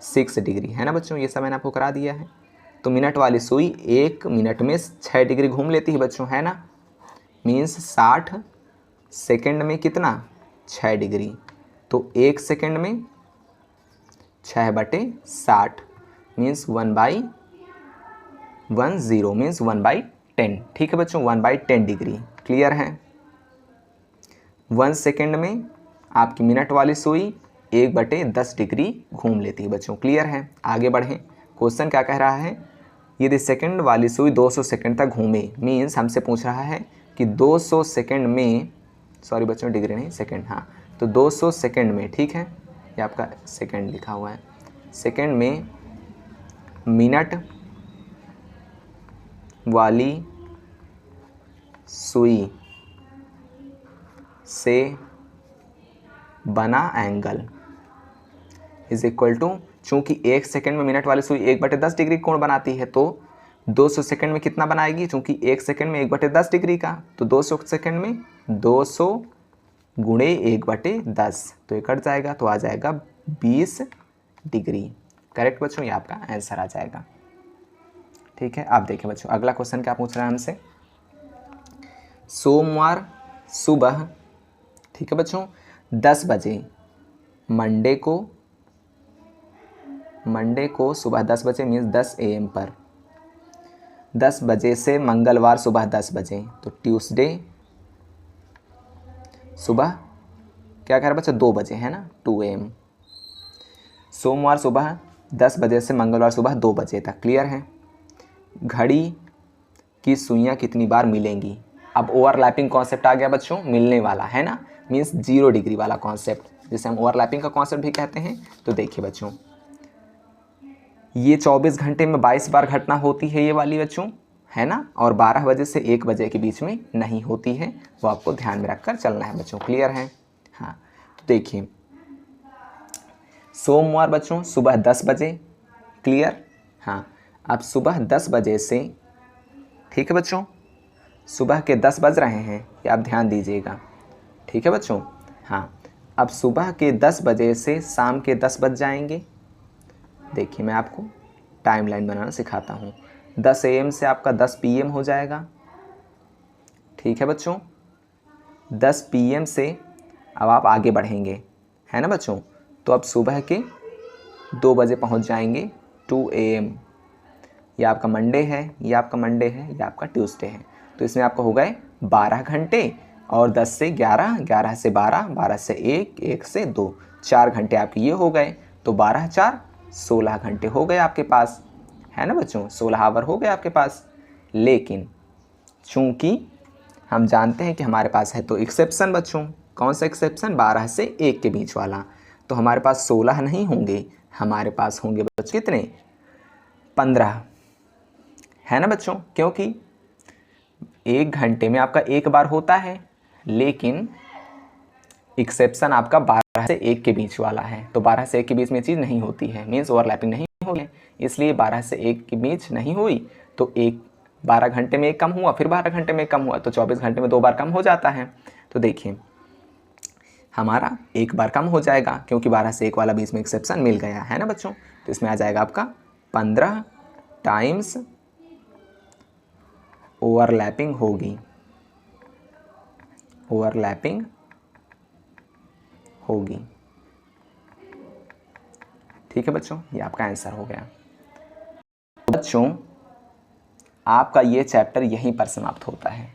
6 डिग्री, है ना बच्चों। ये सब मैंने आपको करा दिया है। तो मिनट वाली सुई 1 मिनट में 6 डिग्री घूम लेती है बच्चों, है ना, मीन्स 60 सेकंड में कितना 6 डिग्री, तो 1 सेकंड में 6/60 मीन्स 1/10 मीन्स 1/10, ठीक है बच्चों, 1/10 डिग्री। क्लियर है? 1 सेकंड में आपकी मिनट वाली सुई 1/10 डिग्री घूम लेती है बच्चों। क्लियर है? आगे बढ़ें। क्वेश्चन क्या कह रहा है, यदि सेकंड वाली सुई 200 सेकंड तक घूमे, मीन्स हमसे पूछ रहा है कि 200 सेकंड में, सॉरी बच्चों डिग्री नहीं सेकंड, हाँ, तो 200 सेकंड में, ठीक है, ये आपका सेकंड लिखा हुआ है, सेकंड में मिनट वाली सुई से बना एंगल इज इक्वल टू, चूंकि 1 सेकंड में मिनट वाली सुई 1/10 डिग्री कोण बनाती है, तो 200 सेकंड में कितना बनाएगी? चूंकि 1 सेकंड में 1/10 डिग्री का, तो 200 सेकंड में 200 गुणे 1/10, तो ये कट जाएगा, तो आ जाएगा 20 डिग्री। करेक्ट बच्चों, ये आपका आंसर आ जाएगा। ठीक है, आप देखिए बच्चों अगला क्वेश्चन क्या पूछ रहा है हमसे। सोमवार सुबह, ठीक है बच्चों, 10 बजे मंडे को सुबह 10 बजे मीन्स 10 AM पर, 10 बजे से मंगलवार सुबह 10 बजे, तो ट्यूसडे सुबह क्या कह रहा है बच्चा 2 बजे है ना, 2 AM। सोमवार सुबह 10 बजे से मंगलवार सुबह 2 बजे तक, क्लियर है। घड़ी की सुइयाँ कितनी बार मिलेंगी, अब ओवरलैपिंग कॉन्सेप्ट आ गया बच्चों, मिलने वाला है ना, मीन्स 0 डिग्री वाला कॉन्सेप्ट, जिसे हम ओवरलैपिंग का कॉन्सेप्ट भी कहते हैं। तो देखिए बच्चों, ये 24 घंटे में 22 बार घटना होती है ये वाली बच्चों, है ना, और 12 बजे से 1 बजे के बीच में नहीं होती है, वो आपको ध्यान में रखकर चलना है बच्चों, क्लियर है। हाँ तो देखिए, सोमवार बच्चों सुबह 10 बजे, क्लियर। हाँ अब सुबह 10 बजे से, ठीक है बच्चों, सुबह के 10 बज रहे हैं, ये आप ध्यान दीजिएगा, ठीक है बच्चों। हाँ अब सुबह के 10 बजे से शाम के 10 बज जाएंगे। देखिए मैं आपको टाइमलाइन बनाना सिखाता हूँ। 10 AM से आपका 10 PM हो जाएगा, ठीक है बच्चों। 10 PM से अब आप आगे बढ़ेंगे, है ना बच्चों, तो अब सुबह के 2 बजे पहुँच जाएंगे, 2 AM। ये आपका मंडे है, ये आपका मंडे है, ये आपका ट्यूसडे है, तो इसमें आपको हो गए 12 घंटे, और 10 से 11, 11 से 12, 12 से 1, 1 से 2, 4 घंटे आपके ये हो गए, तो 12 4 16 घंटे हो गए आपके पास, है ना बच्चों, 16 आवर हो गए आपके पास। लेकिन चूंकि हम जानते हैं कि हमारे पास है तो एक्सेप्शन बच्चों, कौन सा एक्सेप्शन, 12 से 1 के बीच वाला, तो हमारे पास 16 नहीं होंगे, हमारे पास होंगे बच्चों कितने, 15, है ना बच्चों, क्योंकि 1 घंटे में आपका 1 बार होता है, लेकिन एक्सेप्शन आपका 12 से 1 के बीच वाला है, तो 12 से 1 के बीच में चीज़ नहीं होती है, मीन्स ओवरलैपिंग नहीं होगी, इसलिए 12 से 1 के बीच नहीं हुई, तो 12 घंटे में 1 कम हुआ, फिर 12 घंटे में 1 कम हुआ, तो 24 घंटे में 2 बार कम हो जाता है। तो देखिए हमारा 1 बार कम हो जाएगा, क्योंकि 12 से 1 वाला बीच में एक्सेप्शन मिल गया, है ना बच्चों, तो इसमें आ जाएगा आपका 15 टाइम्स ओवरलैपिंग होगी, ओवरलैपिंग होगी, ठीक है बच्चों, ये आपका आंसर हो गया। बच्चों आपका ये चैप्टर यहीं पर समाप्त होता है।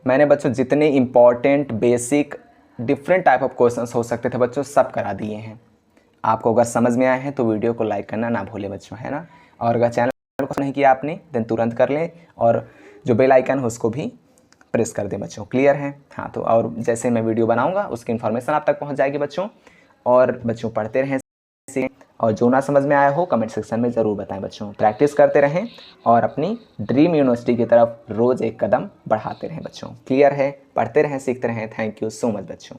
मैंने बच्चों जितने important basic different type of questions हो सकते थे बच्चों सब करा दिए हैं। आपको अगर समझ में आए हैं तो वीडियो को लाइक करना ना भूलें बच्चों, है ना, और अगर चैनल को नहीं किया आपने देन तुरंत कर लें, और जो बेल आइकन है उसको भी प्रेस कर दें बच्चों, क्लियर है। हाँ तो और जैसे मैं वीडियो बनाऊंगा उसकी इन्फॉर्मेशन आप तक पहुंच जाएगी बच्चों, और बच्चों पढ़ते रहें, और जो ना समझ में आया हो कमेंट सेक्शन में ज़रूर बताएं बच्चों। प्रैक्टिस करते रहें और अपनी ड्रीम यूनिवर्सिटी की तरफ रोज़ एक कदम बढ़ाते रहें बच्चों, क्लियर है, पढ़ते रहें, सीखते रहें। थैंक यू सो मच बच्चों।